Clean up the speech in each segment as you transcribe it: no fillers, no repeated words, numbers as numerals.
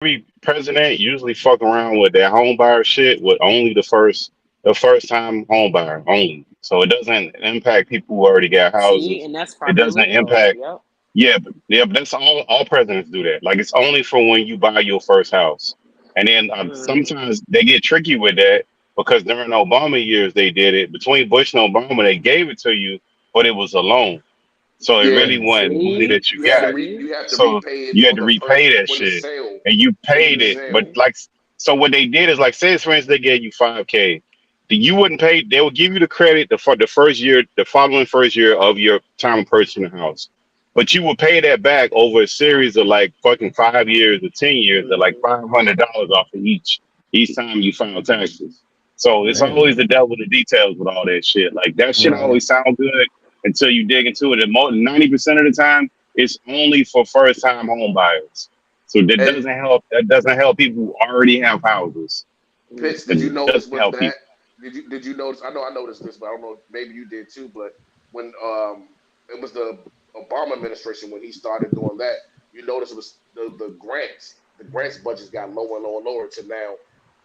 every president usually fuck around with that home buyer shit with only the first time home buyer only. So it doesn't impact people who already got See, houses. and that's It popular doesn't law. impact Yep. yeah, but that's all presidents do that. Like it's only for when you buy your first house. And then Mm. sometimes they get tricky with that because during the Obama years they did it. Between Bush and Obama, they gave it to you, but it was a loan. So it Yeah, really wasn't money See, that you you had to got. see, you have to So repay it you had on to the first repay that when the shit, sale and you when paid the it. But sale. see. like, so what they did is like, say for instance, they gave you 5K. You wouldn't pay. They would give you the credit for the first year, the following first year of your time of purchasing the house, but you would pay that back over a series of like fucking 5 years or 10 years, at like Mm. $500 off of each time you file taxes. So it's Damn. always the devil in the details with all that shit. Like that shit Mm-hmm. always sound good until you dig into it. And more than 90% of the time, it's only for first time home buyers. So that And doesn't help. That doesn't help people who already have houses. Pitts, did you Mm-hmm. It notice doesn't with help that? people. Did you notice? I noticed this, but I don't know. Maybe you did too. But when it was the Obama administration when he started doing that, you notice it was the grants. The grants budgets got lower and lower and lower to now.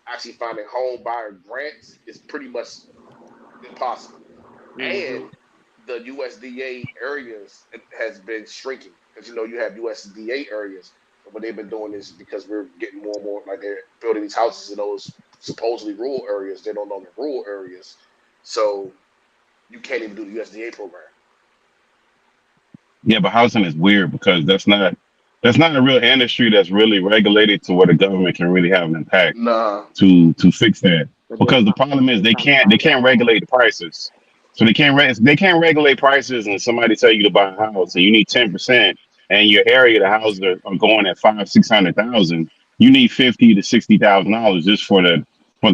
Actually, finding home buyer grants is pretty much impossible. Mm-hmm. And the USDA areas has been shrinking because you have USDA areas. And what they've been doing is because we're getting more and more like they're building these houses in those supposedly rural areas. They're no longer rural areas, so you can't even do the USDA program. Yeah, but housing is weird because that's not a real industry that's really regulated to where the government can really have an impact Nah, to fix that. But Because the problem is they're they trying to can't they find can't out. regulate the prices. So they can't regulate prices and somebody tell you to buy a house and you need 10% and your area the houses are going at 500,000 600,000. You need $50,000 to $60,000 just for the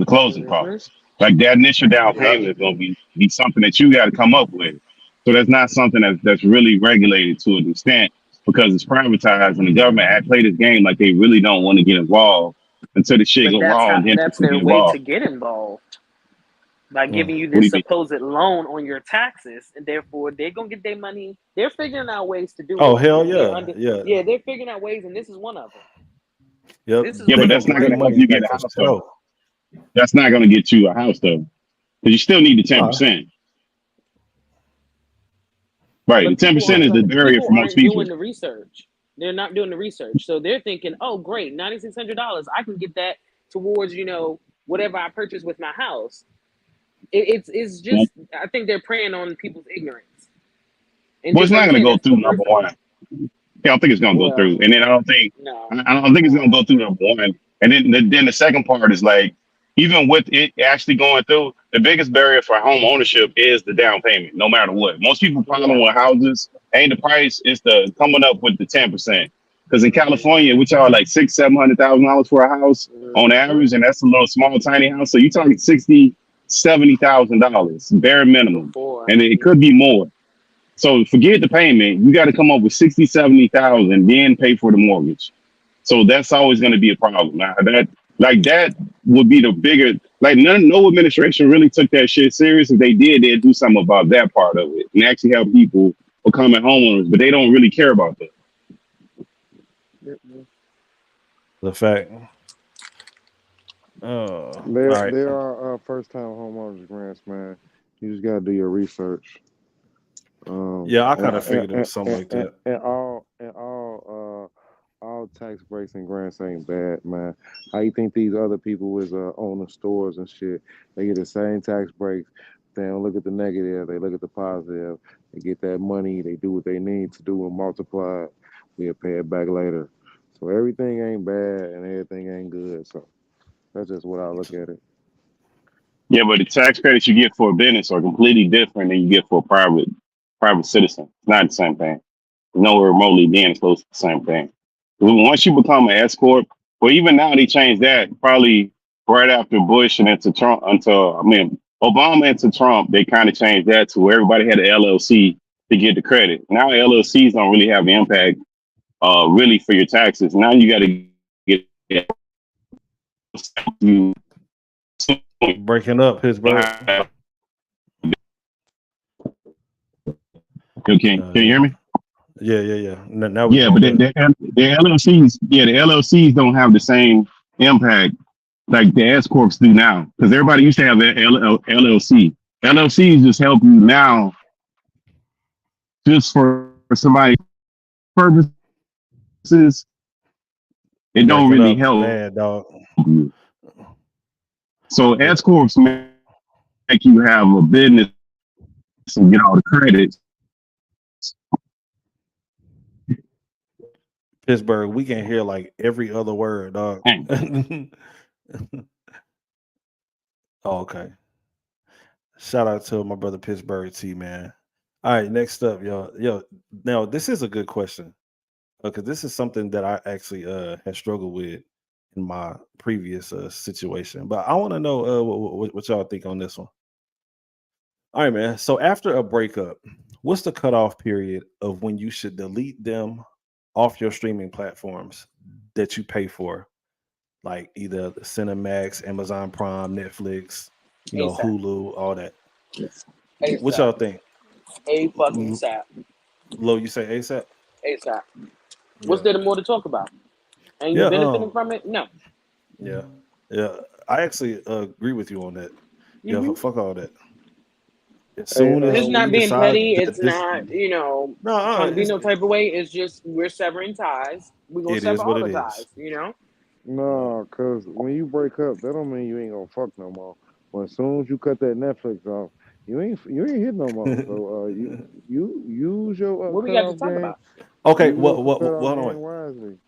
closing Mm-hmm. costs. Like that initial down yeah, payment is gonna be something that you gotta come up with. So that's not something that's really regulated to an extent because it's privatized and the government play this game like they really don't want to get involved until the shit But go wrong, then that's people their get way to involved. get involved by Mm. giving you What do this you mean? supposed loan on your taxes, and therefore they're gonna get their money. They're figuring out ways to do Oh it. hell They're yeah, under, yeah, yeah, they're figuring out ways, and this is one of them. yep. This is Yeah, They but one of gonna that's them get not right their going to help here. money you get back a for house though. sure. That's not going to get you a house though, because you still need the ten Nah, percent. Right, the But ten percent is the barrier people for most aren't people. doing the research. They're not doing the research, so they're thinking, "Oh, great, $9,600. I can get that towards whatever I purchase with my house." It's Well, just I think they're preying on people's ignorance and it's just not going to understand go that's the through number first. one. I don't think it's going to go Well, through, and then I don't think no, I don't think it's going to go through number one. And then the second part is like even with it actually going through, the biggest barrier for home ownership is the down payment. No matter what, most people problem yeah. with houses ain't the price; it's the coming up with the 10%. Because in Mm-hmm. California, which are like $600,000 700,000 for a house on Mm-hmm. average, and that's a little small tiny house. So you're talking 60 $70,000 bare minimum, Before. and it could be more. So forget the payment. You got to come up with 60 70,000, then pay for the mortgage. So that's always going to be a problem. Now that would be the bigger no administration really took that shit serious. If they did, they'd do something about that part of it and actually help people becoming homeowners. But they don't really care about that. Mm-hmm. the fact. All There, right. there are first time homeowners grants, man. You just gotta do your research. Yeah, I And, kind of figured it was something like that. all tax breaks and grants ain't bad, man. How you think these other people is owning stores and shit? They get the same tax breaks. They don't look at the negative. They look at the positive. They get that money. They do what they need to do and multiply it. We'll pay it back later. So everything ain't bad and everything ain't good. So that's just what I look at it. Yeah, but the tax credits you get for a business are completely different than you get for a private citizen. It's not the same thing. Nowhere remotely being close to the same thing. Once you become an S corp, well, even now they changed that probably right after Bush and into Trump. Until I mean Obama into Trump, they kind of changed that to where everybody had an LLC to get the credit. Now LLCs don't really have the impact, really for your taxes. Now you got to get you Breaking up Pittsburgh. okay. Can you Yeah. hear me? Yeah. Now we Yeah, going but good. the LLCs, the LLCs don't have the same impact like the S corps do now, because everybody used to have an LLC. LLCs just help you now, just for somebody purposes. It don't Breaking really up help bad, dog. you. So Yeah. S corps make you have a business and get all the credits. Pittsburgh, we can hear like every other word, dog. Dang. Oh, okay. Shout out to my brother Pittsburgh T, man. All right, next up, yo. Now this is a good question because this is something that I actually had struggled with in my previous situation. But I want to know what y'all think on this one. All right, man. So after a breakup, what's the cutoff period of when you should delete them off your streaming platforms that you pay for, like either the Cinemax, Amazon Prime, Netflix, ASAP. Hulu, all that? ASAP. What y'all think? A fucking sap. Lo, you say ASAP? ASAP. What's Yeah. there more to talk about? And you Yeah, benefiting from it? No. Yeah. I actually agree with you on that. Yeah, Mhm. fuck all that. As Hey, soon as It's you not being decide petty. that It's this, not, trying to be it's, no type of way. It's just we're severing ties. We're gonna it sever is what all it the is. ties. You know. No, cause when you break up, that don't mean you ain't gonna fuck no more. When as soon as you cut that Netflix off, you ain't hit no more. So you use your What we got to cutoff talk game. about? Okay, Use your well, cutoff hold on. game wisely.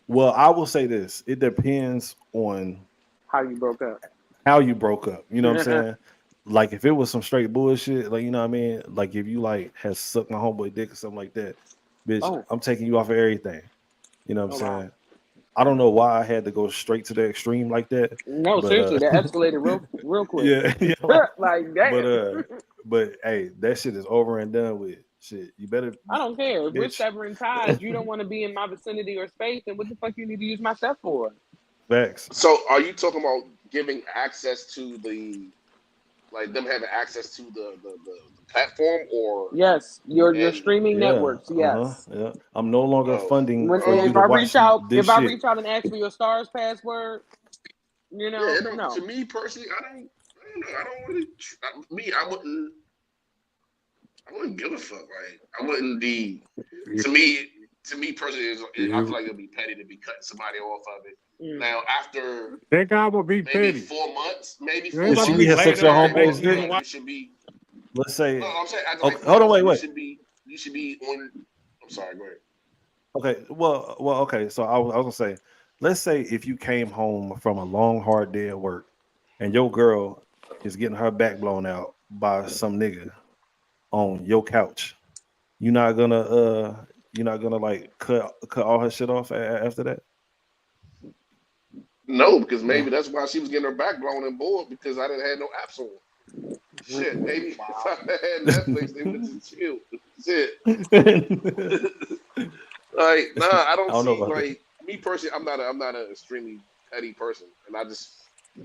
Well, I will say this: it depends on How you broke up? how you broke up. You know what I'm saying? Like if it was some straight bullshit, like you know what I mean. Like if you like had sucked my homeboy dick or something like that, bitch, Oh. I'm taking you off of everything. You know what I'm Oh, wow. saying? I don't know why I had to go straight to the extreme like that. No, But seriously, that escalated real quick. yeah, Like damn. but hey, that shit is over and done with. Shit, you better, I don't care. If we're bitch. severing ties, you don't want to be in my vicinity or space, then what the fuck you need to use my stuff for? Facts. So, are you talking about giving access to them having access to the platform, or Yes, your and streaming Yeah. networks. Yes. Yeah. I'm no longer oh funding When for you if to I watch reach out, this if I shit. reach out and ask for your stars password, yeah, it don't, no. to me personally, I don't know. I don't really. I wouldn't give a fuck. Like I wouldn't be. To me personally, I feel like it'll be petty to be cutting somebody off of it. Now after That guy will be maybe petty. 4 months, maybe You 4 ain't If about to months, she be has after sex laying with up your there like 4 homeboy's making months, you like dick, you watch. should be. let's say, No, I'm saying after okay, like 4 hold on, months, wait. you should be on. I'm sorry, go ahead. Okay, well, okay. So I was gonna say, let's say if you came home from a long, hard day at work, and your girl is getting her back blown out by some nigga on your couch, you're not gonna like cut all her shit off after that. No, because No. maybe that's why she was getting her back blown and bored because I didn't have no apps on. Shit, maybe if I had Netflix, they would just chill. Shit. Like, nah, I I don't don't know see about that. like me personally. I'm not an extremely petty person, and I just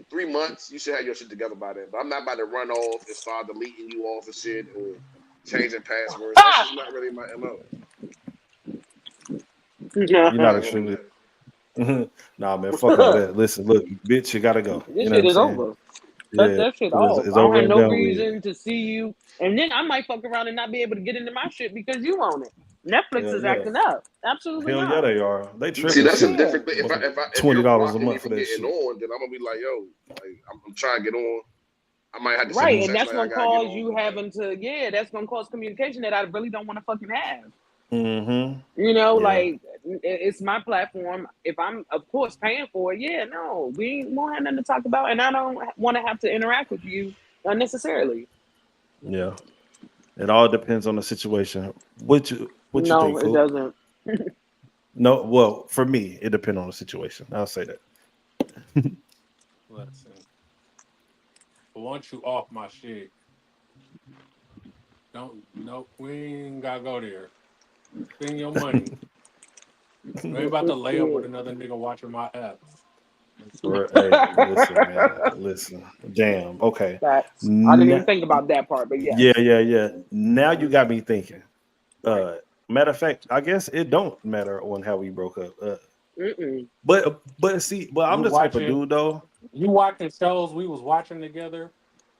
3 months. You should have your shit together by then. But I'm not about to run off and start deleting you off and shit or changing passwords. That's just not really my mo. You're not Not really extremely. that. Nah, man, fuck all that. Listen, look, bitch, you gotta go. This You know what shit I'm is saying? over. Cut Yeah, that shit off. it's I don't over have and no done with. reason to see you. And then I might fuck around and not be able to get into my shit because you own it. Netflix Hell is yeah. acting up. Absolutely Hell yeah, not. they are. They See, tripping. that's a Shit. different thing. If you're $20 a blocking me month for from that getting shit. on, then I'm gonna be like, yo, like I'm trying to get on. I might have to send a Right. And text that's like I gonna gotta get cause on. you having to, that's gonna cause communication that I really don't want to fucking have. Mm-hmm. Yeah. Like it's my platform. If I'm of course paying for it, no, we won't have nothing to talk about, and I don't want to have to interact with you unnecessarily. Yeah. It all depends on the situation. What you No, think, it fool? doesn't. No, well, for me, it depends on the situation. I'll say that. Listen, I want you off my shit. We ain't gotta go there. Spend your money. You ain't about to lay up with another nigga watching my apps. Hey, listen, man. Listen. Damn. Okay. Facts. I didn't even Now, think about that part, but yes. yeah. Now you got me thinking. Matter of fact, I guess it don't matter on how we broke up. Mm-mm. But see, but I'm You the type of watching dude though. you watching shows we was watching together,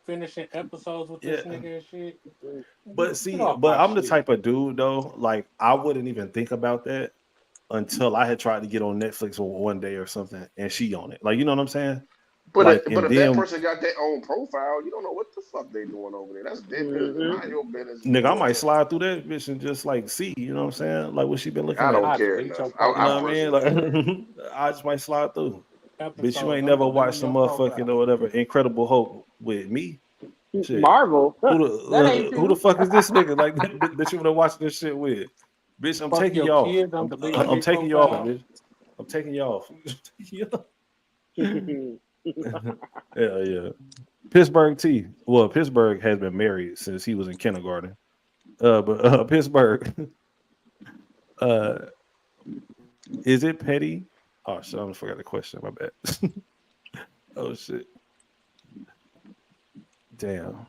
finishing episodes with this Yeah. nigga and shit. But Get see, off but my I'm the shit. type of dude though. Like I wouldn't even think about that until I had tried to get on Netflix one day or something, and she on it. Like you know what I'm saying? Like But and if that then person got their own profile, you don't know what the fuck they doing over there. That's their business. Mm-hmm. Mind your business. nigga, I Do it. might slide through that bitch and just like see, you know what I'm saying? Like what she been looking I don't at. I care delete your enough. You I know profile. what I mean? personally, Like I just might slide through. Bitch, you Episodes, ain't I'm never watched deleting some your motherfucking or profile. whatever Incredible Hulk with me. Shit. Marvel. Who That ain't the who the you. fuck is this nigga like that you wanna watch this shit with? Bitch, I'm Fuck taking your you off. kids, I'm deleting I'm their taking you off, profile. bitch. I'm taking you off. Hell yeah. Pittsburgh T. Well, Pittsburgh has been married since he was in kindergarten. But Pittsburgh, uh, is it petty? Oh shit, I almost forgot the question. My bad. Oh shit. Damn.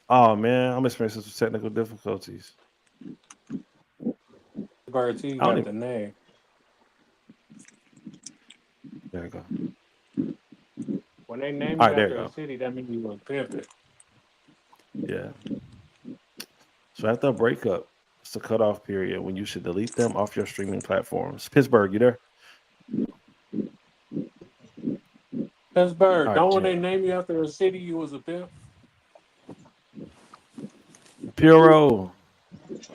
Oh man, I'm experiencing some technical difficulties. Bird T I don't got even. the name. There you go. When they name All you right, there you after a go. city, that means you was pimping. Yeah. So after a breakup, it's the cutoff period when you should delete them off your streaming platforms. Pittsburgh, you there? Pittsburgh, All right, don't when they Jen. name you after a city, you was a pimp. Puro.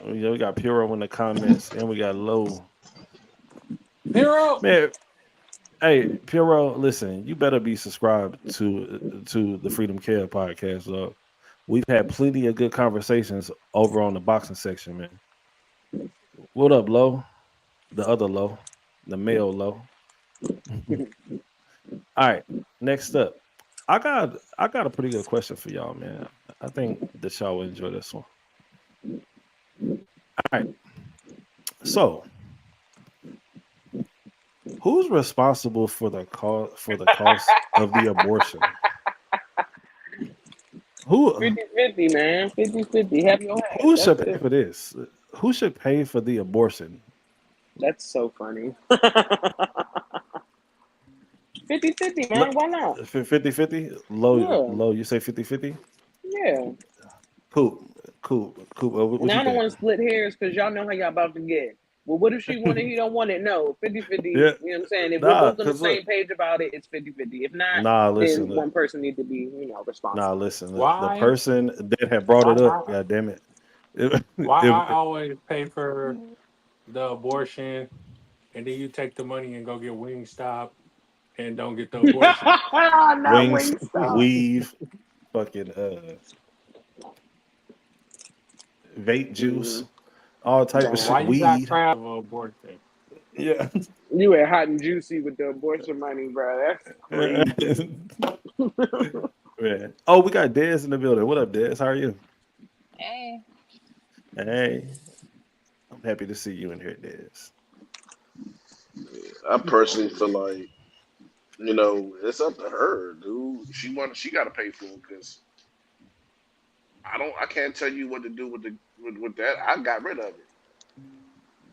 Oh, yeah, we got Puro in the comments, and we got Low. Hero. Man, hey, Puro, listen, you better be subscribed to the Freedom Care podcast, dog. We've had plenty of good conversations over on the boxing section, man. What up, Low? The other Low, the male Low. All right, next up, I got a pretty good question for y'all, man. I think that y'all will enjoy this one. All right, so who's responsible for the cost of the abortion? Who 50-50, man. 50-50. Have your half. who That's should pay it. for this? Who should pay for the abortion? That's so funny. 50-50, man. Why not? 50-50? Low, Yeah. low. You say 50-50? Yeah. Cool. What And you I don't think? want to split hairs because y'all know how y'all about to get. Well, what if she want it, he don't want it? No, 50-50, you Yeah, know what I'm saying? If we're nah. both on the Cause look, same page about it, it's 50-50. If not, nah. then Listen, look, one person needs to be, nah. responsible. Listen. The Why? person that had brought it Why? up, I, god damn it. If, why if, I always pay for the abortion, and then you take the money and go get Wingstop and don't get the abortion. Not wings, Wingstop. weave, fucking vape juice, Mm, all type of nah. Why shit, you got weed. crowd of abortion? Yeah. You were hot and juicy with the abortion money, bro. That's crazy. Man. Oh, we got Dez in the building. What up, Dez? How are you? Hey, Hey, I'm happy to see you in here, Dez. I personally feel like it's up to her, dude. She got to pay for it because I can't tell you what to do with that. I got rid of it.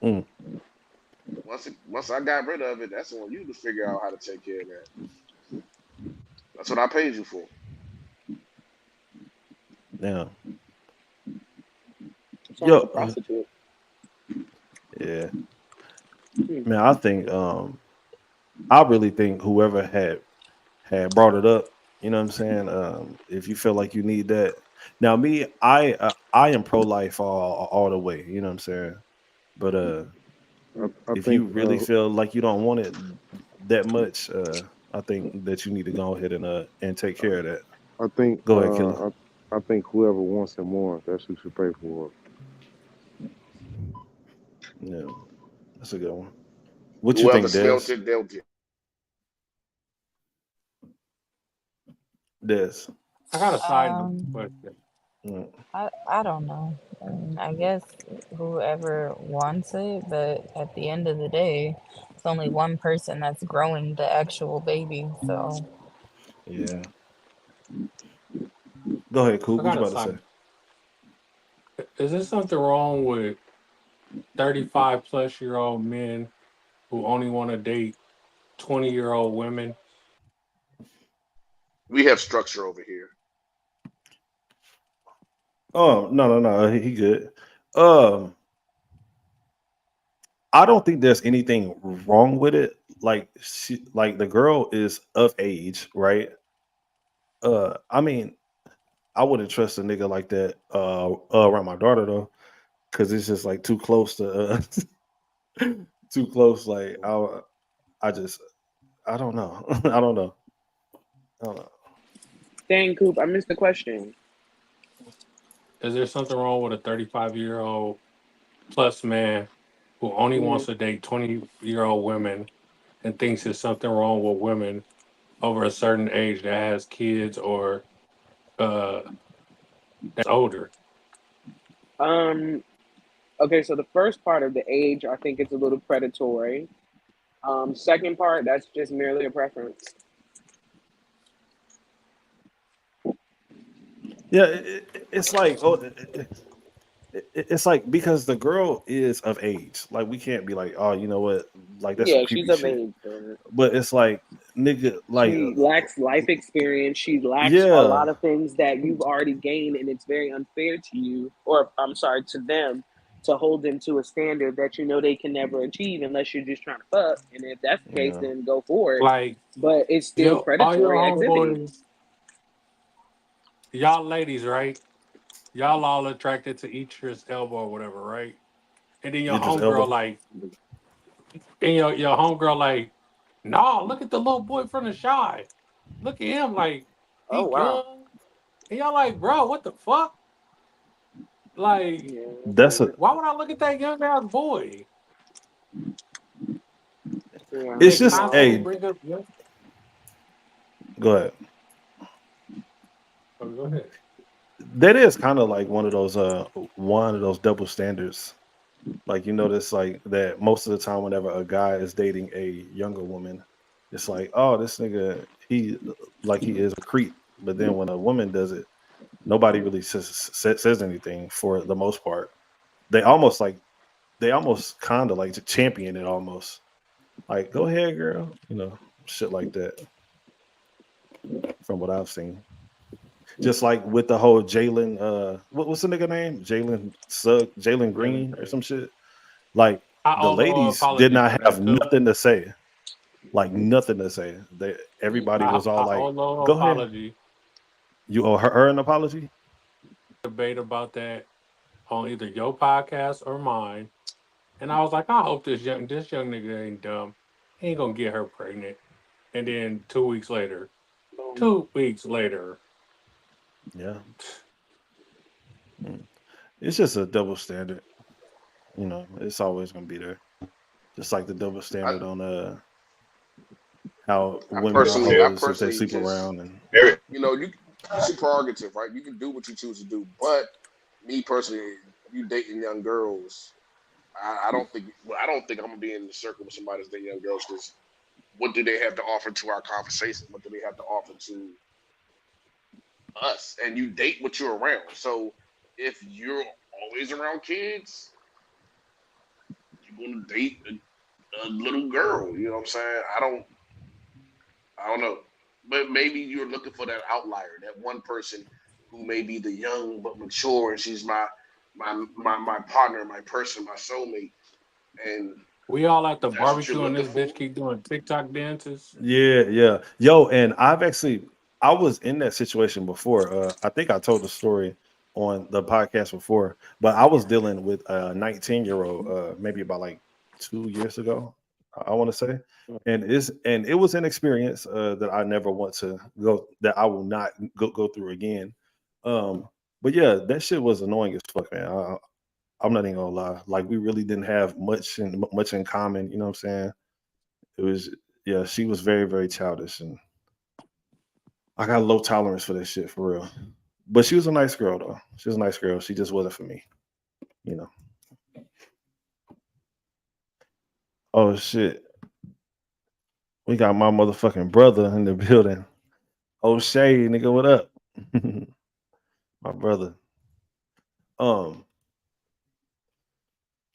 Mm. Once I got rid of it, that's on you to figure out how to take care of that. That's what I paid you for. Now, Sounds like a yo, prostitute. yeah, Hmm. man. I really think whoever had brought it up, you know what I'm saying. If you feel like you need that, now me, I am pro life all the way. You know what I'm saying. But I if you think really feel like you don't want it that much, I think that you need to go ahead and take care of that. I think Go ahead, Killer. I think whoever wants it more, that's who should pay for it. Yeah, that's a good one. What you Whoever think, smelt Des? it, dealt it. Des. I got a side note um, question. Mm. I don't know. I guess whoever wants it, but at the end of the day, it's only one person that's growing the actual baby. So Yeah. Go ahead, Coop. I What you got a about to side say? note. Is there something wrong with 35-plus-year-old men who only want to date 20-year-old women. We have structure over here. Oh no, he good. Um, I don't think there's anything wrong with it. Like the girl is of age, right? I mean, I wouldn't trust a nigga like that around my daughter though, because it's just like too close to too close. Like I just I don't know. I don't know. I don't know. Dang, Coop, I missed the question. Is there something wrong with a 35-year-old plus man who only wants Mhm. to date 20-year-old women and thinks there's something wrong with women over a certain age that has kids or uh, that's older? Okay, so the first part of the age, I think it's a little predatory. Second part, that's just merely a preference. Yeah, it's like it's like because the girl is of age. Like we can't be like, oh, you know what? Like that's some Yeah, she's creepy of shit. age. But But it's like nigga, like she lacks life experience. She lacks a yeah, lot of things that you've already gained, and it's very unfair to you, or I'm sorry, to them, to hold them to a standard that you know they can never achieve unless you're just trying to fuck. And if that's the case, yeah, then go for it. Like, But it's still all your predatory activity. homeboys, y'all ladies, right? Y'all all attracted to each other's elbow or whatever, right? And then your Idris homegirl Elba. like, and your homegirl like, no, look at the little boy from the shy. Look at him, like Oh he wow. young. And y'all like, bro, what the fuck? Like, Yeah. That's a. why would I look at that young ass boy? Yeah. And It's then just constantly No. hey, bring up. go ahead. Oh, go ahead. That is kind of like one of those double standards. Like you notice like that most of the time whenever a guy is dating a younger woman, it's like, oh, this nigga he is a creep. But then when a woman does it, nobody really says anything for the most part. They almost like they almost kind of like to champion it almost. Like, go ahead, girl. Shit like that from what I've seen. Just like with the whole Jalen, what's the nigga name? Jalen Jalen Green or Green. some shit. Like I the owe no ladies did apology not for have that too. nothing to say. Like nothing to say. Everybody was all I owe like, no "Go ahead." apology. You owe her an apology. Debate about that on either your podcast or mine. And I was like, I hope this young nigga ain't dumb. He ain't gonna get her pregnant. And then 2 weeks later, Boom. 2 weeks later, Yeah, it's just a double standard. It's always gonna be there. Just like the double I, standard on how I women are personally, I hoes if they personally sleep just, around and Very. it's your prerogative, right? You can do what you choose to do. But me personally, you dating young girls, I don't think. Well, I don't think I'm gonna be in the circle with somebody that's dating young girls because what do they have to offer to our conversation? What do they have to offer to us? And you date what you're around. So if you're always around kids, you're gonna date a little girl. You know what I'm saying? I don't know. But maybe you're looking for that outlier, that one person who may be the young but mature, and she's my partner, my person, my soulmate, and we all at the that's what you're barbecue and looking this for. bitch keep doing TikTok dances. yeah. Yo, and I was in that situation before. I think I told the story on the podcast before, but I was dealing with a 19-year-old maybe about like 2 years ago, I want to say. And it was an experience that I never want to go that I will not go through again. Um, but yeah, that shit was annoying as fuck, man. I'm not even gonna lie. Like we really didn't have much in common. You know what I'm saying? It was yeah. She was very very childish, and I got low tolerance for that shit for real. But she was a nice girl though. She was a nice girl. She just wasn't for me. You know. Oh shit. We got my motherfucking brother in the building. O'Shea, nigga, what up? My brother. Um,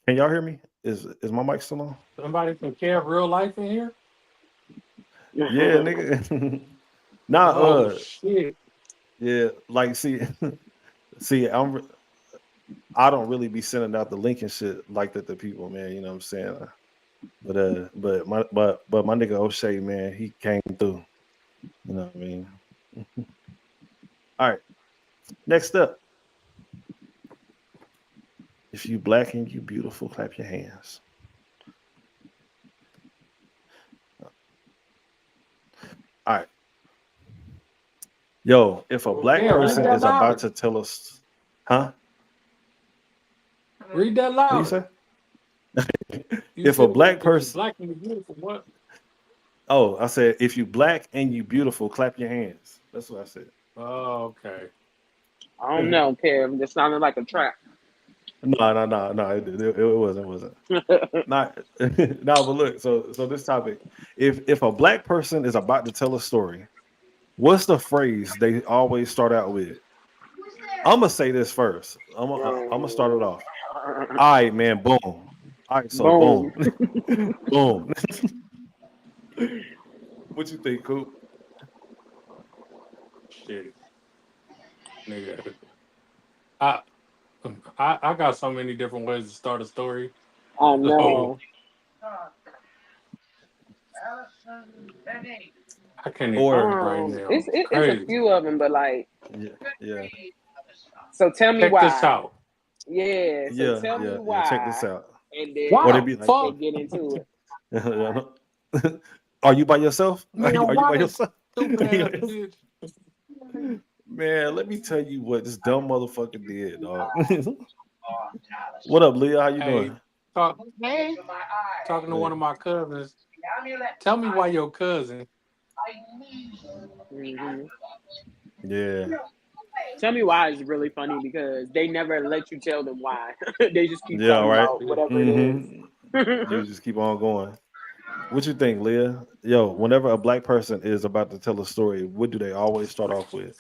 Can y'all hear me? Is my mic still on? Somebody from Kev Real Life in here? Yeah, nigga. Nah, Oh shit. yeah, like see, see, I don't really be sending out the link and shit like that to people, man. You know what I'm saying? But my nigga O'Shea, man, he came through. You know what I mean? All right. Next up, if you black and you beautiful, clap your hands. All right. Yo, if a black Yeah, read person that is about louder. to tell us, huh? Read that What you louder. say? You If a said black if you person, black and you beautiful, what? oh, I said if you black and you beautiful, clap your hands. That's what I said. Oh, okay. I don't know, Kev. This sounded like a trap. No. It wasn't. Not no, but look. So this topic, if a black person is about to tell a story, what's the phrase they always start out with? I'm gonna say this first. I'm gonna start it off. All right, man. Boom. All right, so Boom. boom, boom. What you think, Coop? Shit, nigga. I I got so many different ways to start a story. I So know. I can't even think right It's now. It's it's a crazy. few of them, but like, Yeah, so tell me Check this why. out. Yeah. So yeah, tell me yeah, yeah. Check this why, out. and Why Or they the then be like, they fuck? get into it. "Are you by yourself? Man, Are you why by this yourself?" stupid ass bitch? Man, let me tell you what this dumb motherfucker did, dog. What up, Leah? How you Hey, doing? talk, Hey, talking to one Hey. of my cousins. Tell me why your cousin. Hmm. Yeah, Tell me why is really funny because they never let you tell them why. They just keep yeah, talking right. about whatever it is. Mm-hmm. You just keep on going. What you think, Leah? Yo, whenever a black person is about to tell a story, what do they always start off with?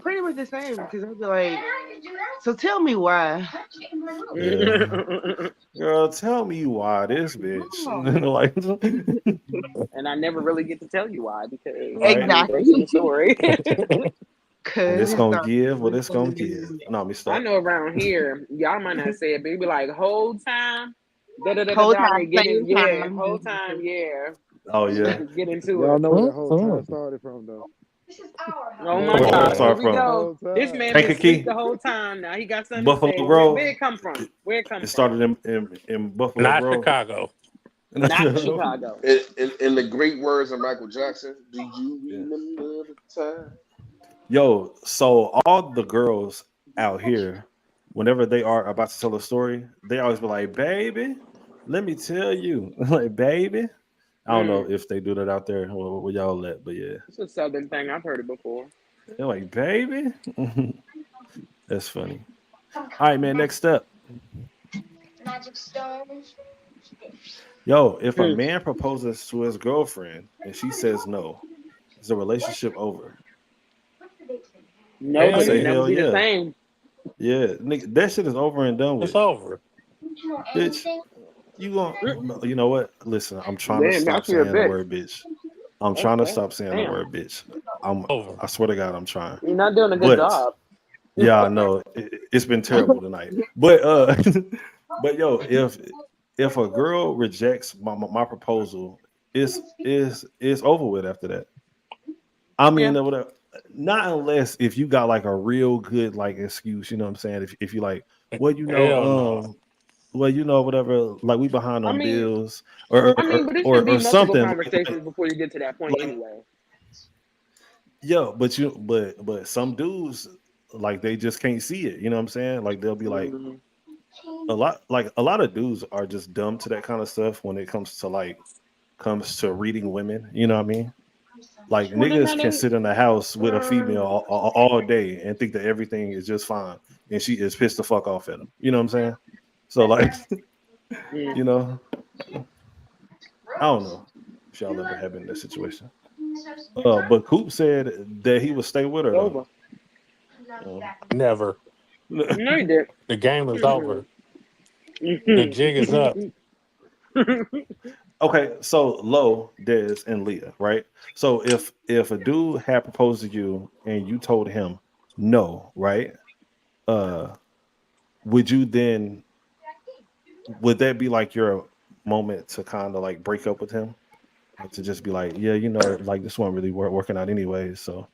pretty much the same because I'd be like, so tell me why. Yeah. Girl, tell me why this bitch. Like, And I never really get to tell you why because I right? mean, based on the Exactly. story. This Cause gonna give what it's gonna give. No, let me I stop. know around here, y'all might not say it, but it be like whole time, da da da da whole da. They time, get in, same yeah, time. whole time, yeah. Oh They yeah. just get into Y'all it. know where the whole time Mm-mm. started from, though. Oh Y'all my know Where where it the God, here start whole we from? go. whole This time. man been asleep the Kankakee, whole time. Now he got something to Buffalo say. Where Grove. it come from? Where it come It from? started in Buffalo Not Grove. Chicago. Not Chicago. In the great words of Michael Jackson, do you Yeah. remember the time? Yo, so all the girls out here, whenever they are about to tell a story, they always be like, "Baby, let me tell you," like, "Baby." I don't know Mm, if they do that out there where y'all at, but yeah, it's a southern thing. I've heard it before. they're like, "Baby." That's funny. All right, man. Next up, yo, if a Hmm. man proposes to his girlfriend and she says no, is the relationship over? No, I Hell but it'll say, yeah. never hell be the yeah, same. yeah, nigga, that shit is over and done It's with, over. bitch. You going Mm, no, you know what? Listen, I'm trying to damn, stop that's your saying the bitch. word bitch. I'm That's trying to that. stop saying the Damn, word bitch. I'm Over. I swear to God, I'm trying. you're not doing a good But job. yeah, I know it's been terrible tonight. But but yo, if a girl rejects my proposal, it's over with after that. I Yeah. mean, whatever. Not unless if you got like a real good like excuse, you know what I'm saying? If you like, well, Hell no. well, whatever, like we behind I on mean, bills or but it should be or multiple something conversations before you get to that point like anyway. yeah, but some dudes like they just can't see it. You know what I'm saying? Like they'll be like Mhm. a lot of dudes are just dumb to that kind of stuff when it comes to reading women. You know what I mean? Like Well, then niggas that can ain't. sit in the house with a Uh, female all day and think that everything is just fine, and she is pissed the fuck off at him. You know what I'm saying? So like, mm, you know, I don't know if y'all ever have been in that situation. But Coop said that he would stay with it's her though. over. Never. No, you did. The game is over. The jig is up. Okay, so Lo, Dez, and Leah, right? So if a dude had proposed to you and you told him no, right? Would you then would that be like your moment to kind of like break up with him? Like to just be like, yeah, like this one really working out anyway. So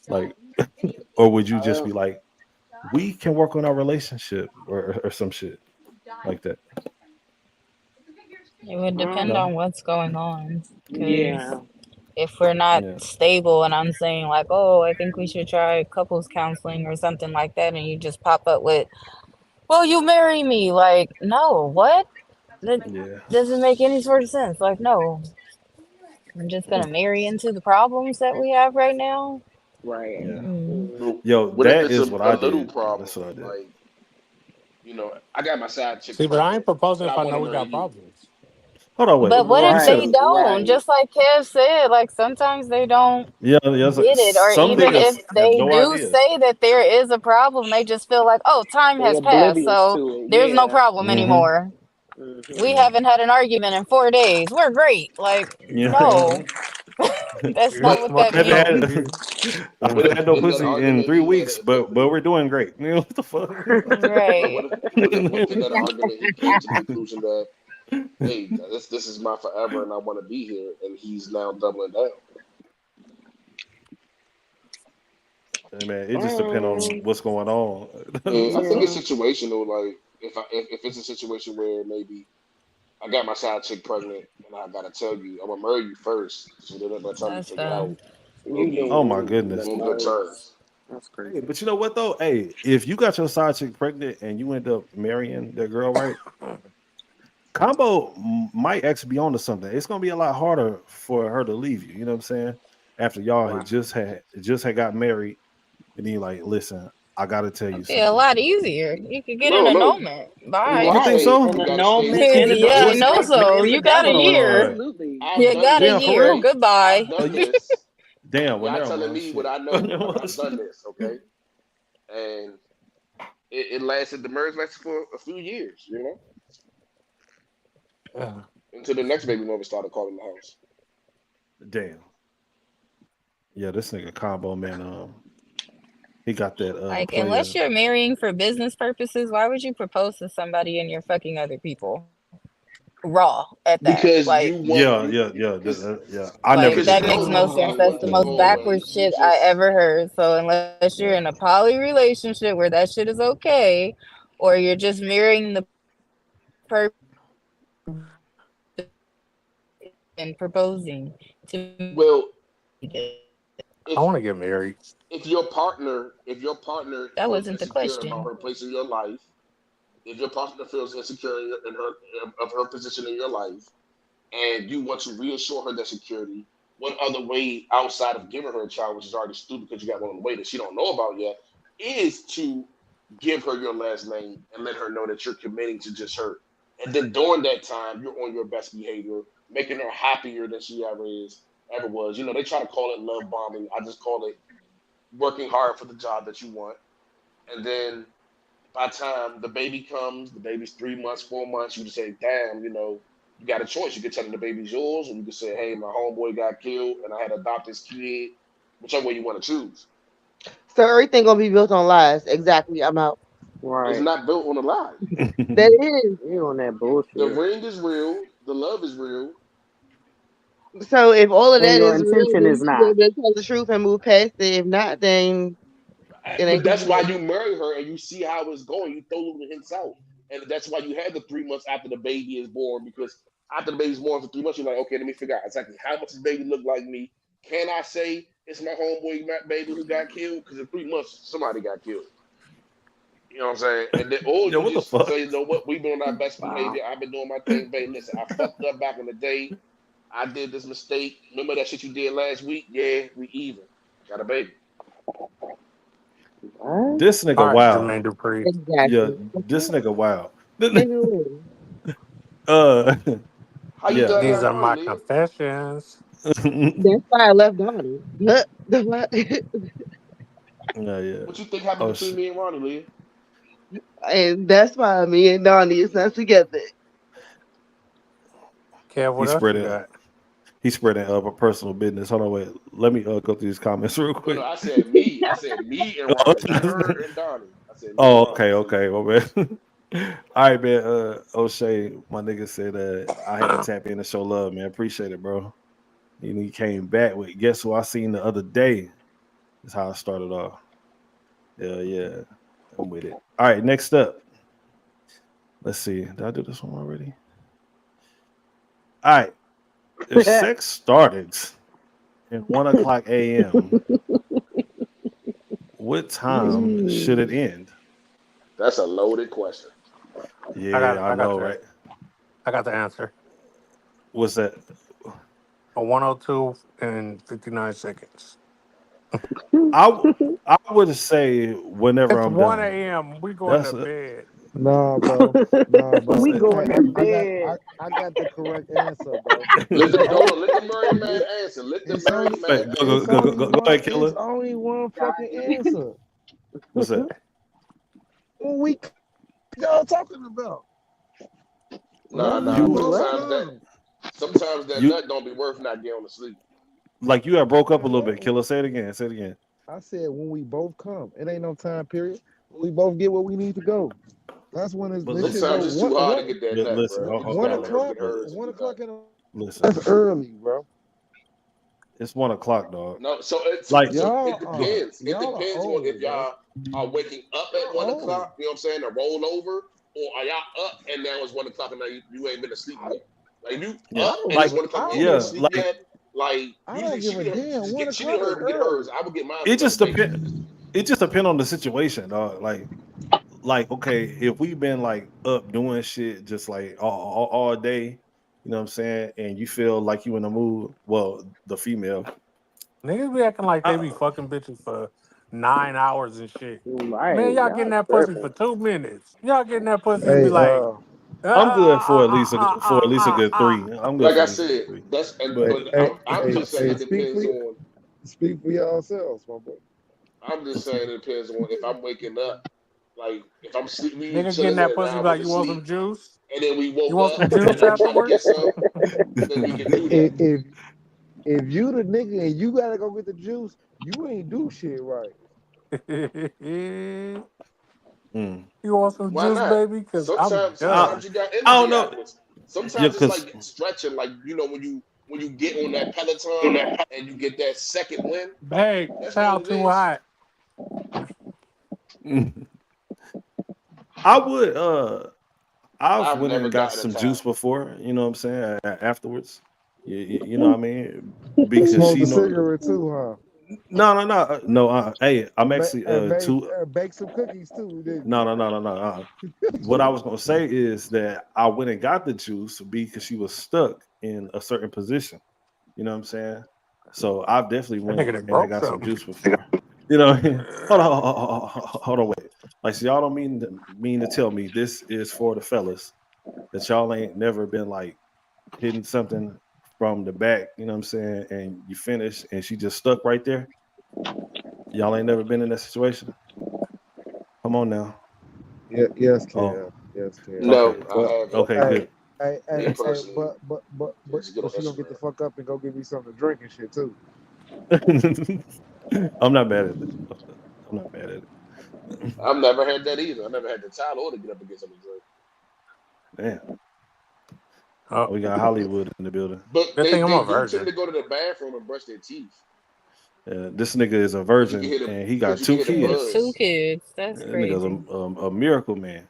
like, or would you just be like, we can work on our relationship or some shit like that? It would depend No. on what's going on. Because Yeah. if we're not Yeah. stable and I'm saying like, oh, I think we should try couples counseling or something like that, and you just pop up with, well, you marry me. Like, no, what? That Yeah. doesn't make any sort of sense. Like, no, I'm just gonna marry into the problems that we have right now. Right. Yeah. Mm. But Yo, what if that it's a is what I little did. problem? That's what I did. Like, I got my side chick See, but I ain't pregnant, proposing but if I I want know to we marry got you. problems. Hold on, wait. But what You if they said don't? Just like Kev said, like sometimes they don't yeah. It's like get it, or some even if niggas have they no do idea. say that there is a problem, they just feel like, oh, time They has passed, oblivious so to it. there's no Yeah. problem Mm-hmm. anymore. We haven't had an argument in 4 days. We're great. Like, Yeah. no, that's not But what What that the haven't hell, means. had nigga? I what haven't had if no in that pussy in argument 3 he weeks, made but we're doing great. What the fuck? but Right. what if in that argument he came to the conclusion that, hey, this is my forever and I want to be here, and he's now doubling down. Hey, man, it just depends on what's going on. Yeah, I think Yeah. it's situational. Like if it's a situation where maybe I got my side chick pregnant and I gotta tell you I'm gonna marry you first, so then by the time you That's figure it out, dumb. we'll You be Oh my doing goodness. on good the terms. That's Hey, crazy. but you know what though? Hey, if you got your side chick pregnant and you end up marrying that girl, right? Combo might actually be onto something. It's gonna be a lot harder for her to leave you. You know what I'm saying? After y'all Wow. had just had got married, and then you're like, listen, I gotta tell you It'd be a something. lot easier. You could get an No, annulment. you Bye. You gotta think stay. so? An You gotta stay. annulment and a Yeah, I What? divorce know might so. mix You got a together. Hold on, wait, wait, year. wait. Absolutely. I've You done got a Damn, this. for year. real? Goodbye. I've done this. Damn. Well, Y'all never telling mind. me what Shit. I know. I've done this. Okay, and it lasted. The marriage lasted for a few years. Until the next baby mother started calling the house. Damn. Yeah, this nigga Combo man. He got that Like, unless player. you're marrying for business purposes, why would you propose to somebody and you're fucking other people? Raw at that. Because Like, you want Yeah, you yeah, yeah, because yeah. I never because that you did makes know that. no you sense. didn't That's want the them to most go backward away. You shit I just ever heard. So unless you're in a poly relationship where that shit is okay, or you're just marrying the person and proposing to well me, I if want to get married. if your partner that feels wasn't the insecure about question. her place in your life, if your partner feels insecure in her of her position in your life, and you want to reassure her that security, one other way outside of giving her a child, which is already stupid because you got one on the way that she don't know about yet, is to give her your last name and let her know that you're committing to just her. And then during that time, you're on your best behavior, making her happier than she ever was. They try to call it love bombing. I just call it working hard for the job that you want. And then by the time the baby comes, the baby's 3 months, 4 months, you just say, damn, you got a choice. You can tell them the baby's yours, or you can say, hey, my homeboy got killed and I had to adopt this kid, whichever way you want to choose. So everything gonna be built on lies. Exactly. I'm out. It's Right. not built on a lie. That is. You on that The bullshit. ring is real, the love is real. So if all of And that your is real, intention then is you should be not. able to tell the truth and move past it. If not, then it But ain't gonna that's why be. you marry her and you see how it's going. You throw little hints out. And that's why you had the 3 months after the baby is born, because after the baby's born for 3 months, you're like, okay, let me figure out exactly how much this baby look like me. Can I say it's my homeboy baby who got killed? Because in 3 months, somebody got killed. You know what I'm saying? And then, or Yo, you what the just fuck? say, you know what, we've been on our best Wow. behavior. I've been doing my thing, babe. Listen, I fucked up back in the day. I did this mistake. Remember that shit you did last week? Yeah, we even. Got a baby. What? This All nigga right, wild. Jermaine Dupri. Yeah, Exactly. this nigga wild. Nigga, what? uh, How you yeah. done These that are wrong, my Leah? confessions. That's why I left Donnie. The fuck? Yeah. What you think happened Oh between shit. me and Ronnie, Leah? And that's why me and Donnie is not together. Kev, what He's else you spreading. got? He's spreading a personal business. Hold on, wait. Let me go through these comments real No, quick. I said me. I said me and Ronnie, not her and Donnie. I said me and Oh, Ronnie. okay, my man. All right, man. O'Shea, my nigga said I had to tap in and show love, man. Appreciate it, bro. And he came back with guess who I seen the other day. That's how I started off. Yeah. I'm with it. All right, next up. Let's see. Did I do this one already? All right. If sex started at 1:00 a.m., what time should it end? That's a loaded question. Yeah, I know, that. right? I got the answer. What's that? A 102 and 59 seconds. I would say whenever It's I'm 1 done. a.m. We going That's to bed. Nah, bro. Nah, bro. We it. going to bed. I got the correct answer, bro. Let the It's hold only on. Let the married man it, answer. Let the it's married only man Wait, it's answer. only go one ahead, it's killer. only one fucking answer. What's that? What we y'all talking about? Nah, When we nah. You both Sometimes that you nut don't be worth not getting to sleep. like you have broke up a Man, little bit, killer. Say it again. Say it again. I said when we both come. It ain't no time period. When we both get where we need to go. That's when But this shit Sometimes go it's too hard to get that nut, listen. bro. You just one gotta let her o'clock. get hers and be 1 o'clock done. in the Listen. that's early, bro. It's 1:00, dog. No, so Like it Y'all depends. It are depends on old, if bro. y'all are waking up at Y'all 1 o'clock. old. You know what I'm saying? To roll over, or are y'all up and now it's 1 o'clock and now you ain't been asleep yet? Like if you yeah, up and it's like 1 o'clock and you ain't been yeah, asleep like yet, like I don't usually give a damn. just 1 get she need o'clock her is to get hers. early. I would get mine it another just day. depends. It just depends on the situation, dog. Like okay, if we've been like up doing shit just like all day, you know what I'm saying, and you feel like you in the mood. Well, the female, Niggas be acting like they be I, fucking bitches for 9 hours and shit. Man, Right. y'all getting Y'all that pussy for tripping. 2 minutes. Y'all getting that pussy and be Hey, like, I'm good for at least a good ah. 3. I'm good Like for I at least a good said, 3. hey, But but hey, I'm hey, just saying hey, it depends on. speak for yourselves, my boy. I'm just saying it depends on if I'm waking up. Like if I'm sleep, we Nigga getting chilling that and pussy now I like, went to you want some sleep, juice? and then we You woke want some up and juice I'm trying to get afterwards? some, then we can do that. If you the nigga and you gotta go get the juice, you ain't do shit right. You mm, want some Why juice, not? baby? Because I'm I, done. Sometimes you got I don't energy know. afterwards. Yeah, Sometimes it's cause like stretching, like when you get on that Peloton and you get that second win. Bag, That's all child it too is. hot. I would I've I've went never and got gotten a some time. juice before, you know what I'm saying, afterwards. You know what I mean? You Because smoked she a know cigarette too, huh? no, hey, I'm actually Made two bake some cookies too, didn't no. What I was gonna say is that I went and got the juice because she was stuck in a certain position. You know what I'm saying? So I've definitely That went nigga that and I broke got some something. juice before. You know, hold on, wait. Like, so y'all don't mean to tell me this is for the fellas that y'all ain't never been like hitting something from the back, you know what I'm saying, and you finish and she just stuck right there. Y'all ain't never been in that situation. Come on now. you? Yes, Oh, Kev. Yes, Kev. okay, No, I But haven't. okay, hey, good. Me hey, personally, just get on she gonna get the Instagram. fuck up and go get me something to drink and shit too. I'm not mad at it. I'm not mad at it. I've never had that either. I never had the time or to get up and get something to drink. Damn, Oh, we got Hollywood in the building. But good thing I'm they a do tend virgin. to go to the bathroom and brush their teeth This nigga is a because you can virgin hear the and he got two With kids. 2 buzz. kids, that's That nigga's crazy. a miracle man.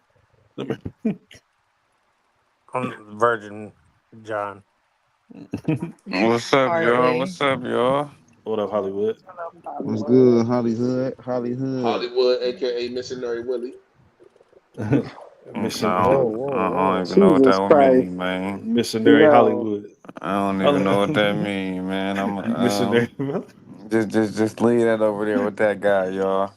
I'm virgin, John. What's up, y'all? Hardly. What's up, y'all? What up, Hollywood? What's good, Hollywood? Hollywood. Hollywood, aka Missionary Willie. Mission I don't Whoa. even know what that Jesus would Christ. mean, man. missionary Yo. Hollywood. I don't even know what that Holly- mean, man. I'm missionary. just leave that over there with that guy, y'all.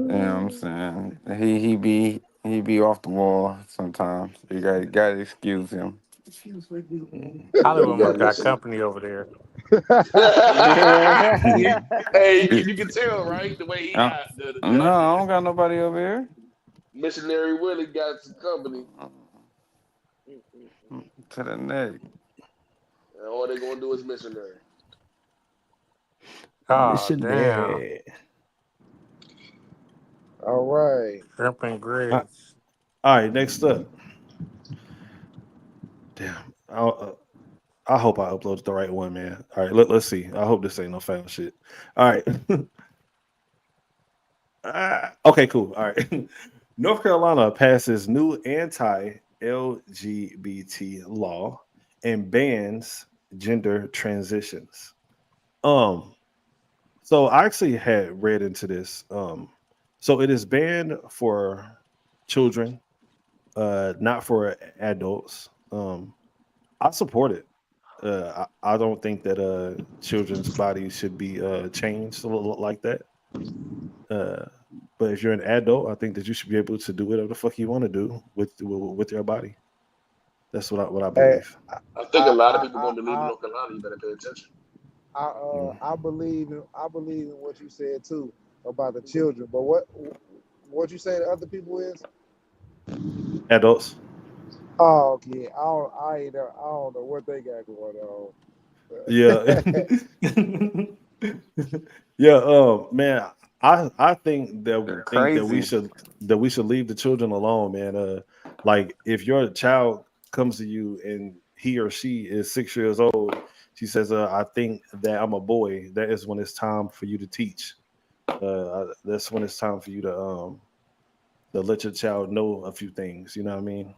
You know what I'm Mm. saying? He be off the wall sometimes. You gotta excuse him. Hollywood Yeah, must got listen. company over there. Hey, you can tell, right? The way he Uh, got no, I don't got nobody over here. missionary Willie got some company. To the neck. And all they gonna do is missionary. Oh damn, Missionary. All right. shrimp and All grits. right, next up. Damn. I hope I uploaded the right one, man. All right, let's see. I hope this ain't no foul shit. All right. Okay, cool. All right. North Carolina passes new anti-LGBT law and bans gender transitions. So I actually had read into this. So it is banned for children, not for adults. I support it. I don't think that children's bodies should be changed like that. But if you're an adult, I think that you should be able to do whatever the fuck you want to do with your body. That's what I Hey, believe. I think a I lot of I people I gonna believe in I North Carolina. You better pay attention. Mm. I believe in what you said too about the children. But what you say to other people is? Adults. Oh, okay. I don't know what they got going on. Yeah. Yeah. Man, I think They're that we crazy. should leave the children alone, man. Like if your child comes to you and he or she is 6 years old, she says, "I think that I'm a boy." That is when it's time for you to teach. That's when it's time for you to let your child know a few things. You know what I mean?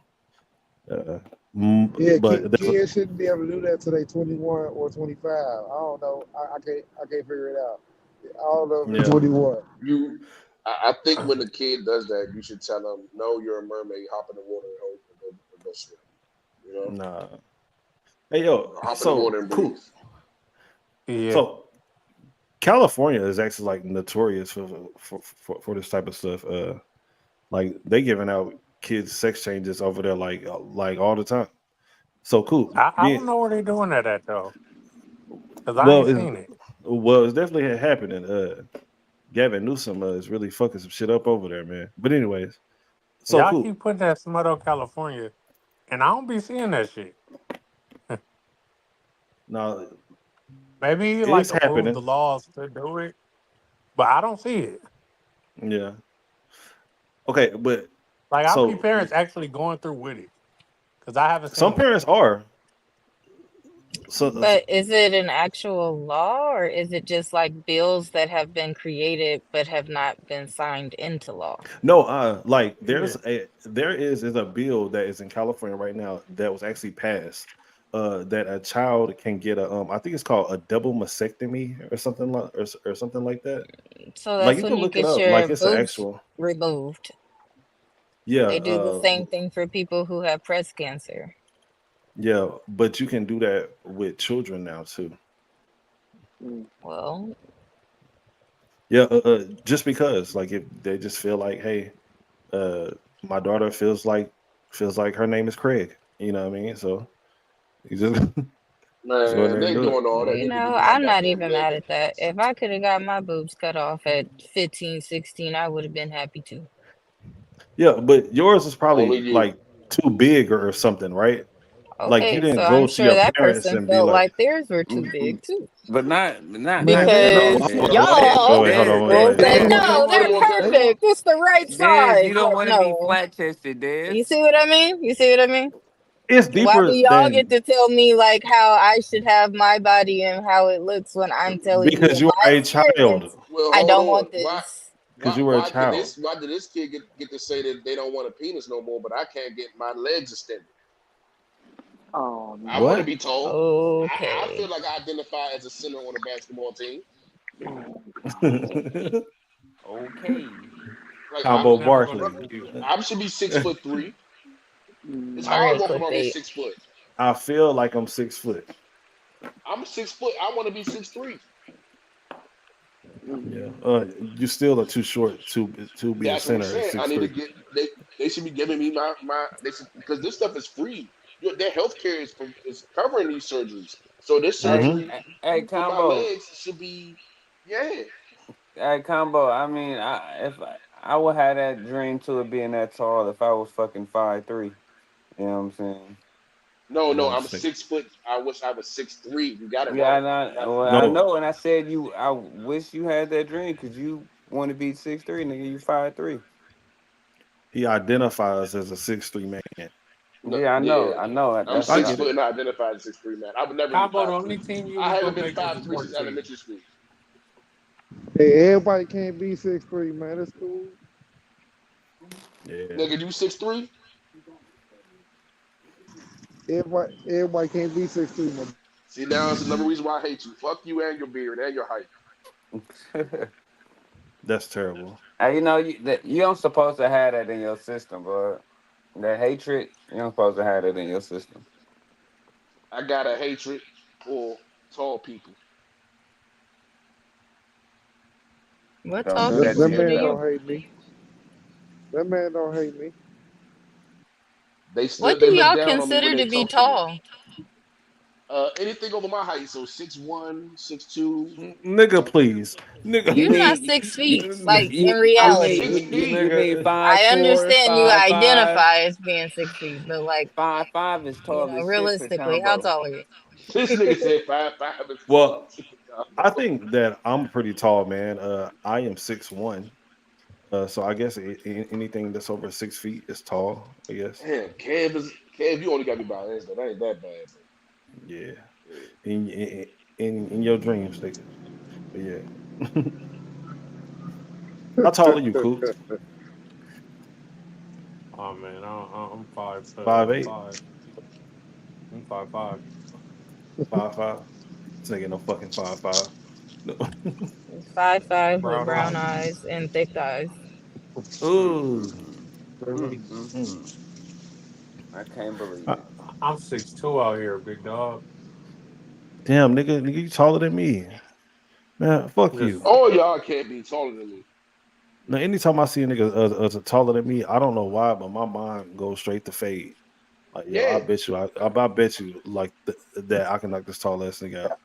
Uh, Yeah, but kids shouldn't be able to do that till they 21 or 25. I don't know. I can't figure it out. I don't know if it's yeah, 21. I think when the kid does that, you should tell them, "No, you're a mermaid. Hop in the water and go swim." You know, nah. Hey yo, hop in the water so and breathe. cool. Yeah, So California is actually like notorious for this type of stuff. Like they giving out kids sex changes over there like all the time. So cool. I don't know where they doing that at though, cause I Well, ain't seen it. it's definitely happening. Gavin Newsom is really fucking some shit up over there, man. But anyways, so Y'all cool. keep putting that smut on California, and I don't be seeing that shit. Now Maybe he like it's approve the happening. laws to do it, but I don't see it. Yeah. Okay, but Like how many so parents actually going through with it? Cause I haven't some seen it. parents are. So But is it an actual law or is it just like bills that have been created but have not been signed into law? no, like Yeah. there is a bill that is in California right now that was actually passed. That a child can get a I think it's called a double mastectomy or something or something like that. So Like that's you when can you look it get up. your Like it's an boobs actual removed. yeah, They do the same thing for people who have breast cancer. yeah, but you can do that with children now too. Well, Yeah, just because like if they just feel like, hey, uh, my daughter feels like her name is Craig. You know what I mean? So you just just go in Man, there and they do it. doing all that. you They need to know, get my I'm not goddamn even leg mad at that. replaced. If I could have got my boobs cut off at 15, 16, I would have been happy too. Yeah, but yours is Only probably you. like too big or something, right? Like you Okay, so didn't I'm go to sure your that parents person and be felt like, like theirs were too Mm, big too. But not Man, no, Because Des. y'all wait, hold on, Des, wait, will wait. say, Des, I you no, don't don't they're want want that. they, perfect. It's the right Des, size. you don't want to be No. flat chested, Des. You see what I mean? You see what I mean? It's Why do deeper y'all get than to tell me like how I should have my body and how it looks when I'm telling you because in you my are a experience, child. Well, I hold don't on. want this. Because you were a child. Why did this kid get to say that they don't want a penis no more, but I can't get my legs extended? Oh I want to no. What? be told. I Okay. feel like I identify as a center on a basketball team. Oh God. Combo Okay. Like I'm never gonna bro, see Barkley. you. I should be 6'3". It's hard Mario walking around here clickbait. 6 foot. I feel like I'm 6 foot. I'm 6 foot. I want to be 6'3". Yeah. You still are too short to be a That's what I'm center at saying. I six need to three. get they should be giving me my because this stuff is free. their health care is covering these surgeries. So this Hey, surgery hey, for my combo. legs should be, yeah. Hey, combo. I mean, I would have that dream to it being that tall if I was fucking 5'3". You know what I'm saying? No, No, I'm sick. 6 foot. I wish I was 6'3". You got it Yeah, wrong. I No, know, and I said you. I wish you had that dream because you want to be 6'3", nigga. You 5'3". he identifies as a 6'3" man. No, Yeah, yeah. I know. I'm That's I six get foot it. and I identify as 6'3", man. I would never be Combo, the 5'3". only team you I was haven't gonna been make was the 5'3" sports since team. elementary school. Hey, everybody can't be 6'3", man. That's cool. Yeah. Nigga, you 6'3"? Everybody can't be 6'3", man. See, now it's another reason why I hate you. Fuck you and your beard and your height. That's terrible. You know, you don't supposed to have that in your system, bro. That hatred, you don't supposed to have that in your system. I got a hatred for tall people. What Don't tall do that That to people do to man yourself. you? don't hate me. That man don't hate me. What do They look y'all down on me when consider they to be comfortable. tall? Anything over my height, so 6'1", 6'2". Nigga, please. Nigga. You You're not mean 6 feet, N- like in I'm reality. six you feet. mean nigga. 5'4", I understand you 5'5", identify as being 6 feet, but like, 5'5" is tall as shit for realistically, how combo. tall are you? This nigga said 5'5" is tall Well, as a I combo. think that I'm pretty tall, man. I am 6'1". So I guess anything that's over 6 feet is tall, I guess. Damn, Kev, you only got me by hands, though. That ain't that bad, Yeah. bro. In your dreams, nigga. But yeah. How tall are you, Coots? Oh man, I'm 5'8", five. I'm 5'5". 5'5". This nigga no fucking 5'5". No. 5'5" with Brown brown eyes. eyes and thick thighs. Ooh. Mm. I can't believe Uh, it. I'm 6'2" out here, big dog. Damn, nigga, you taller than me. Man, fuck you. Just All y'all can't be taller than me. Now, anytime I see a nigga taller than me, I don't know why, but my mind goes straight to fade. Like, yo, I Yeah. bet you, I bet you, like that I can knock this tall ass nigga out.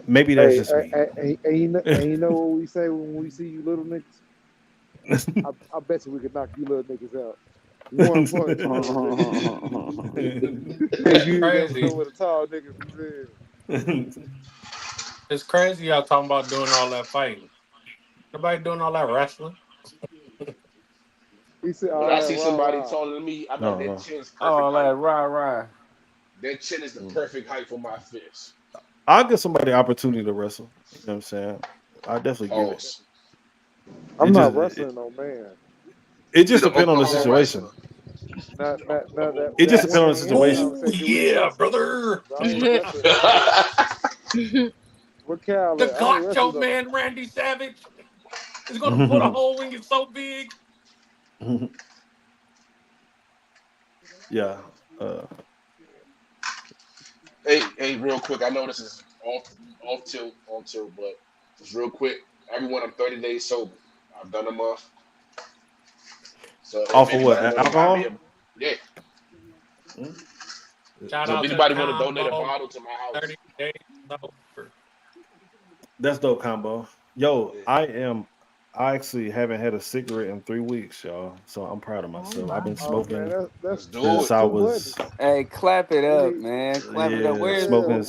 Maybe that's Hey, just me. you know what we say when we see you little niggas? I bet you we could knock you little niggas out. One punch, motherfucker. If it's you ain't never know crazy. what a tall nigga be saying. It's crazy y'all talking about doing all that fighting. Nobody doing all that wrestling. He said, When all I that see rah somebody rah. taller than me, I be like, No, their no. chin's perfect Oh, height. like rah. Their chin is the Mm. perfect height for my fist. I'll give somebody the opportunity to wrestle. You know what I'm saying? I definitely give it. Pause. It I'm just not it, wrestling no man. it He's just an depends on the Oklahoma situation. wrestler. Not It just that depends one on the on one situation. Oh conversation we can yeah, wrestle. brother. But I ain't wrestling no man. What Cal The at? I ain't wrestling Gotcho no. man, Randy Savage, is gonna put a hole in you so big. Yeah. Uh, Hey, real quick. I know this is on tilt, but just real quick. Everyone, I'm 30 days sober. I've done a month. So if off of what? anybody want to buy me Alcohol? yeah. Mm. Shout So if out to anybody want to donate a Combo, bottle to my house, 30 days sober. That's dope combo. Yo, yeah. I actually haven't had a cigarette in 3 weeks, y'all. So I'm proud of Oh myself. I've my. been Oh man, smoking Let's do that's since it. I two buddies. was Hey, clap it We up, need, man. Clap it up. yeah, Where's yeah. smoking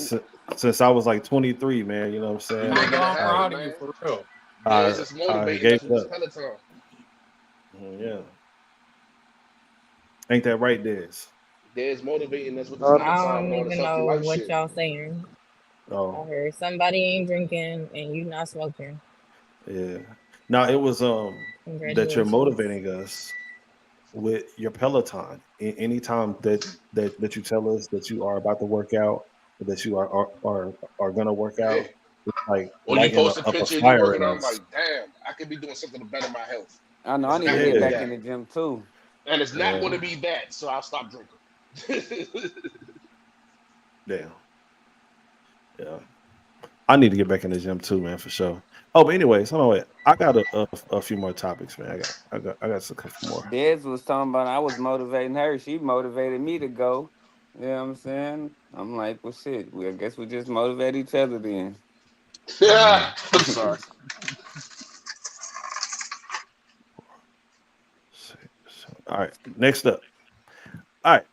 since I was like 23, man. You know what I'm We saying? making Combo, it I'm I happen, proud of you man. for real. Dez I is I motivating gave us with it this up. Peloton. Yeah. Ain't that right, Dez? Dez motivating us with this Uh, I Peloton with don't all this even healthy know life what shit. y'all saying. I Oh, heard somebody ain't drinking and you not smoking. yeah. Now it was that you're Congratulations. motivating us with your Peloton. Anytime that you tell us that you are about to work out, or that you are gonna work Yeah. out, it's like Or you lighting post a up a picture and you fire working in out, I'm us. like, damn, I could be doing something to better my health. I know I It's need to not gonna get be Yeah, back in that. the gym too. And it's not yeah, gonna be that, so I'll stop drinking. yeah, yeah. I need to get back in the gym too, man, for sure. Oh, but anyways, hold on, wait. I got a few more topics, man. I got a couple more. Dez was talking about I was motivating her. She motivated me to go. You know what I'm saying? I'm like, well, shit. I guess we just motivate each other then. Yeah. Mm, I'm sorry. all right, next up. All right,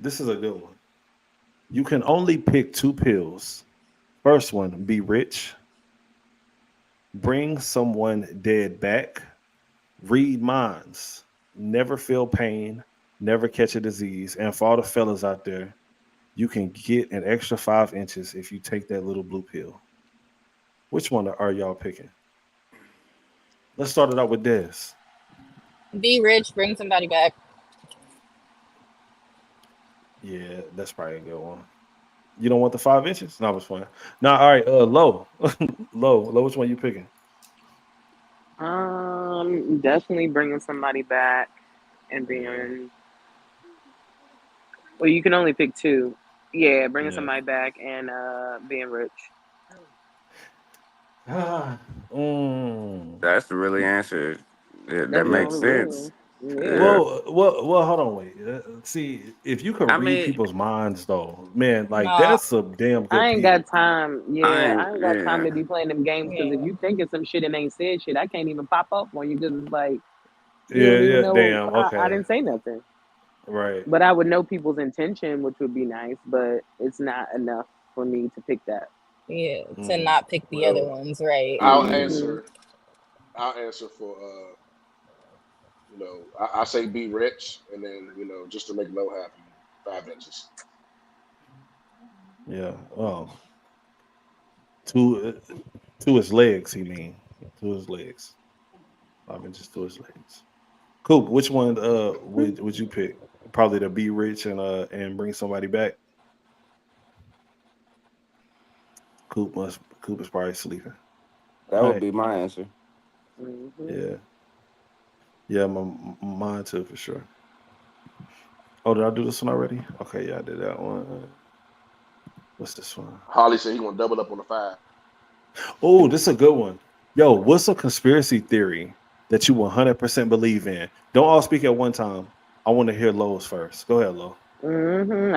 this is a good one. You can only pick two pills. First one, be rich, bring someone dead back, read minds, never feel pain, never catch a disease. And for all the fellas out there, you can get an extra 5 inches if you take that little blue pill. Which one are y'all picking? Let's start it out with Des. Be rich, bring somebody back. Yeah, that's probably a good one. You don't want the 5 inches? No, it's fine. Now, all right, low. Low, which one you picking? Definitely bringing somebody back and Yeah, being. Well, you can only pick two. Yeah, bringing yeah. somebody back and being rich. Mm. That's the really answer. Yeah, that That's the Yeah. makes only sense. real. Yeah. Yeah. Well. Hold on, wait. See, if you could I read mean, people's minds, though, man, like No, that's a damn I good ain't got pill. time. I Yeah, ain't. I ain't got time to Yeah. be playing them games because if yeah, you thinking some shit and ain't said shit, I can't even pop up on you because it's like you Yeah, don't even yeah. know Damn. I Okay. didn't say nothing. Right. But I would know people's intention, which would be nice, but it's not enough for me to pick that. yeah. To Mm. not pick the other Well, ones, right? I'll Yeah. Hmm. answer. I'll answer for I say be rich, and then just to make Lo happy, 5 inches. Yeah. Oh, two. To his legs. He mean to his legs. 5 inches to his legs. Cool. Which one? Would you pick? Probably to be rich and bring somebody back. Coop is probably sleeping. That All would right. be my answer. Hmm. Yeah. Yeah. Mine too for sure. Oh, did I do this one already? Okay. Yeah, I did that one. What's this one? Holly said he gonna double up on the 5. Oh, this is a good one. Yo, what's a conspiracy theory that you 100% believe in? Don't all speak at one time. I want to hear Lowe's first. Go ahead, Lowe.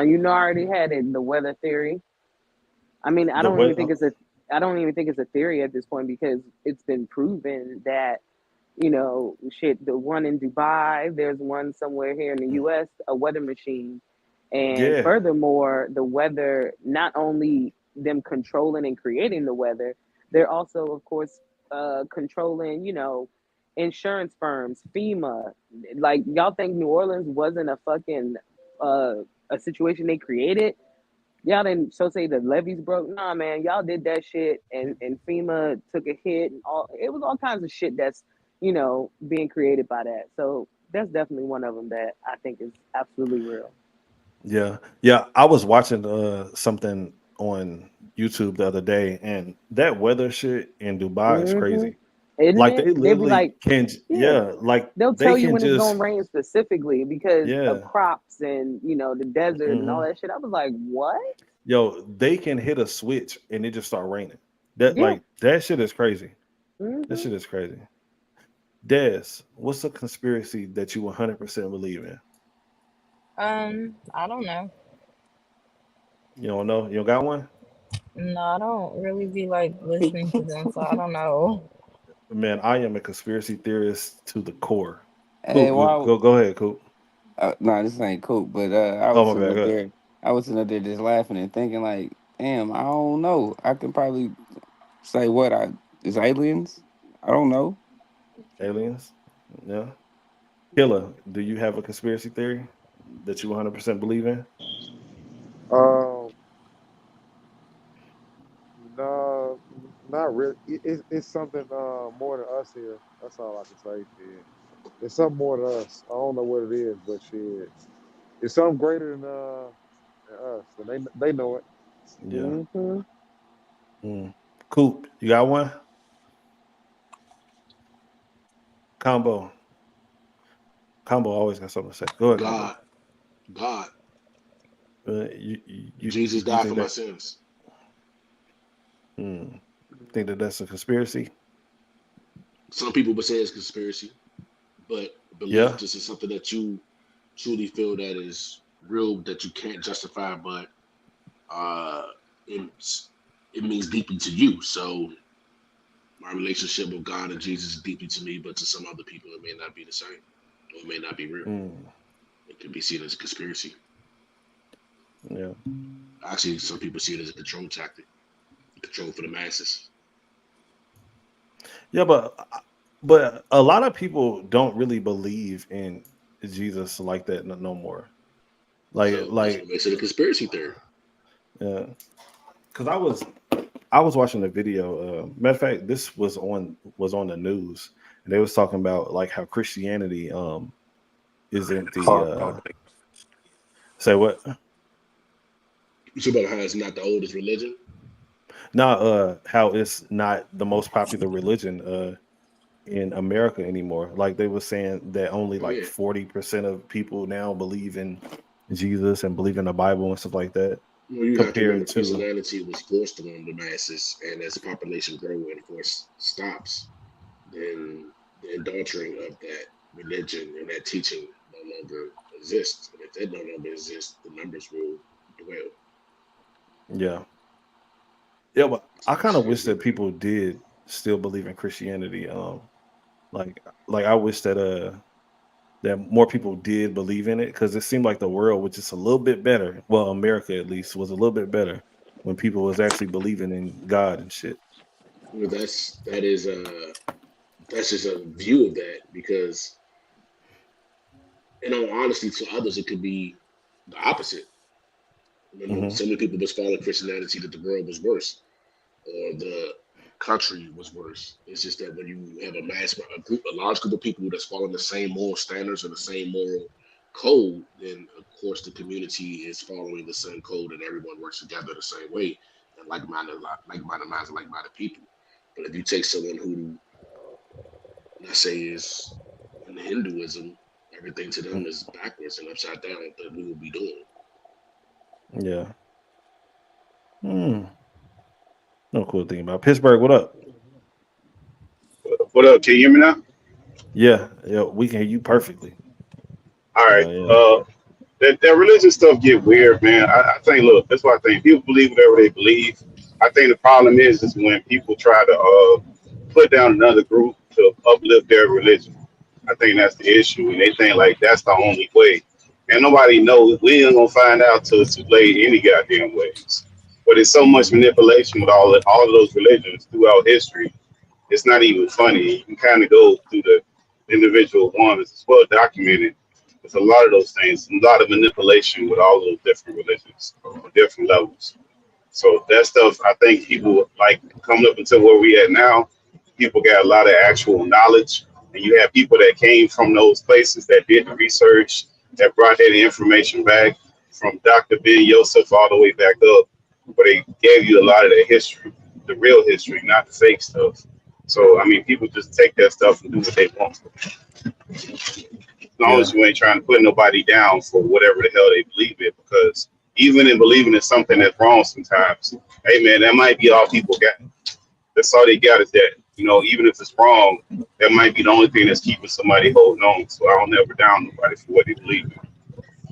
You know, I already had it. The weather theory. I mean, The way. I don't even think it's a theory at this point because it's been proven that shit. The one in Dubai, there's one somewhere here in the U.S. A weather machine, and Yeah. furthermore, the weather. Not only them controlling and creating the weather, they're also, of course, controlling. Insurance firms, FEMA. Like y'all think New Orleans wasn't a fucking uh, a situation they created? Y'all didn't so say the levees broke. Nah, man, y'all did that shit, and FEMA took a hit, and all it was all kinds of shit that's being created by that. So that's definitely one of them that I think is absolutely real. Yeah. Yeah. I was watching something on YouTube the other day, and that weather shit in Dubai is Hmm. crazy. Isn't Like it? they They'd be literally like, can, yeah, yeah, like they'll they tell you can when it's gonna just, rain specifically because of yeah. crops and the desert and all Hmm. that shit. I was like, what? Yo, they can hit a switch and it just start raining. That Yeah. like that shit is crazy. That Hmm. shit is crazy. Des, what's a conspiracy that you 100% believe in? I don't know. You don't know? You don't got one? No, I don't really be like listening to them, so I don't know. Man, I am a conspiracy theorist to the core. Hey, Coop, wow. go ahead, Coop. No, this ain't cool. But I Oh was my sitting bad, up go ahead. there. I was sitting up there just laughing and thinking, like, damn, I don't know. I can probably say what I is aliens. I don't know. Aliens? Yeah. Killer, do you have a conspiracy theory that you 100% believe in? Um, no, not really. It's something more than us here. That's all I can say. Shit. It's something more than us. I don't know what it is, but shit, it's something greater than us, and they know it. Yeah. Hmm. Mm. Coop, you got one? Combo. Combo always got something to say. Go ahead, Combo. God, God, You Jesus you died for think my that? sins. Think that that's a conspiracy? Some people would say it's conspiracy, but belief Yeah. just is something that you truly feel that is real that you can't justify, but it means deeply to you. So my relationship with God and Jesus is deeply to me, but to some other people it may not be the same, or it may not be real. It can be seen as a conspiracy. Yeah. Actually, some people see it as a control tactic, control for the masses. Yeah, but a lot of people don't really believe in Jesus like that no more. Like So that's what makes it a conspiracy theory. yeah, because I was watching a video. Matter of fact, this was on the news, and they was talking about like how Christianity isn't the say what? You talk about how it's not the oldest religion. Not how it's not the most popular religion in America anymore. Like they were saying that only like 40% of people now believe in Jesus and believe in the Bible and stuff like that. Well, you have to remember Compared to Christianity was forced on the masses, and as the population grows and of course stops, then the indoctrination of that religion and that teaching no longer exists. And if that no longer exists, the numbers will dwell. yeah. Yeah, but I kind of wish that people did still believe in Christianity. Like I wish that that more people did believe in it, because it seemed like the world was just a little bit better. Well, America at least was a little bit better when people was actually believing in God and shit. Well, that's just a view of that, because in all honesty, to others it could be the opposite. So many people just follow Christianity that the world was worse or the country was worse. It's just that when you have a large group of people that's following the same moral standards and the same moral code, then of course the community is following the same code and everyone works together the same way. And like-minded minds and like-minded people. But if you take someone who, let's say, is in Hinduism, everything to them is backwards and upside down, that we will be doing. Yeah. No cool thing about Pittsburgh. What up? What up? Can you hear me now? Yeah, we can hear you perfectly. All right. That religious stuff get weird, man. I think, look, that's why I think people believe whatever they believe. I think the problem is when people try to put down another group to uplift their religion. I think that's the issue, and they think like that's the only way. And nobody knows. We ain't gonna find out till it's too late any goddamn ways. But it's so much manipulation with all of those religions throughout history. It's not even funny. You can kind of go through the individual ones. It's well documented. There's a lot of those things, a lot of manipulation with all those different religions on different levels. So that stuff, I think people like coming up until where we at now, people got a lot of actual knowledge. And you have people that came from those places that did the research, that brought that information back from Dr. Ben Yosef all the way back up, where they gave you a lot of the history, the real history, not the fake stuff. So, I mean, people just take that stuff and do what they want. As long as you ain't trying to put nobody down for whatever the hell they believe in, because even in believing in something that's wrong sometimes, hey, man, that might be all people got. That's all they got is that. You know, even if it's wrong, that might be the only thing that's keeping somebody holding on. So I don't never down nobody for what they believe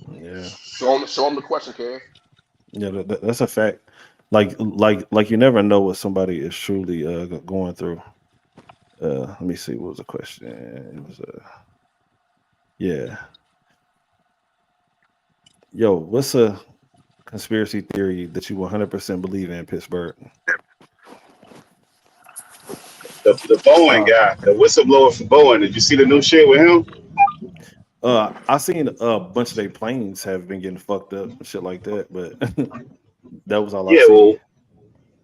in. Yeah. Show them the question, Kev. Yeah, that's a fact. Like you never know what somebody is truly going through. Let me see. What was the question? It was yeah. Yo, what's a conspiracy theory that you 100% believe in, Pittsburgh? The Boeing guy, the whistleblower for Boeing. Did you see the new shit with him? I seen a bunch of their planes have been getting fucked up and shit like that, but that was all I seen. Well,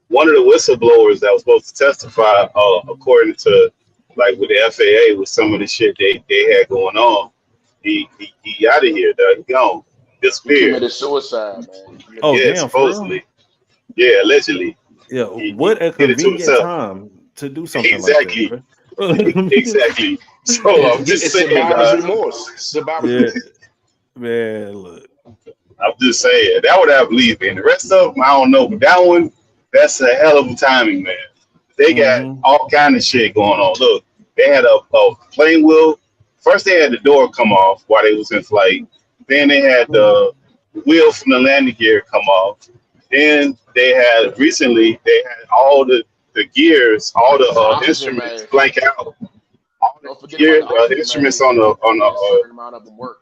one of the whistleblowers that was supposed to testify, according to like with the FAA, with some of the shit they had going on, he out of here, dog. He gone, disappeared. He committed suicide, man. Oh, yeah, damn, supposedly. Yeah, allegedly. Yeah, what a convenient time to do something exactly. like that. Exactly. So I'm just saying, remorse. It's about yeah, man. Look, I'm just saying that would have believed in. The rest of them, I don't know, but that one, That's a hell of a timing, man. They got Mm-hmm. all kind of shit going on. Look, they had a plane wheel. First, they had the door come off while they was in flight. Then they had the wheel from the landing gear come off. Then they had recently they had all the gears, all The the oxygen, instruments man. blank out. All the Don't forget about gear the oxygen instruments mains. on Only a the certain amount of them work.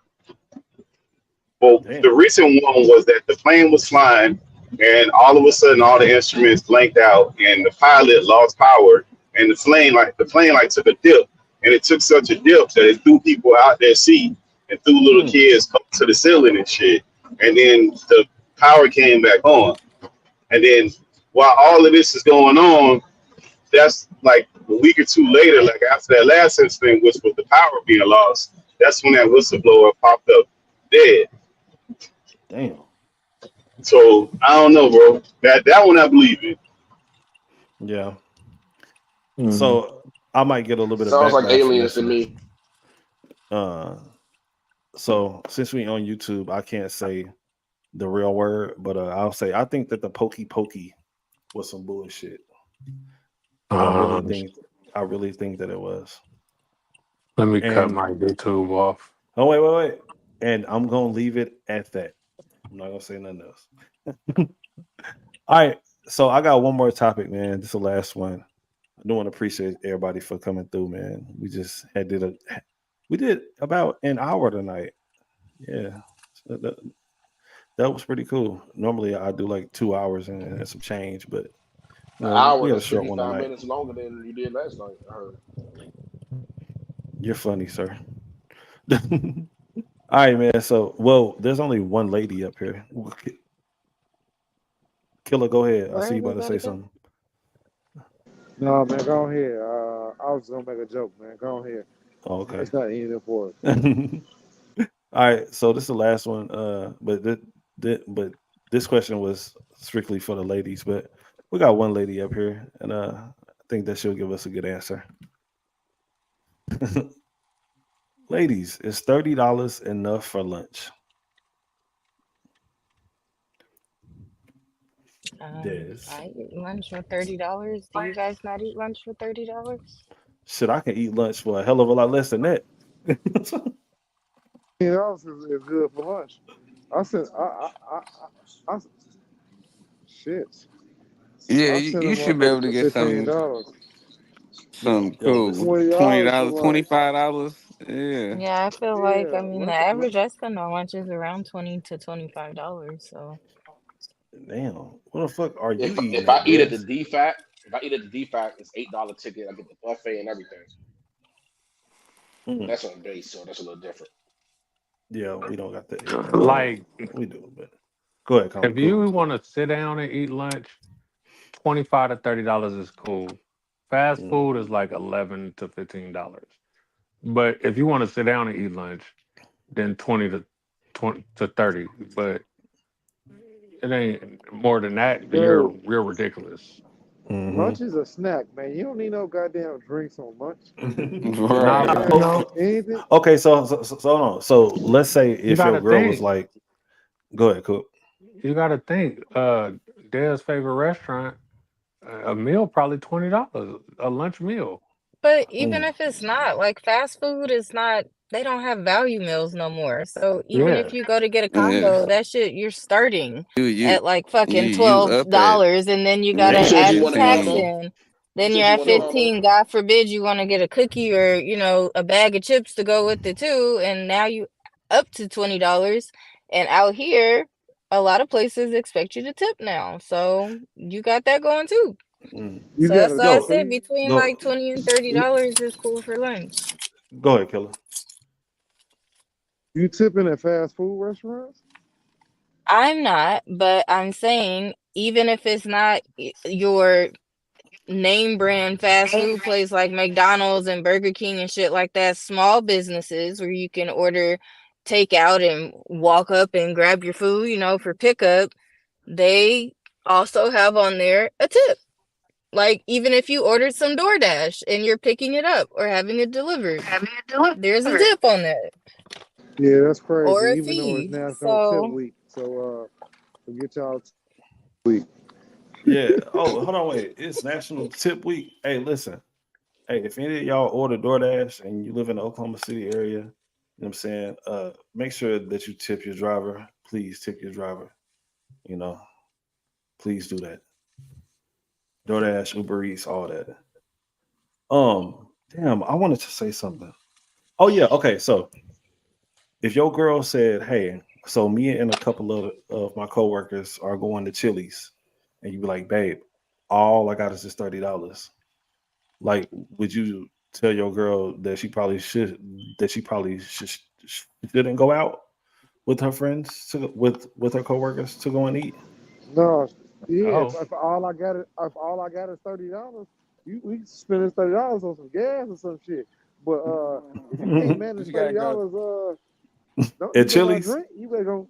well, the Damn. recent one was that the plane was flying, and all of a sudden, all the instruments blanked out, and the pilot lost power, and the plane took a dip, and it took such a dip that it threw people out their seat and threw little Mm. kids up to the ceiling and shit, and then the power came back on, and then while all of this is going on, that's like a week or two later, like after that last incident, which was the power being lost, that's when that whistleblower popped up dead. Damn. So I don't know, bro. That one I believe in. Yeah. Mhm. So I might get a little bit of Sounds like backlash from aliens this to one. me. So since we on YouTube, I can't say the real word, but I'll say I think that the pokey was some bullshit. I really think that it was. Let me cut And my YouTube off. oh wait. And I'm gonna leave it at that. I'm not gonna say nothing else. All right. So I got one more topic, man. This is the last one. I do want to appreciate everybody for coming through, man. We just did about an hour tonight. Yeah. So that was pretty cool. Normally I do like 2 hours and some change, but An hour we had a that's short one 55 tonight. minutes longer than you did last night. I heard. You're funny, sir. All right, man. So, there's only one lady up here. Killer, go ahead. I Where see you about to say everybody go? something. No, man, go ahead. I was gonna make a joke, man. Go ahead. Oh, okay. It's not anything for us. All right. So this is the last one. But this question was strictly for the ladies. But we got one lady up here, and I think that she'll give us a good answer. Ladies, is $30 enough for lunch? Des. I eat lunch for $30. Do you guys not eat lunch for $30? Shit, I can eat lunch for a hell of a lot less than that. $15 is good for lunch. I said, I shit. Yeah, I you, sent a you should be able motherfucker to for get some $15. cool. Listen. $20 for $20, lunch. $25. Yeah. Yeah, I feel like, Yeah, the lunch. average I spend on lunch is around $20 to $25. So, Damn, what the fuck are you If eating I at, eat at Des? the DFAC, it's $8 ticket. I get the buffet and everything. Mm. That's on base, so that's a little different. Yeah, we don't got the $8. Like, We do, but go ahead, if Cool. you want to sit down and eat lunch, $25 to $30 is cool. Fast Mm. food is like $11 to $15. But if you want to sit down and eat lunch, then 20 to 30. But it ain't more than that. You're Dude, real ridiculous. lunch is a snack, man. You don't need no goddamn drinks on lunch. Nah, Right. but you know, Anything. Okay, so hold on. So let's say you if your gotta girl was think. like, go ahead, Cool. You gotta think. Dad's favorite restaurant, a meal probably $20, a lunch meal. but even Mm. if it's not, like fast food is not, they don't have value meals no more. So even Yeah. if you go to get a Yeah. combo, that shit you're starting You at like fucking you up at $12, and then you You gotta said you add the want a tax 15. combo. in. You Then said you're you at want a combo. 15. God forbid you want to get a cookie or, a bag of chips to go with it too. And now you up to $20. And out here, a lot of places expect you to tip now. So you got that going too. Mm. You So got that's a why I Go, said fee. between like go, $20 and $30 is cool for lunch. go ahead, Killer. You tipping at fast food restaurants? I'm not, but I'm saying even if it's not your name brand fast food place like McDonald's and Burger King and shit like that, small businesses where you can order takeout and walk up and grab your food, for pickup, they also have on there a tip. Like even if you ordered some DoorDash and you're picking it up or having it delivered, there's a tip on that Yeah, that's crazy. or a Even though it's fee. National Tip So Week, so forget y'all week. Yeah. Oh, hold on, wait. It's National Tip Week. Hey, listen. Hey, if any of y'all order DoorDash and you live in the Oklahoma City area, you know what I'm saying? Make sure that you tip your driver. Please tip your driver. You know, please do that. DoorDash, Uber Eats, all that. Damn, I wanted to say something. Oh yeah, okay. So if your girl said, "Hey, so me and a couple of my coworkers are going to Chili's," and you be like, "Babe, all I got is just $30." Like, would you tell your girl that she probably shouldn't go out with her friends with her coworkers to go and eat? No, yeah. Oh, If all I got is $30, we can spend this $30 on some gas or some shit. But if you can't manage You gotta go. $30, don't At you better not Chili's, drink. You better go.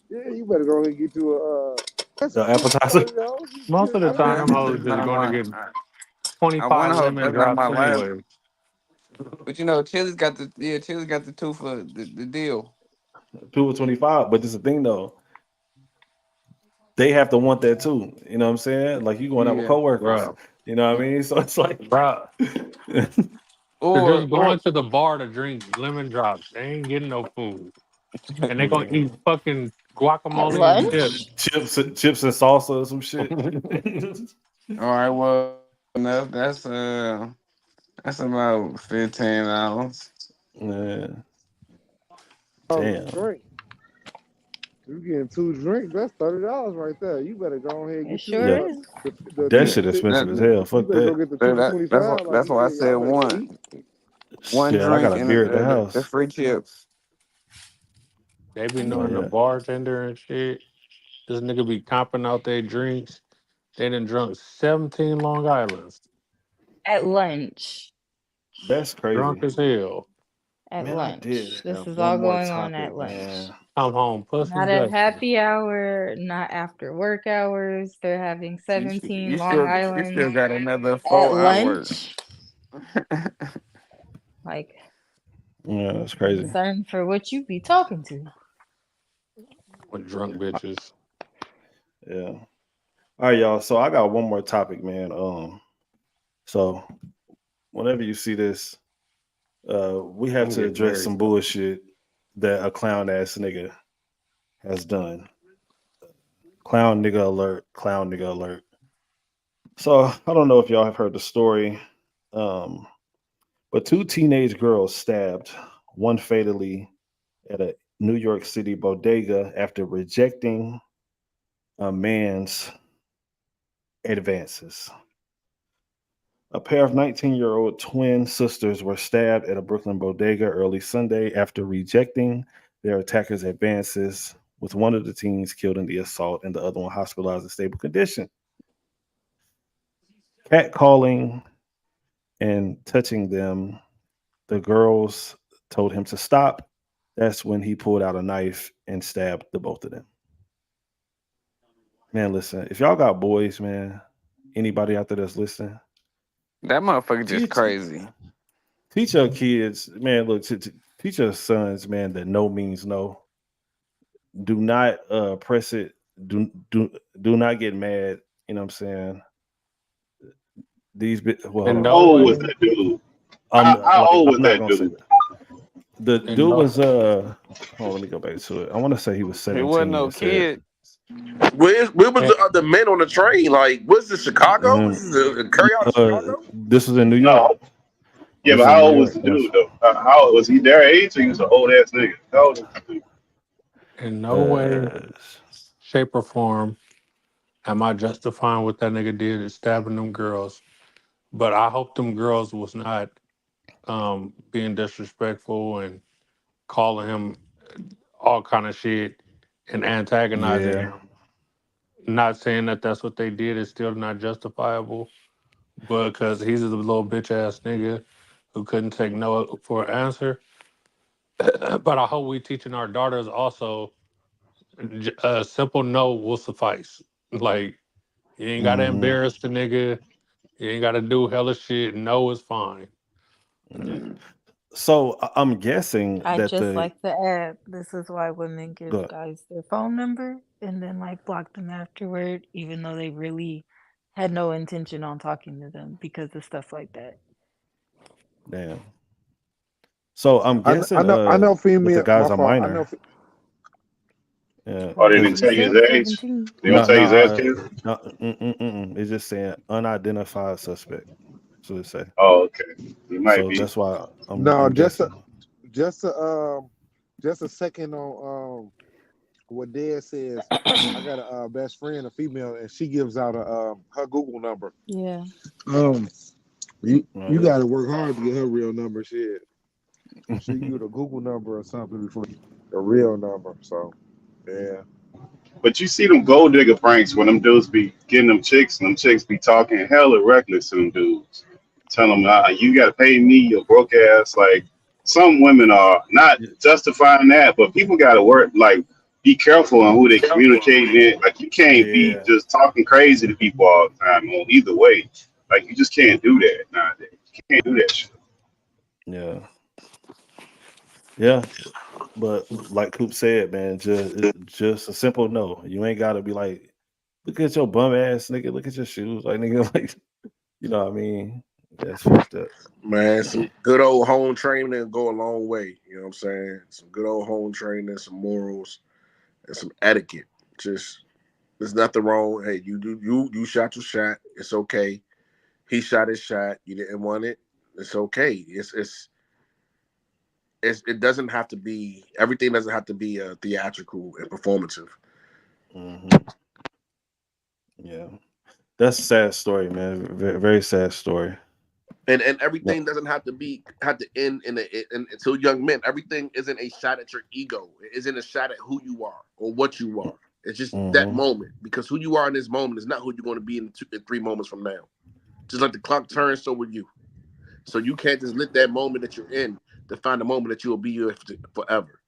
You better go ahead and get you that's the appetizer. $30. most of the I I know time, you mean, hoes can. just I going to want. get I want 25 to hope lemon that's not drops my last. anyway. But you know, Chili's got the two for the deal. 2 for 25. But this is the thing though, they have to want that too. You know what I'm saying? Like you going out with Yeah. coworkers. Bro, You know what I mean? So it's like, bro. They're Or just going to the bar to drink lemon drops. They ain't getting no food. And they going to eat fucking At guacamole and lunch? chips. chips and salsa or some shit. all right, well, that's about $15. Man, A damn. drink. You getting 2 drinks? That's $30 right there. You better go ahead and It get you Yeah, sure is. the that two for shit expensive That, as hell. you Fuck better go that. get the 2 for 25. Like that's you why I said, said y'all better go eat. one Shit, I got drink a and beer at the the house. free chips. They be Oh knowing the yeah. bartender and shit. This nigga be comping out their drinks. They done drunk 17 Long Islands. At lunch. That's Drunk crazy. as hell. At Man, I did lunch. This have is one all more going on at topic, lunch. man. Come home, pussy Not at dusty. happy hour, not after work hours. They're having You, 17 you Long still you still Islands got another at 4 hours. lunch. Like, Yeah, that's I'm crazy. concerned for what you be talking to. With drunk bitches. Yeah. All right, y'all. So I got one more topic, man. So whenever you see this, we have I'm to getting address married. some bullshit that a clown ass nigga has done. Clown nigga alert. Clown nigga alert. So I don't know if y'all have heard the story, um, but 2 teenage girls stabbed, one fatally at a New York City bodega after rejecting a man's advances. A pair of 19-year-old twin sisters were stabbed at a Brooklyn bodega early Sunday after rejecting their attacker's advances, with one of the teens killed in the assault and the other one hospitalized in stable condition. Catcalling and touching them, the girls told him to stop. That's when he pulled out a knife and stabbed the both of them. Man, listen, if y'all got boys, man, anybody out there that's listening, That motherfucker just teach crazy. teach your kids, man. Look, teach your sons, man, that no means no. Do not press it. Do not get mad. You know what I'm saying? Well, hold In on. How no old was way, that dude? I'm How like old I'm was not that gonna say dude? that. The in dude no, was hold on, let me go back to it. I want to say he was He wasn't 17. no It said. kid. Where was and, the men on the train? Like, what's this, Chicago? Um, This is a carry out in Chicago? this was in New York. No. Yeah, This but is in how New old was York. the Yes. dude though? How old was he? Their age, or he was an old ass nigga? How old was the dude? in no way, Uh, shape, or form am I justifying what that nigga did is stabbing them girls. But I hope them girls was not being disrespectful and calling him all kind of shit and antagonizing yeah. him. Not saying that that's what they did is still not justifiable, but because he's a little bitch ass nigga who couldn't take no for an answer. But I hope we teaching our daughters also a simple no will suffice. Like you ain't gotta Hmm. embarrass the nigga. You ain't gotta do hella shit. No is fine. Yeah. So I'm guessing I that just the like to add, this is why women give the guys their phone number and then like block them afterward, even though they really had no intention on talking to them because of stuff like that. Damn. So I'm I guessing know with the female. guy's My a fault. I know. minor. Yeah, Or they Well, didn't he tell because you said his age. 17. They don't no, tell you his age, no, kid. it's just saying unidentified suspect. That's what it say. Oh, okay. He might So be. that's why No, I'm guessing. just a second on what Dad says. I got a best friend, a female, and she gives out her Google number. Yeah. You Oh, yeah. got to work hard to get her real number. Shit, she give you the Google number or something before the real number. So yeah. But you see them gold digger pranks when them dudes be getting them chicks, and them chicks be talking hella reckless to them dudes. Tell them, you got to pay me, your broke ass. Like, some women are not justifying that, but people got to work, like, be careful on who they communicate with. Like, you can't be Yeah. just talking crazy to people all the time, on either way. Like, you just can't do that nowadays. You can't do that shit. Yeah. Yeah. But like Coop said, man, just a simple no. You ain't gotta be like, look at your bum ass, nigga. Look at your shoes, like nigga, like you know what I mean? That's fucked up. Man, some good old home training go a long way. You know what I'm saying? Some good old home training, some morals, and some etiquette. Just there's nothing wrong. Hey, you shot your shot. It's okay. He shot his shot. You didn't want it. It's okay. It doesn't have to be, everything doesn't have to be theatrical and performative. Yeah, that's a sad story, man. Very, very sad story. And everything doesn't have to end until young men. Everything isn't a shot at your ego. It isn't a shot at who you are or what you are. It's just that moment, because who you are in this moment is not who you're going to be in 3 moments from now. Just like the clock turns, so will you. So you can't just let that moment that you're in define the moment that you will be here forever.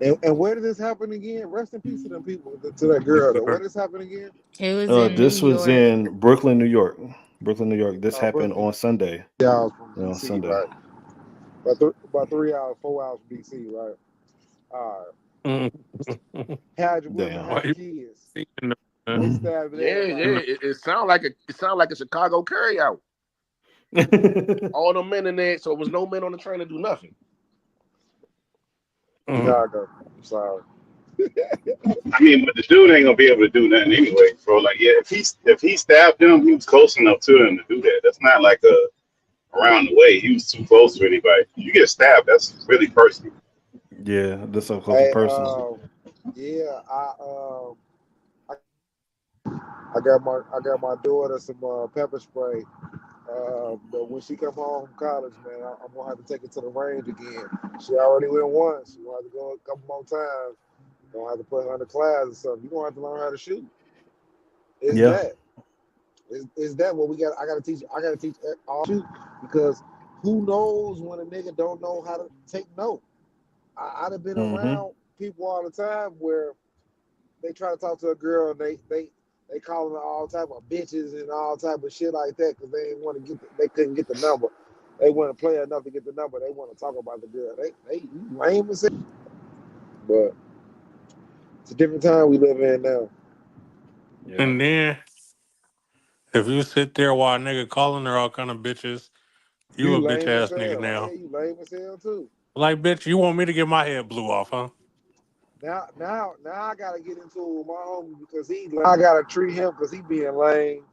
And where did this happen again? Rest in peace to them people, to that girl. Though. Where did this happen again? It was in This New was York. in Brooklyn, New York. Brooklyn, New York. This happened Brooklyn. on Sunday. Yeah, I was from on DC, Sunday. right? About 3 hours, 4 hours from DC, right? All right. Had your women, had your kids. They stabbed everybody. It sound like a Chicago carryout. All the men in there, so it was no men on the train to do nothing. Chicago. I'm sorry. I mean, but the dude ain't gonna be able to do nothing anyway, bro. Like, yeah, if he stabbed him, he was close enough to him to do that. That's not like around the way. He was too close to anybody. You get stabbed, that's really personal. Yeah, that's so close to personal. Yeah, I got my daughter some pepper spray. But when she come home from college, man, I'm gonna have to take her to the range again. She already went once. She gonna have to go a couple more times. Gonna have to put her under class or something. You gonna have to learn how to shoot. Is that what we got? I gotta teach all shoot, because who knows when a nigga don't know how to take note. I'd have been around people all the time where they try to talk to a girl and they calling her all type of bitches and all type of shit like that because they didn't want to they couldn't get the number. They want to play enough to get the number. They want to talk about the girl. They lame as hell. But it's a different time we live in now. Yeah. And then if you sit there while a nigga calling her all kind of bitches, you a bitch ass nigga now. Yeah, you lame as hell too. Like, bitch, you want me to get my head blew off, huh? Now I gotta get into it with my homie because I gotta treat him because he being lame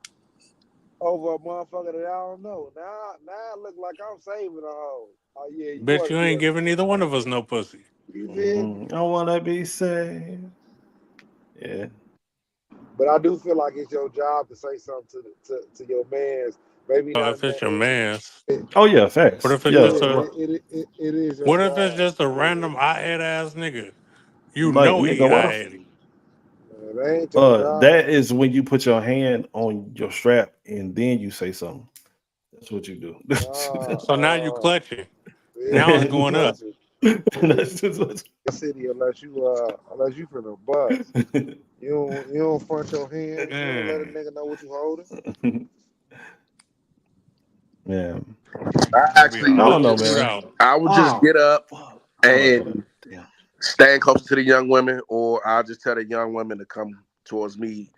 over a motherfucker that I don't know. Now it look like I'm saving a hoe. Oh yeah, bitch, you ain't giving either one of us no pussy. You feel? I wanna be saved. Yeah. But I do feel like it's your job to say something to your mans. Maybe not. If it's your man's. Oh yeah, facts. What if it's just it is your what job. if it's just a random I-head ass nigga? You like, know he nigga, what I-head. That ain't your job. That is when you put your hand on your strap and then you say something. That's what you do. So now you clutching. Now it's going up. That's just what city unless you finna bust. You don't front your hand. You don't let a nigga know what you holding. Yeah. I actually I don't know, man. I would just get up and Stand closer to the young women, or I'll just tell the young women to come towards me,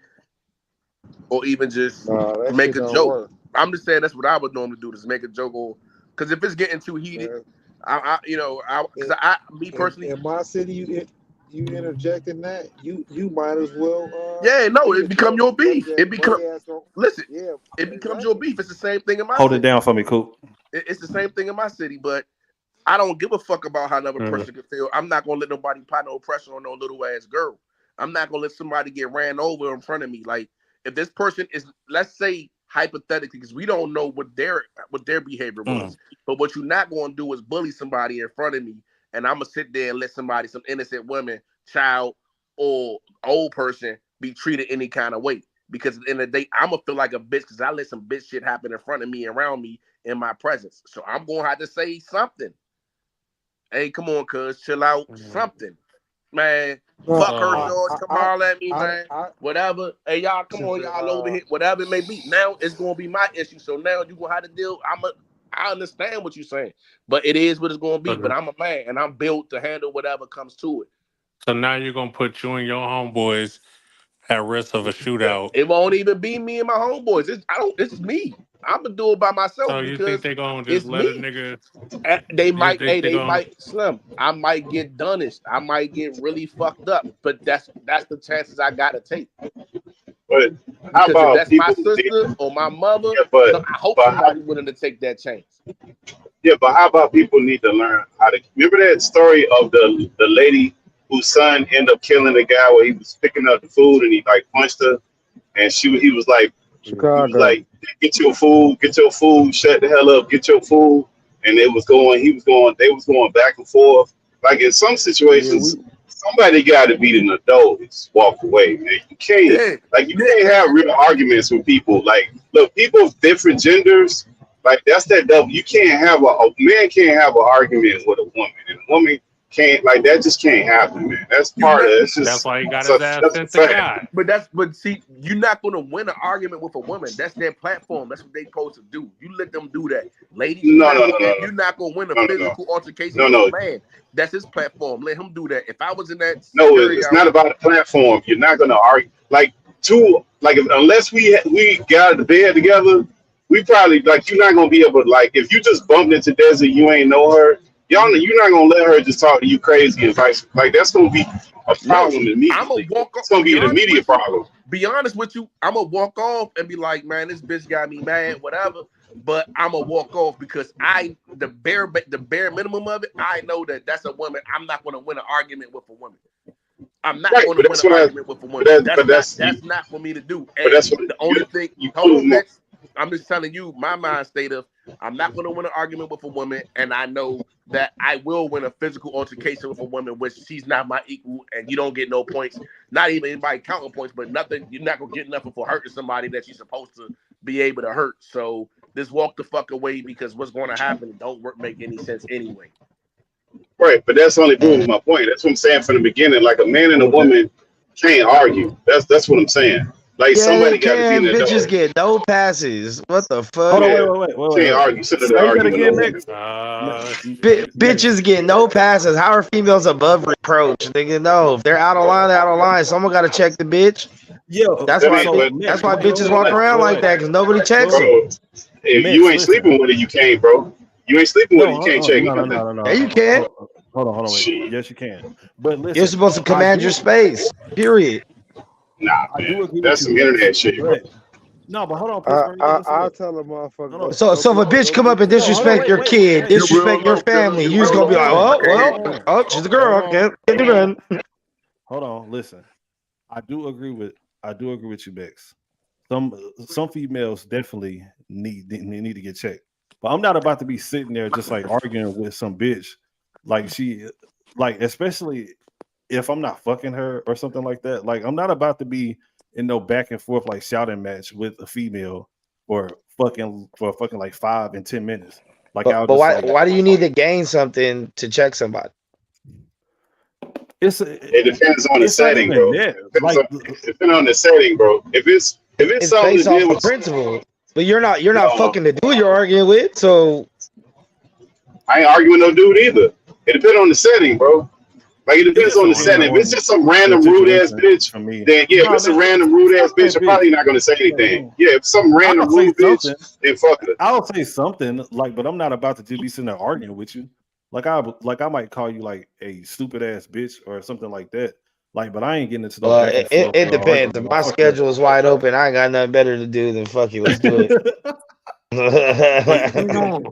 or even just That make shit a don't joke. work. I'm just saying that's what I would normally do, is make a joke, or because if it's getting too heated, me personally, in my city, you interjecting that, you might as well. it become your beef. It become listen, yeah, it becomes your beef. It's the same thing in my Hold city. it down for me, Coop. It's the same thing in my city, but I don't give a fuck about how another person can feel. I'm not gonna let nobody put no pressure on no little ass girl. I'm not gonna let somebody get ran over in front of me. Like, if this person is, let's say hypothetically, because we don't know what their behavior was, but what you're not gonna do is bully somebody in front of me, and I'm gonna sit there and let somebody, some innocent woman, child, or old person, be treated any kind of way. Because at the end of the day, I'm gonna feel like a bitch because I let some bitch shit happen in front of me, around me, in my presence. So I'm gonna have to say something. Hey, come on, cuz, chill out. Something, man. Fuck her, George. Come holler at me, man. Whatever. Hey, y'all, come on, y'all over here. Whatever it may be. Now it's gonna be my issue. So now you gonna have to deal. I understand what you're saying, but it is what it's gonna be. But I'm a man, and I'm built to handle whatever comes to it. So now you're gonna put you and your homeboys at risk of a shootout. It won't even be me and my homeboys. It's me. I'm gonna do it by myself. So you think they're gonna just let a nigga? They might. Slim. I might get dunished. I might get really fucked up. But that's the chances I gotta take. But how about if that's my sister or my mother? I hope somebody's willing to take that chance. Yeah, but how about people need to learn how to remember that story of the lady whose son ended up killing the guy where he was picking up the food and he like punched her, and he was like, Chicago. He was like, get your food, shut the hell up, get your food. And they was going back and forth. Like in some situations, somebody got to be an adult and just walk away, man. You can't have real arguments with people. Like, look, people of different genders, like that's that double. You can't have a man can't have an argument with a woman, and a woman can't, like, that just can't happen, man. That's part of it. That's why he got his ass sent to God. But see, you're not gonna win an argument with a woman. That's their platform. That's what they supposed to do. You let them do that, ladies. You're not gonna win a physical altercation with a man. That's his platform. Let him do that. If I was in that, it's not about a platform. You're not gonna argue unless we got out of bed together. We probably, like, you're not gonna be able to, like, if you just bumped into Desert, you ain't know her. You're not gonna let her just talk to you crazy and vice. Like, that's gonna be a problem immediately. It's gonna be an immediate problem. Be honest with you, I'm gonna walk off and be like, man, this bitch got me mad, whatever. But I'm gonna walk off because the bare minimum of it, I know that's a woman. I'm not gonna win an argument with a woman. I'm not going to win an argument with a woman. That's not for me to do. And the only thing, I'm just telling you my mind state of, I'm not going to win an argument with a woman, and I know that I will win a physical altercation with a woman, which she's not my equal, and you don't get no points, not even anybody counting points, but nothing. You're not going to get nothing for hurting somebody that you're supposed to be able to hurt. So just walk the fuck away, because what's going to happen don't make any sense anyway. Right, but that's only proving my point. That's what I'm saying from the beginning. Like, a man and a woman can't argue. That's what I'm saying. Like, somebody got to be in the bitches get no passes. What the fuck? Hold on, wait. Can't argue. Sit there arguing. Bitches get no passes. How are females above reproach? Nigga, no. If they're out of line, they're out of line. Someone got to check the bitch. Yo, that's why bitches walk around like that, because nobody checks them. If you ain't sleeping with it, you can't, bro. You ain't sleeping with it, you can't check it. No. Yeah, you can. Hold on. Wait. Yes, you can. But listen, you're supposed to command your space. Period. Nah, man. That's some internet shit, bro. No, but hold on. I'll tell a motherfucker. So if a bitch come up and disrespect your kid, disrespect your family, you're just gonna be like, oh, she's a girl. Can't do that. Hold on. Listen, I do agree with you, Bex. Some females definitely need to get checked. But I'm not about to be sitting there just like arguing with some bitch, like especially if I'm not fucking her or something like that. Like, I'm not about to be in no back and forth like shouting match with a female for fucking like 5 and 10 minutes. Like, but why do you need to gain something to check somebody? It depends on the setting, bro. It depends on the setting, bro. If it's something based off of principle. But you're not fucking the dude you're arguing with, so I ain't arguing no dude either. It depends on the setting, bro. Like it depends It's on the depending setting. If it's on just some the random rude ass situation bitch, for me. then yeah, if No, it's a man, random rude ass fuck that bitch, I'm probably not gonna say anything. Yeah, if some random I'll say rude bitch, something. then fuck her. I'll say something, like, but I'm not about to just be sitting there arguing with you. Like I might call you like a stupid ass bitch or something like that. Like, but I ain't getting into no back and forth It depends. argument. If Like, my fuck schedule is wide open, I ain't got nothing better to do than fuck you. Let's do it. Damn.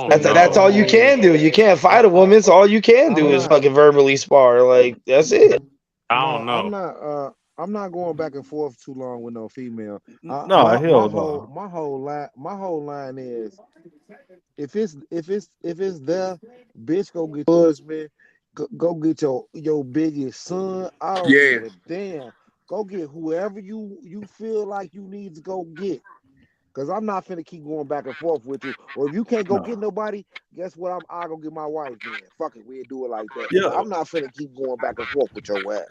That's all you can do. You can't fight a woman. So all you can do is fucking verbally spar. Like that's it. I'm not going back and forth too long with no female. No, my hell whole no. my whole line is if it's there, bitch, go get your husband, go get your biggest son. I don't Yeah. give a damn. Go get whoever you feel like you need to go get. Cause I'm not finna keep going back and forth with you. Or if you can't go get nobody, guess what? I'll go get my wife then. Fuck it, we'll do it like that. Yeah. I'm not finna keep going back and forth with your ass.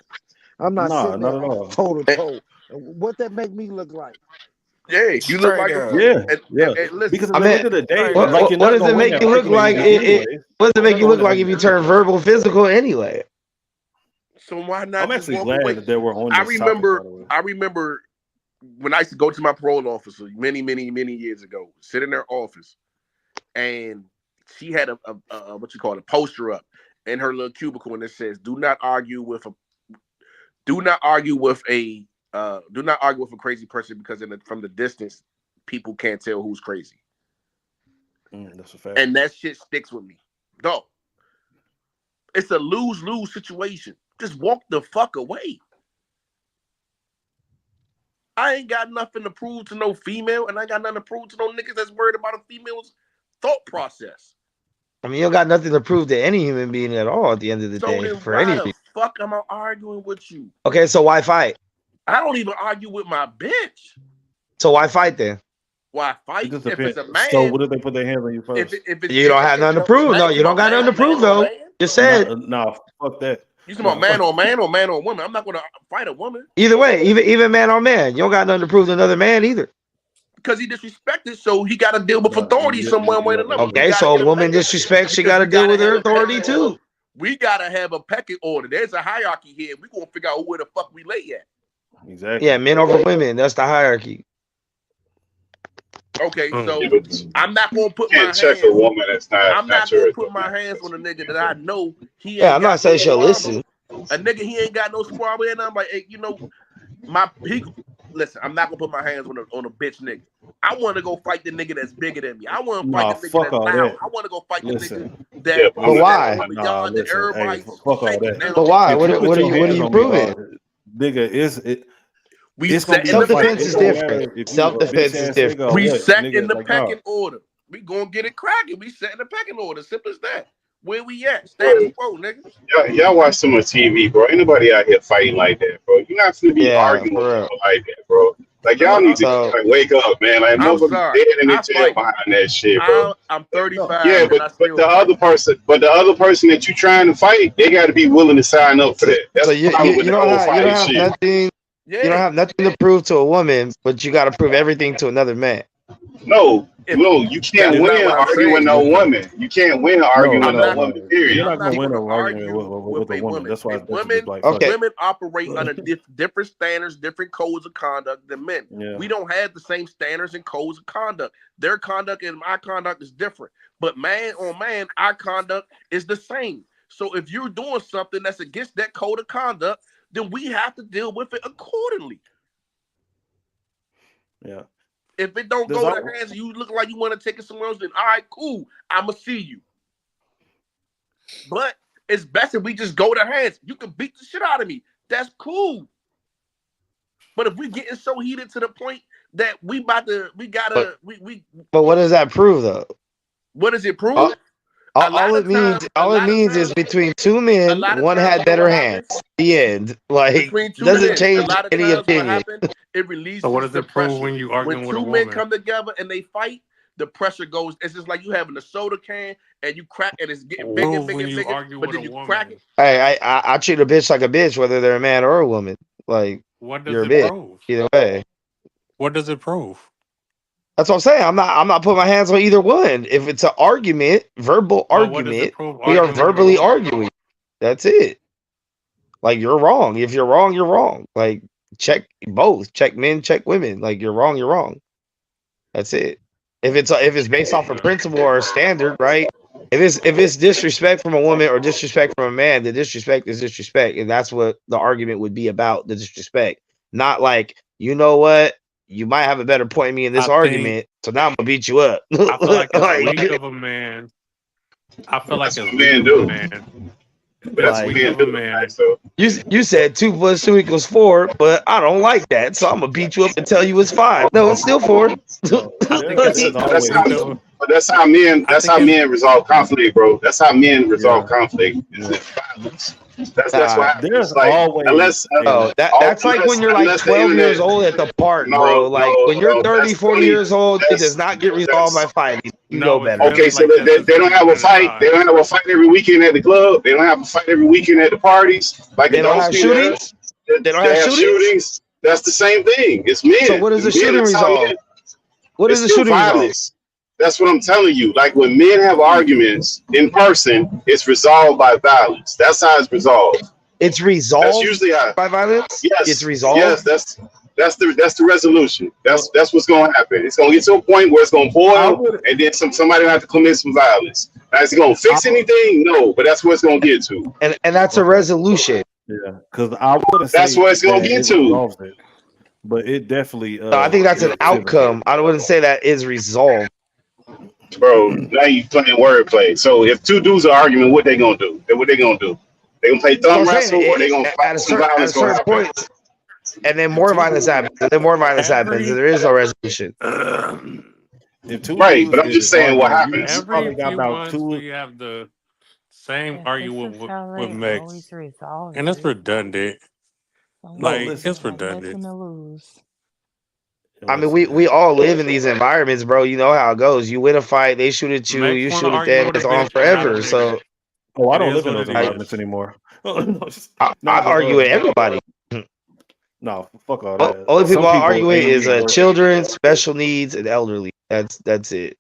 I'm not Nah, sitting not there at all. toe to toe. What that make me look like? Yeah, you look like a Yeah, yeah. and listen, Because at the end of the day, what, like what, you're what not does gonna it win make that you look argument like? anyway. What does it make you You're not look gonna like win if you that turn argument. verbal physical anyway? so why not I'm just actually walk glad away? that they were on I this topic, by remember the way. I remember when I used to go to my parole officer many years ago, sit in their office, and she had a what you call it, a poster up in her little cubicle, and it says, "Do not argue with a crazy person because from the distance, people can't tell who's crazy." That's a fact. And that shit sticks with me. No, it's a lose-lose situation. Just walk the fuck away. I ain't got nothing to prove to no female, and I ain't got nothing to prove to no niggas that's worried about a female's thought process. I mean, you don't got nothing to prove to any human being at all at the end of the So day then for why any the reason. fuck am I arguing with you? Okay, so why fight? I don't even argue with my bitch. So why fight then? Why It fight? just If it's depends. a man, So what if they put their hands on you first? You don't have nothing to prove. No, you don't got nothing to prove though. Just said. Nah, fuck that. You talking about man on man or man on woman? I'm not gonna fight a woman. Either way, even man on man, you don't got nothing to prove to another man either. Because he disrespected, so he got to deal with authority some one way or another. Okay, so a woman disrespects, she got to deal with her authority too. We gotta have a pecking order. There's a hierarchy here. We're gonna figure out where the fuck we lay at. Exactly. Yeah, men over women. That's the hierarchy. Okay, so Yeah, but I'm not gonna put you my can't check hands. a woman that's I'm not not gonna yours. put my hands on a nigga that I know he ain't. Yeah, I'm got not saying no she'll squabble. listen. A nigga he ain't got no squabble with, and I'm like, hey, listen. I'm not gonna put my hands on a bitch nigga. I want to go fight the nigga that's bigger than me. I want to fight the nigga fuck that's all loud. that. I want to go fight Listen. the nigga that. But why? Nah, that Listen. Hey, everybody's fuck all shaking that. down. But why? If What you put are your you hands on me, proving? dog, nigga, We it's gonna set be in the Self-defense pecking is order. different. if you a Self-defense bitch is ass different. nigga or We what, set nigga, in the like, pecking dog. order. We gonna get it cracking. We set in the pecking order. Simple as that. Where we at? Status quo, nigga. Y'all watch too much TV, bro. Ain't nobody out here fighting like that, bro. You're not gonna be Yeah, arguing with for real. people like that, bro. Like y'all No, need to So like wake up, man. Like I'm motherfuckers sorry. dead in I the jail fight. behind that shit, bro. I'm 35 Yeah, and I but still the fight. other person that you trying to fight, they got to be willing to sign up for that. That's the problem with the whole fighting have shit. nothing. Yeah. You don't have nothing to prove to a woman, but you got to prove everything to another man. No, you can't That's not win what I'm arguing with saying. no woman. You can't win arguing with no not- woman. Period. You're not I'm gonna not win gonna an argument argue with a woman. That's why women, like, Okay. women operate under different standards, different codes of conduct than men. Yeah. We don't have the same standards and codes of conduct. Their conduct and my conduct is different. But man on man, our conduct is the same. So if you're doing something that's against that code of conduct, then we have to deal with it accordingly. Yeah. If it don't go to hands and you look like you want to take it somewhere else, then all right, cool. I'ma see you. But it's best if we just go to hands. You can beat the shit out of me. That's cool. But if we getting so heated to the point that But what does that prove though? What does it prove? All it means is between two men, one had better hands. The end. Like doesn't change any opinion. It releases So what does the it prove pressure. when you arguing When with a two men woman? come together and they fight, the pressure goes. It's just like you having a soda can and you crack and it's getting bigger and bigger and bigger. But then you crack it. Hey, I treat a bitch like a bitch, whether they're a man or a woman. Like What does you're a it bitch prove? either way. What does it prove? That's what I'm saying. I'm not putting my hands on either one. If it's an argument, verbal Well, what does it argument, prove we are arguing with a verbally woman? arguing. That's it. Like, you're wrong. If you're wrong, you're wrong. Like, check both. Check men, check women. Like, you're wrong, you're wrong. That's it. If it's based off a principle or a standard, right? If it's disrespect from a woman or disrespect from a man, the disrespect is disrespect, and that's what the argument would be about, the disrespect. Not like, you know what? You might have a better point than me in this I think argument, so now I'm gonna beat you up. I feel like as Like, weak of a man. I feel like That's as what weak men of a do. man. But that's As what weak men of a do. man. Like, so you said 2 + 2 = 4, but I don't like that, so I'm gonna beat you up and tell you it's 5. No, it's still 4. I think as that's a that's weak how of that's how men I that's think how as men resolve conflict, bro. That's how men resolve Yeah. conflict. Is Yeah. it violence? That's what happens. There's Like always unless Oh, that's like when you're like unless the 12 years internet. old at the park, No, bro. Like, when you're 30, that's 40 only years old, it does that's not get resolved by that's fighting. You know no, it's better. okay. really So like that they don't have a 50% of the fight. They time. don't have a fight every weekend at the club. They don't have a fight every weekend at the parties like They don't adults have do there. shootings? They don't They have have shootings? shootings. That's the same thing. It's men. So what is the Men, shooting that's how resolve? men. What It's is the still shooting resolve? violence. That's what I'm telling you. Like when men have arguments in person, it's resolved by violence. That's how it's resolved. It's That's resolved usually how. by violence? It's Yes, resolved? yes. That's the resolution. That's what's gonna happen. It's gonna get to a point where it's gonna I boil, would and then somebody will have to commit some violence. Now, is it gonna fix anything? No, but that's what it's gonna get to. And that's a okay. resolution. Yeah, because I wouldn't That's say what it's gonna that get it to, resolves it, but it definitely So I think that's an is pivotal. outcome. I wouldn't say that is resolved. bro. Now you playing wordplay. So if two dudes are arguing, what they gonna do? What they gonna do? They gonna play So thumb I'm saying wrestle, or they gonna at fight? a Some certain violence gonna happen. point, and then more violence happens, and then more violence happens, and there is no resolution. If two Right, but dudes I'm just is saying what arguing, you happens. probably Every got few about months two. we have the same This argument is with, how with they Mex. always resolve And it's it. redundant. Some No, Like, women listen. it's just have redundant. nothing to lose. I mean, Listen, we man. all live in these environments, bro. You know how it goes. You win a fight, they shoot at you, Mex you want to shoot at argue them. with a It's on bitch and not a forever. nigga. So Oh, I It don't is live in what those it environments is. anymore. No, just, I no, argue but with everybody. no, fuck all that. Only Some people I people argue with ain't is even worth it. children, special needs, and elderly. That's it.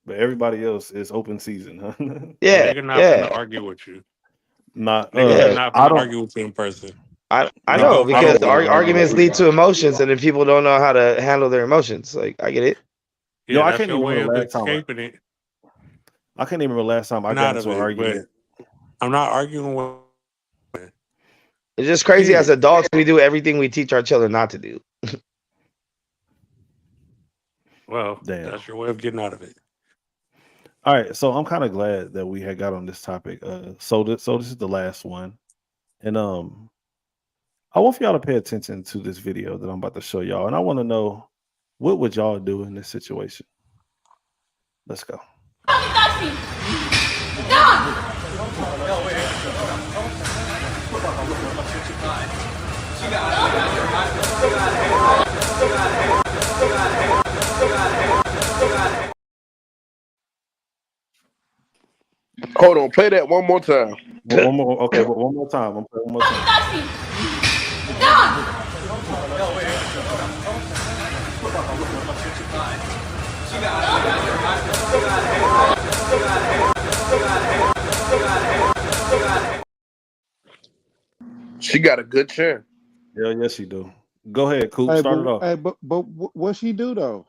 But everybody else is open season, huh? A Yeah, nigga not finna yeah, argue with you. Not Niggas yeah. are not I finna don't argue with you in person. I We know go I because don't video want to call. argue with arguments lead people. to emotions, and then people don't know how to handle their emotions. Like, I get it. Yo, Yeah, I that's can't your even way remember of last time. escaping it. I can't even remember last time I got Not of into an it, but argument. I'm not arguing with. It's just crazy. As Period. adults, we do everything we teach our children not to do. Well, Damn. that's your way of getting out of it. All right, so I'm kind of glad that we had got on this topic. So this is the last one, and I want for y'all to pay attention to this video that I'm about to show y'all, and I want to know what would y'all do in this situation. Let's go. Hold on, play that one more time. One more, okay, but one more time. I'm playing one more time. She got a good chin. Yeah, yes, you do. Go ahead, Coop. Hey, Start it off. but what she do though?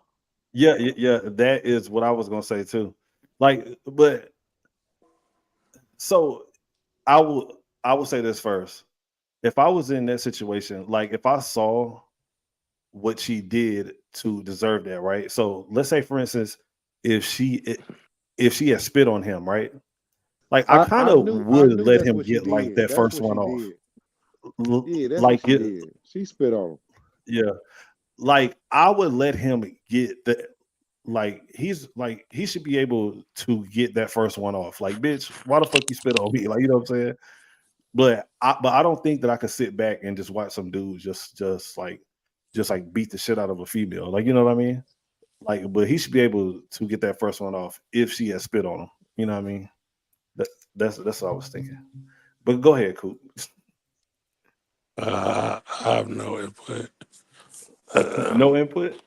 Yeah, that is what I was gonna say too. Like, but so I will say this first. If I was in that situation, like if I saw what she did to deserve that, right? So let's say, for instance, if she had spit on him, right? Like I kind of would let that's him what she get like did. that That's first what one she off. did. Yeah, that's Like what she it, did. She spit on him. yeah. Like I would let him get the he should be able to get that first one off. Like, bitch, why the fuck you spit on me? Like, you know what I'm saying? But I don't think that I could sit back and just watch some dudes just beat the shit out of a female. Like, you know what I mean? Like, but he should be able to get that first one off if she has spit on him. You know what I mean? That's what I was thinking. But go ahead, Coop. I have no input. No input.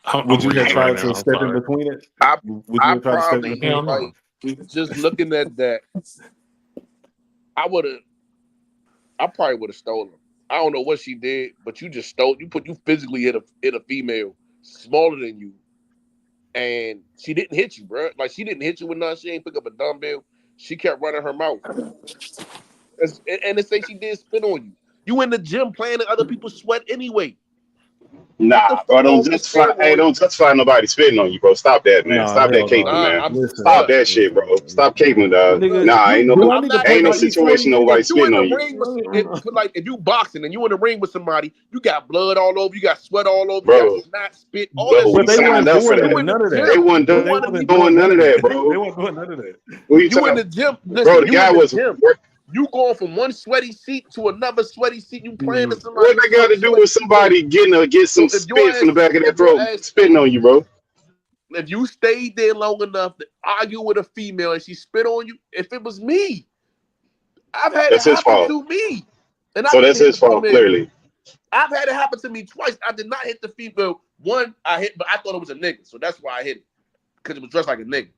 I'm Would you have reading right tried now. to I'm step in sorry. between it? I Would you have tried to step in probably between Hell it? no. like just looking at that. I probably would have stolen. I don't know what she did, but you just stole. You physically hit a female smaller than you, and she didn't hit you, bro. Like she didn't hit you with nothing. She ain't pick up a dumbbell. She kept running her mouth, and they say she did spit on you. You in the gym playing in other people's sweat anyway. What the Nah, bro, fuck don't wrong with justify. spitting Hey, on don't justify nobody spitting on you, bro. Stop that, man. No, Stop that hell caping, no. Nah, man. Listen, Stop that shit, bro. listen. Stop caping, dog. Look, Nigga, Nah, you. do I I'm need to not. pay ain't no like these 40 situation niggas? nobody If you in spitting the on you. ring with, if you boxing and you in the ring with somebody, you got blood all over, you got sweat all over, you got Bro, snot, spit, all that we But shit they going on. signed weren't up for doing You that. in the none of gym, that. They wasn't you But they want to wasn't be. doing doing none none of of that, that. bro. They weren't doing none of that. What you You in talking? the gym. Bro, Listen, the you guy in the was. gym. You going from one sweaty seat to another sweaty seat. You playing to Mhm. somebody What who's that got so to do sweaty. with somebody get some So if your spit from the ass, back of their if your throat ass spitting on you, bro? if you stayed there long enough to argue with a female and she spit on you, if it was me, I've had it That's his happen fault. to me, and I So didn't that's hit the his fault, female. clearly. I've had it happen to me twice. I did not hit the female. One I hit, but I thought it was a nigga, so that's why I hit it because it was dressed like a nigga.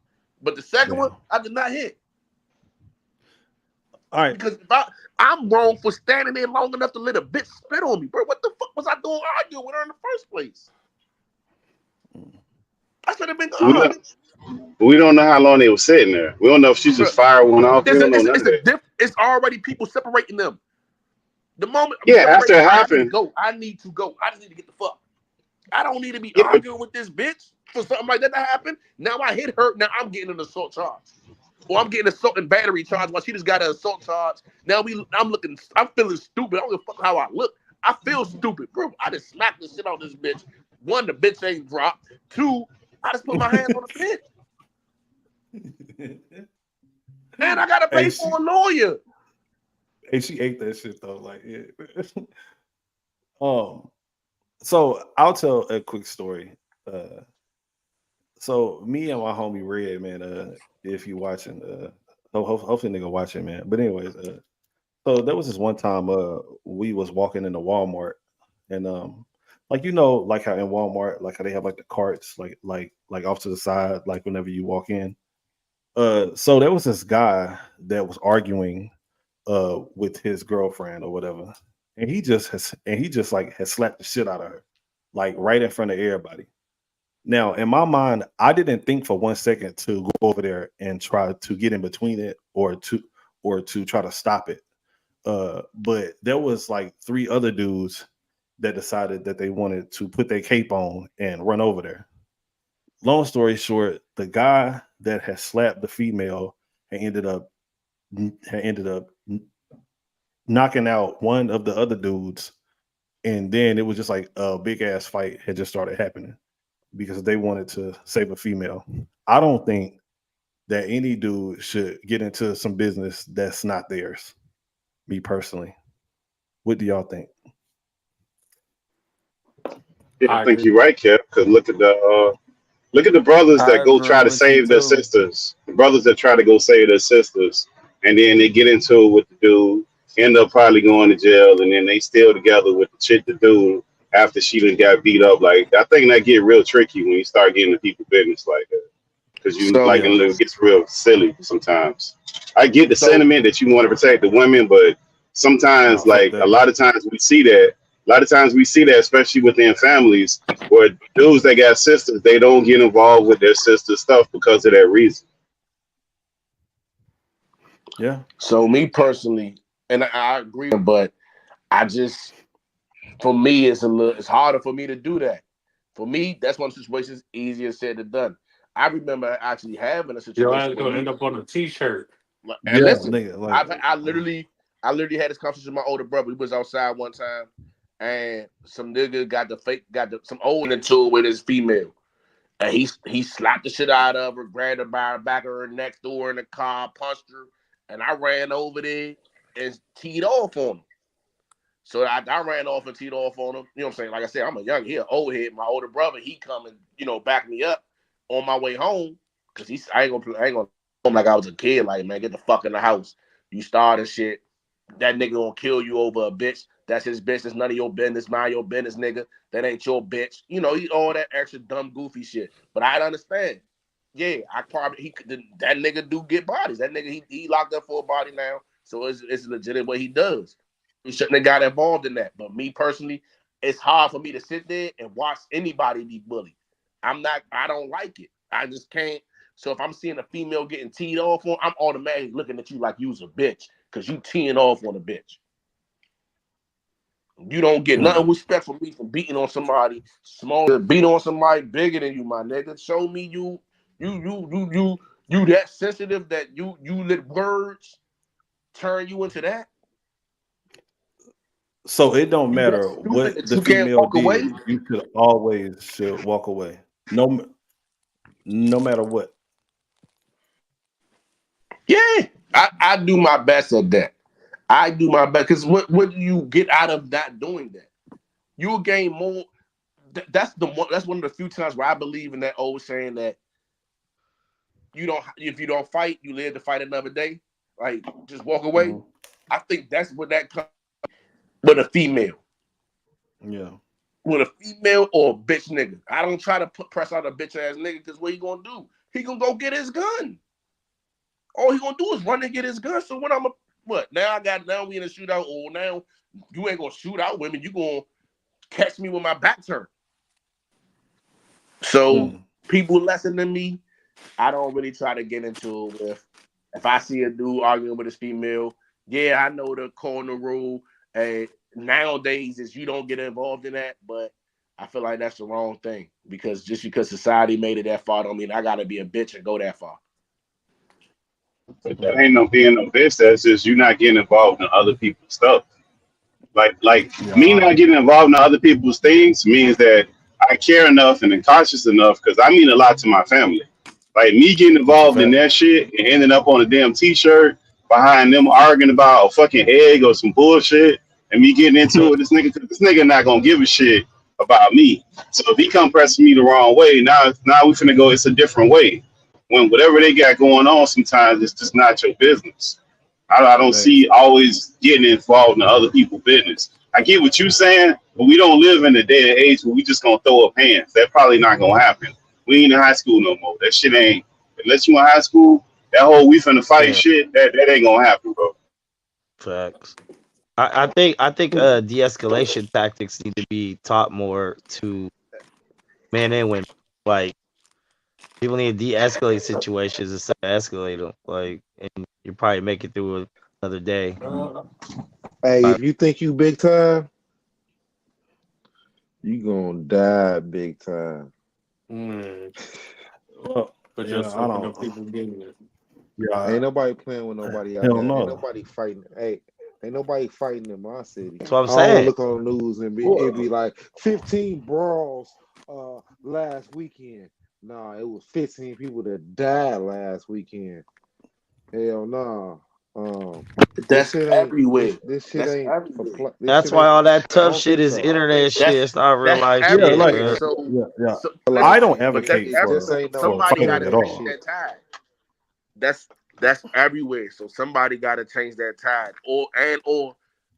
But the second one, Damn. I did not hit All right. because I'm wrong for standing there long enough to let a bitch spit on me, bro. What the fuck was I doing arguing with her in the first place? I should have been We gone. don't know how long they were sitting there. We don't know if she Bro, just fired one off. We don't know none of that. It's already people separating them. The moment I'm Yeah, after separating, it all right, I need to happened. go. I need to go. I just need to get the fuck. I don't need to be Yeah, but arguing with this bitch for something like that to happen. Now I hit her. Now I'm getting an assault charge. Or I'm getting assault and battery charge while she just got an assault charge. Now I'm feeling stupid. I don't give a fuck how I look. I feel stupid, bro. I just smacked the shit out of this bitch. One, the bitch ain't dropped. Two, I just put my hands on the bitch. And I gotta pay for a lawyer. Hey, she ate that shit though. Like, yeah. So I'll tell a quick story. So me and my homie Red, man. If you watching, hopefully nigga watching, man. But anyways, so there was this one time, we was walking into Walmart, and like like how in Walmart, like how they have like the carts, like off to the side, like whenever you walk in. So there was this guy that was arguing with his girlfriend or whatever, and he just like has slapped the shit out of her, like right in front of everybody. Now, in my mind, I didn't think for 1 second to go over there and try to get in between it or to try to stop it. But there was like 3 other dudes that decided that they wanted to put their cape on and run over there. Long story short, the guy that had slapped the female had ended up knocking out one of the other dudes, and then it was just like a big ass fight had just started happening because they wanted to save a female. I don't think that any dude should get into some business that's not theirs. Me personally. What do y'all think? Yeah, I I think agree. you're right, Kev. Because look at the brothers I that go agree try to with you save their too. sisters. The brothers that try to go save their sisters, and then they get into it with the dude, end up probably going to jail, and then they still together with the dude after she done got beat up. Like I think that get real tricky when you start getting into people's business like that, because you like So, Yeah. it gets real silly sometimes. I get the so sentiment that you want to protect the women, but sometimes, Nah, fuck like a that. lot of times we see that. A lot of times we see that, especially within families, where dudes that got sisters, they don't get involved with their sister's stuff because of that reason. Yeah. So me personally, and I agree, but I just, for me, it's harder for me to do that. For me, that's one of the situations easier said than done. I remember actually having a Your ass situation where gonna end up on a t-shirt. and Yeah, listen, nigga. Like I literally had this conversation with my older brother. We was outside one time, and some nigga some old into it with his female. And he slapped the shit out of her, grabbed her by the back of her neck, threw her in the car, punched her, and I ran over there and teed off on him. So I ran off and teed off on him. You know what I'm saying? Like I said, I'm he an old head. My older brother, he come and back me up on my way home because I ain't gonna home like I was a kid. Like, man, get the fuck in the house. You started shit. That nigga gonna kill you over a bitch. That's his business. None of your business. Mind your business, nigga. That ain't your bitch. You know, all that extra dumb, goofy shit. But I understand. Yeah, that nigga do get bodies. That nigga he locked up for a body now, so it's legit what he does. He shouldn't have got involved in that. But me personally, it's hard for me to sit there and watch anybody be bullied. I don't like it. I just can't. So if I'm seeing a female getting teed off on, I'm automatically looking at you like you's a bitch because you teeing off on a bitch. You don't get nothing respect from me for beating on somebody smaller, beat on somebody bigger than you, my nigga. Show me you that sensitive that you let words turn you into that. So it don't You matter that stupid what that the you can't female walk away. did, you should walk away. No matter what. Yeah, I do my best at that. I do my best because what do you get out of that doing that? You'll gain more. That's one of the few times where I believe in that old saying that if you don't fight, you live to fight another day. Like just walk away. Mhm. I think that's what that comes with a female. Yeah. With a female or a bitch nigga. I don't try to press out a bitch ass nigga because what he gonna do? He gonna go get his gun. All he gonna do is run and get his gun. So when now we in a shootout. Or now you ain't gonna shoot out women. You gonna catch me with my back turned. So people lesser than me, I don't really try to get into it with. If I see a dude arguing with his female, yeah, I know the corner rule. Nowadays is you don't get involved in that, but I feel like that's the wrong thing because just because society made it that far don't mean I gotta be a bitch and go that far. But that ain't no being no bitch. That's just you not getting involved in other people's stuff. Like me not getting involved in other people's things means that I care enough and am cautious enough because I mean a lot to my family. Like me getting involved in that shit and ending up on a damn t-shirt behind them arguing about a fucking egg or some bullshit and me getting into it with this nigga not gonna give a shit about me. So if he come pressing me the wrong way, now we finna go, it's a different way. When whatever they got going on sometimes it's just not your business. I don't see always getting involved in other people's business. I get what you're saying, but we don't live in a day and age where we just gonna throw up hands. That's probably not gonna happen. We ain't in high school no more. That shit ain't. Unless you in high school, that whole we finna fight shit, that ain't gonna happen, bro. Facts. I think de-escalation tactics need to be taught more to men and women. Like people need to de-escalate situations instead of escalate them. Like, and you probably make it through another day. Hey, if you think you big time, you gonna die big time. Well, But just I some of don't. the people getting it. Yeah. Ain't nobody playing with nobody out Hell there. no. Ain't nobody fighting. Hey, ain't nobody fighting in my city. That's what I'm I don't saying. look on the news and it be like 15 brawls last weekend. Nah, it was 15 people that died last weekend. Hell nah. That's everywhere. This shit That's ain't for everywhere. That's why all that I tough don't shit think is so. internet shit. It's not real That's life everywhere. shit. like, Man. So I don't but that's advocate it just for ain't no somebody got fighting to at change all. that tide. That's everywhere. So somebody got to change that tide. Or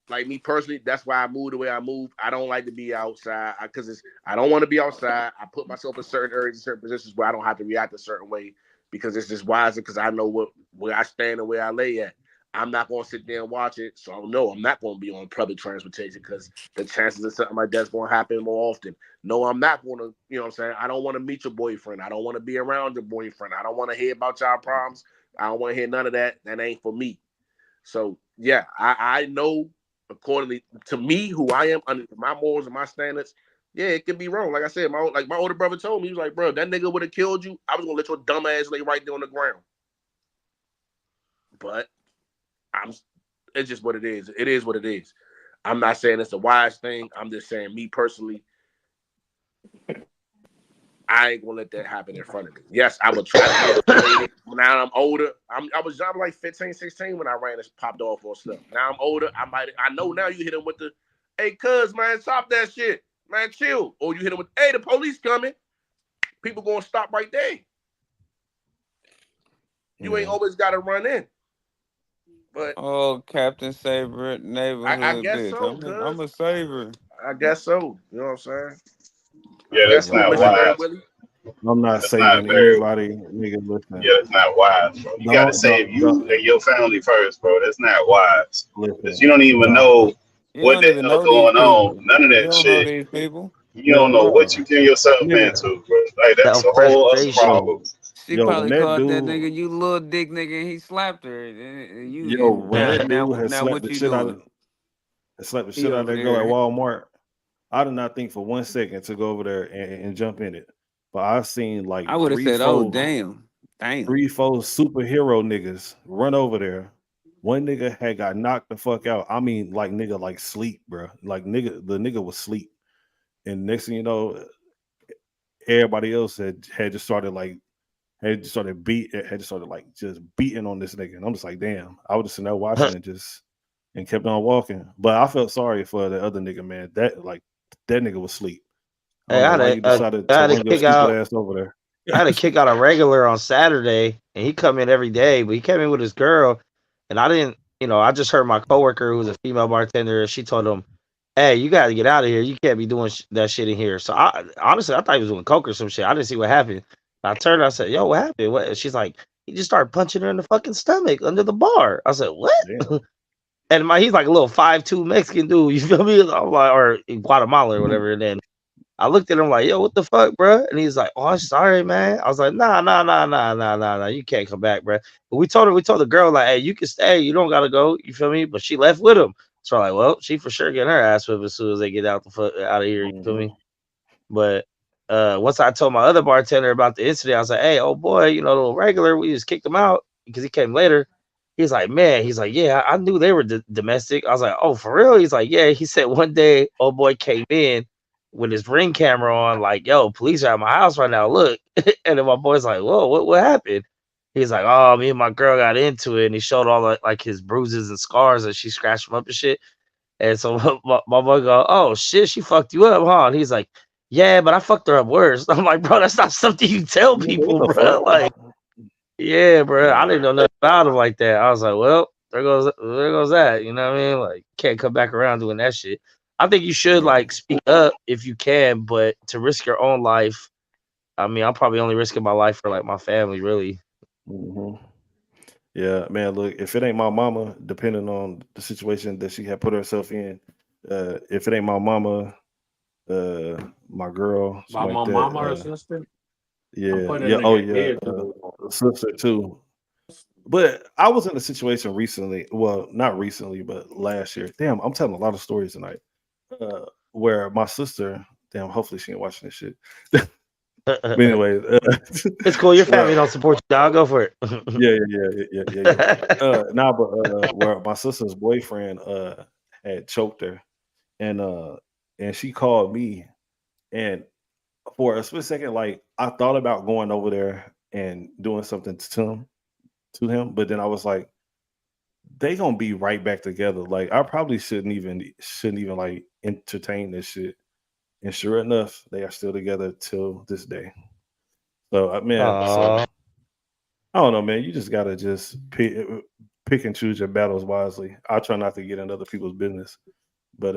like me personally, that's why I moved the way I moved. I don't like to be outside because I don't want to be outside. I put myself in certain areas, certain positions where I don't have to react a certain way because it's just wiser because I know where I stand and where I lay at. I'm not going to sit there and watch it. So I know I'm not going to be on public transportation because the chances of something like that's going to happen more often. No, I'm not going to, you know what I'm saying? I don't want to meet your boyfriend. I don't want to be around your boyfriend. I don't want to hear about y'all problems. I don't want to hear none of that. That ain't for me. So, yeah, I know accordingly to me who I am under my morals and my standards. Yeah, it could be wrong. Like I said, my older brother told me, he was like, bro, that nigga would have killed you. I was going to let your dumb ass lay right there on the ground. But it's just what it is. It is what it is. I'm not saying it's a wise thing. I'm just saying, me personally, I ain't gonna let that happen in front of me. Yes, I would try to de-escalate it. Now I'm older. I was like 15, 16 when I ran and popped off on stuff. Now I'm older. I know now you hit him with the, hey, cuz, man, stop that shit. Man, chill. Or you hit him with, hey, the police coming. People gonna stop right there. You ain't always gotta run in. But Oh, Captain Saber, I neighborhood guess bitch. so, I'm a saver. I guess so. You know what I'm saying? I Yeah, guess that's so, not Missionary wise. Willie. I'm not That's not saving very. anybody, nigga. Listen, Yeah, that's not wise, bro. You got to save you and your family first, bro. That's not wise. Because you listen. don't even The know You what don't the even hell know these going on. people. None of You that don't know shit. these people. You don't man, know what bro, you getting yourself nigga, into, bro. Like that's That a whole other frustration. problem. She when probably that called that dude, nigga, you little dick nigga, and he slapped her. And when that dude had now slapped what the you shit out doing? of He over that girl at there. Walmart, I did not think for 1 second to go over there and jump in it. But I've seen like I would have said, oh damn. three, four superhero niggas run over there. One nigga had got knocked the fuck out. I mean, like nigga, like sleep, bro. Like nigga, the nigga was sleep. And next thing you know, everybody else had just started like had just started like just beating on this nigga. And I'm just like, damn. I was just sitting there watching and kept on walking. But I felt sorry for the other nigga, man. That nigga was asleep. I Hey, don't I know had why a, you a decided I to had to run your kick stupid out. ass over there. I had to kick out a regular on Saturday, and he come in every day, but he came in with his girl, and I didn't, I just heard my coworker who's a female bartender, and she told him, "Hey, you got to get out of here. You can't be doing that shit in here." So I honestly, I thought he was doing coke or some shit. I didn't see what happened. I turned, I said, "Yo, what happened?" What? And she's like, "He just started punching her in the fucking stomach under the bar." I said, "What?" Damn. And he's like a little 5'2" Mexican dude. You feel me? I'm like, or in Guatemala or whatever. And then I looked at him like, yo, what the fuck, bro? And he's like, oh, I'm sorry, man. I was like, nah. You can't come back, bro. But we told the girl, like, hey, you can stay. You don't gotta go. You feel me? But she left with him. So I'm like, well, she for sure getting her ass whipped as soon as they get out of here. You feel me? But once I told my other bartender about the incident, I was like, hey, oh boy, the little regular, we just kicked him out because he came later. He's like, man, yeah, I knew they were domestic. I was like, oh, for real? He's like, yeah. He said one day, old boy came in with his Ring camera on, like, yo, police are at my house right now. Look. And then my boy's like, whoa, what happened? He's like, oh, me and my girl got into it. And he showed all like his bruises and scars and she scratched him up and shit. And so my boy go, oh shit, she fucked you up, huh? And he's like, yeah, but I fucked her up worse. I'm like, bro, that's not something you tell people, bro. Like, yeah, bro. I didn't know nothing about him like that. I was like, well, there goes that. You know what I mean? Like, can't come back around doing that shit. I think you should like speak up if you can, but to risk your own life, I mean, I'm probably only risking my life for like my family, really. Yeah, man. Look, if it ain't my mama, depending on the situation that she had put herself in, if it ain't my mama, my girl, By my mama or sister. Yeah, putting yeah, a oh nigga yeah, head to the sister too. But I was in a situation recently. Well, not recently, but last year. Damn, I'm telling a lot of stories tonight. Where my sister, damn, hopefully she ain't watching this shit. But anyway, It's cool. Your family don't support you, dog. Go for it. yeah. But where my sister's boyfriend had choked her, and she called me, and for a split second, like I thought about going over there and doing something to him, but then I was like, they gonna be right back together. Like I probably shouldn't even like entertain this shit. And sure enough, they are still together till this day. So I don't know, man. You just gotta just pick and choose your battles wisely. I try not to get in other people's business, but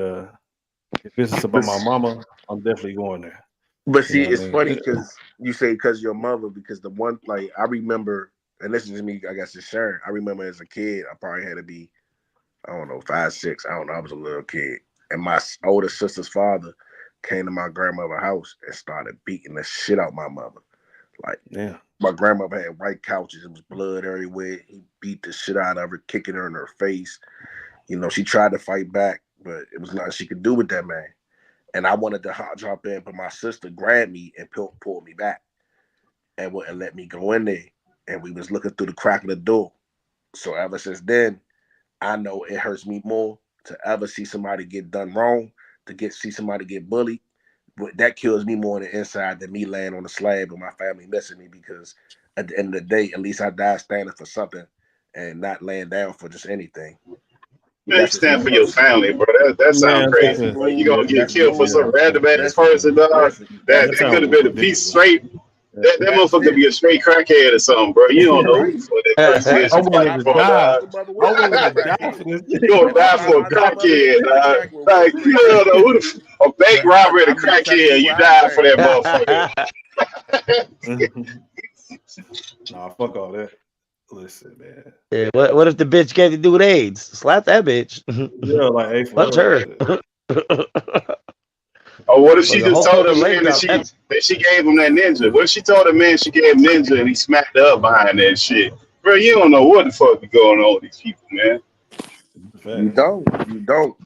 if it's about my mama, I'm definitely going there. But see, it's funny because you say because your mother, because the one, like, I remember, and this is me, I guess, just sharing. I remember as a kid, I probably had to be, I don't know, 5, 6. I don't know. I was a little kid. And my older sister's father came to my grandmother's house and started beating the shit out my mother. Like, my grandmother had white couches. It was blood everywhere. He beat the shit out of her, kicking her in her face. She tried to fight back, but it was nothing she could do with that man. And I wanted to jump in, but my sister grabbed me and pulled me back and wouldn't let me go in there. And we was looking through the crack of the door. So ever since then, I know it hurts me more to ever see somebody get done wrong, see somebody get bullied. But that kills me more on the inside than me laying on the slab and my family missing me, because at the end of the day, at least I died standing for something and not laying down for just anything. Man, you stand for your family, bro. That sounds crazy, bro. You gonna get killed for some random ass person, dog. That could have been a piece straight. that That's motherfucker it. be a straight crackhead or something, bro. You don't know who Right. the fuck that person is I'm you willing fighting to for, die. dog. Mother I'm was a willing to die crackhead. for this You shit. gonna And my die for a my mother was crackhead, straight dog. crack was Like straight you don't know crackhead. who a bank But robber and a I'm just telling crackhead. you You what I die for learned. that motherfucker. Nah, fuck all that. Listen, man. Yeah, what if the bitch can't do with AIDS? Slap that bitch. Yeah, like, hey, for Punch real. her. Or what if she Fucking just Hulk told Hogan him, leg man, drop. that she gave him that ninja? What if she told him, man, she gave him ninja and he smacked her up behind that shit? Bro, you don't know what the fuck is going on with these people, man. You don't.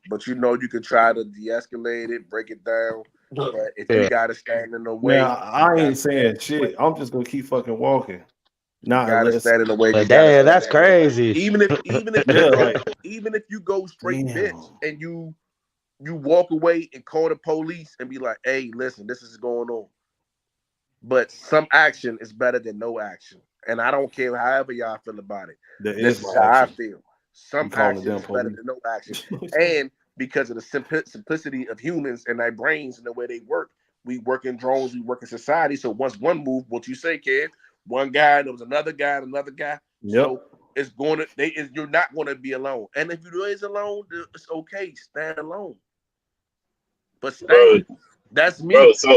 But you know you could try to de-escalate it, break it down. But if you Yeah. gotta stand in the Man, way, I ain't saying shit. I'm just gonna keep fucking walking. you Not gotta unless, stand in the way. But You gotta damn, stand that's in the way. crazy. Even if yeah, like, even if you go straight damn. bitch and you walk away and call the police and be like, hey, listen, this is going on. But some action is better than no action. And I don't care however y'all feel about it. That This is is my how I action. feel. Some You calling the action damn is better police. than no action. And because of the simplicity of humans and their brains and the way they work, we work in drones, we work in society. So once one move, what you say, kid, one guy, there was another guy, and another guy. Yep. So it's going to you're not going to be alone. And if you is alone, it's okay. Stand alone. But stay. That's me. Bro, so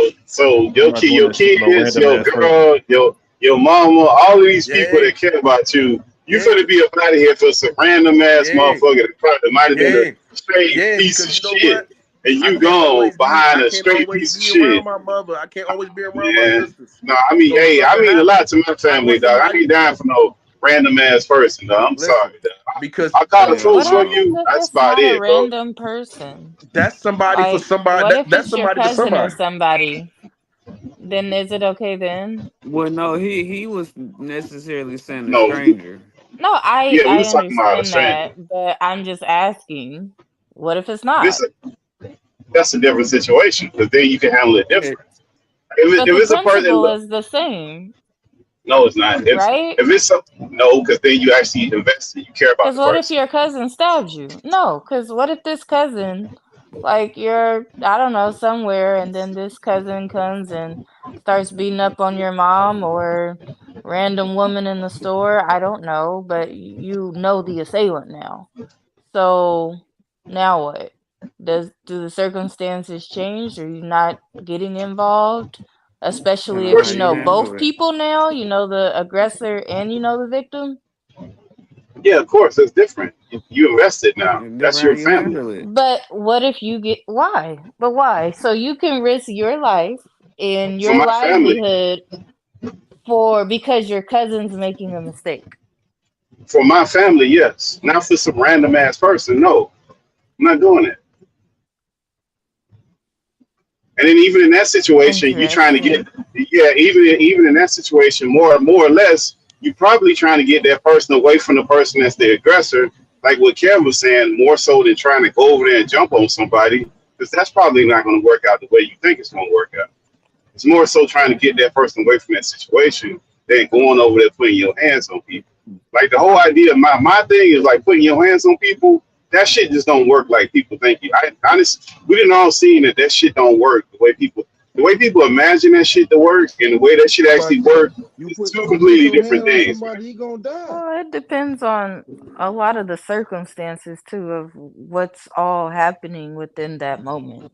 I'm your not kid, doing your that shit with no kids, random your ass person. girl, your mama, all of these people Yeah. that care about you, you Yeah. finna be up out of here for some random ass Yeah. motherfucker that probably might have been Yeah. a straight Yeah, piece of because you know shit, what? and I you can't gone always behind a straight piece of be around shit. my mother. I can't always be around my Yeah. sisters. No, I mean, So if hey, I something mean a lot to my I family, want dog. I somebody ain't dying for no random ass person, dog. I'm listen sorry, dog. because I call the But what truth for happens you. if That's it's about not a it, bro. random person? that's somebody for Like, somebody. what if That's it's your somebody for cousin or somebody. somebody? Then is it okay then? Well, no, he was necessarily saying a No, stranger. No, I yeah, we I was talking about a understand stranger. that, but I'm just asking, what if it's not? That's a different situation because then you can handle it Yeah. different. If But the it's a person, principle look, is the same, no, it's not. right? If it's no, because then you actually invest it. You care about Because the what if person. your cousin stabs you? No, because what if this cousin, like you're, I don't know, somewhere, and then this cousin comes and starts beating up on your mom or random woman in the store? I don't know, but you know the assailant now. So now what? Do the circumstances change? Are you not getting involved? Depending Especially on if how you you know handle both it. people now, you know the aggressor and you know the victim? Yeah, of course, it's different. You invested now. And That's different how your you family. handle it. But what if you get why? But why? So you can risk your life and For your my family, livelihood for because your cousin's making a mistake. for my family, yes. Not for some random ass person. No, I'm not doing it. And then even in that situation, you're trying to get, Interesting. yeah, even in that situation, more or less, you're probably trying to get that person away from the person that's the aggressor, like what Kevin was saying, more so than trying to go over there and jump on somebody, because that's probably not going to work out the way you think it's going to work out. It's more so trying to get that person away from that situation than going over there putting your hands on people. Like the whole idea, my thing is like putting your hands on people. That shit just don't work like people think. We didn't all seen that shit don't work the way people imagine that shit to work and the way that shit actually But work. It's two completely your different hand on things. somebody, he gonna die. Well, it depends on a lot of the circumstances too of what's all happening within that moment.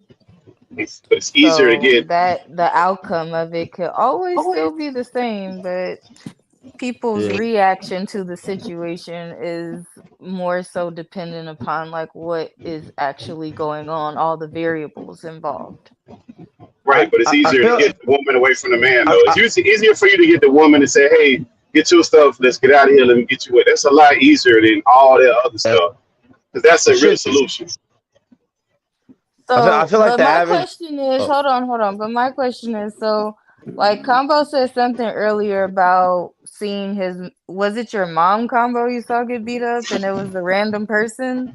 But it's easier to So get. that the outcome of it could always still be the same, but people's Yeah. reaction to the situation is more so dependent upon like what is actually going on, all the variables involved. Right, but it's I easier to feel get the woman away from the man, though. I, It's usually easier for you to get the woman to say, "Hey, get your stuff. Let's get out of here. Let me get you away." That's a lot easier than all that other stuff, because that's it a real should be. solution. I So, feel like but the my average. question is, Oh, hold on. But my question is, so like Combo said something earlier about seeing was it your mom, Combo, you saw get beat up and it was a random person?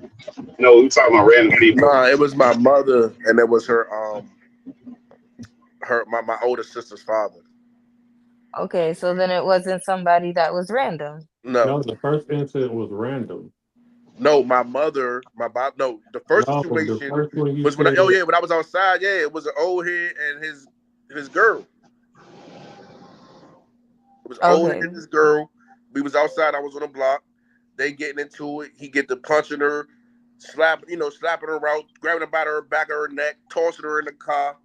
No, we're talking about random people. Nah, it was my mother and it was my older sister's father. Okay, so then it wasn't somebody that was random. No. No, the first incident was random. No, my mother, no, the first No, the situation first one you was when said, when I was outside, yeah, it was an old head and his girl. It was old Okay. nigga and this girl. We was outside. I was on the block. They getting into it. He get to punching her, slapping her out, grabbing her by her back of her neck, tossing her in the car,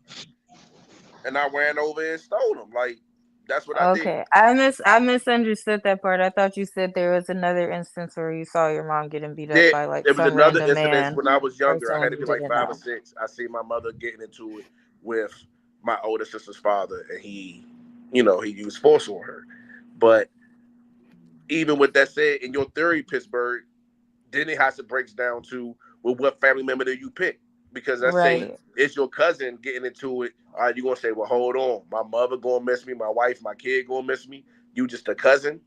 and I ran over and stole him. Like that's what I did. Okay. I misunderstood that part. I thought you said there was another instance where you saw your mom getting beat up by like There was some another random incident man when I was or younger. I had someone to you be like didn't 5 or know. 6. I see my mother getting into it with my older sister's father, and he used force on her. But even with that said, in your theory, Pittsburgh, then it has to break down to what family member do you pick? Because let's say Right. it's your cousin getting into it. All right, you're gonna say, well, hold on, my mother gonna miss me, my wife, my kid gonna miss me. You just a cousin.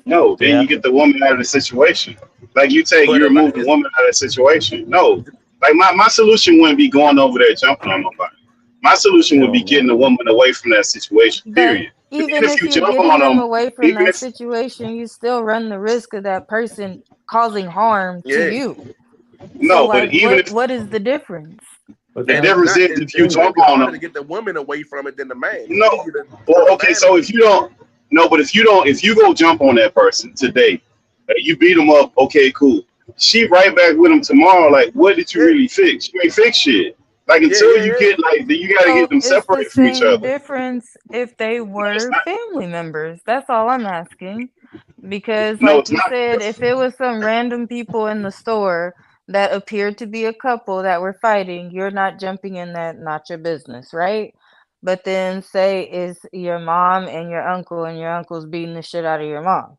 No, then Yeah. you get the woman out of the situation. Like But you remove the woman out of the situation. No, like my solution wouldn't be going over there jumping on nobody. My solution would Hell be getting no. the woman away from that situation. But Period. And even if if you you're jump getting on them them, away from even that if situation, you still run the risk of that person causing harm to yeah, you. So no, but like even if what is the difference? But the that's difference is it's if you gonna jump be on harder to them, get the woman away from it than the man. It's no. easier to Well, put a okay, man so away. if you don't, no, but if you go jump on that person today, you beat them up, okay, cool. She right back with him tomorrow. Like, what did you Yeah, really fix? You ain't fix shit. Like yeah, until yeah, you yeah. get like, you got to get So them it's the separated from each same other. difference if they No, it's were not. family members. That's all I'm asking. Because No, like it's you not. said, if it was some random people in the store that appeared to be a couple that were fighting, you're not jumping in that, not your business, right? But then say it's your mom and your uncle's beating the shit out of your mom.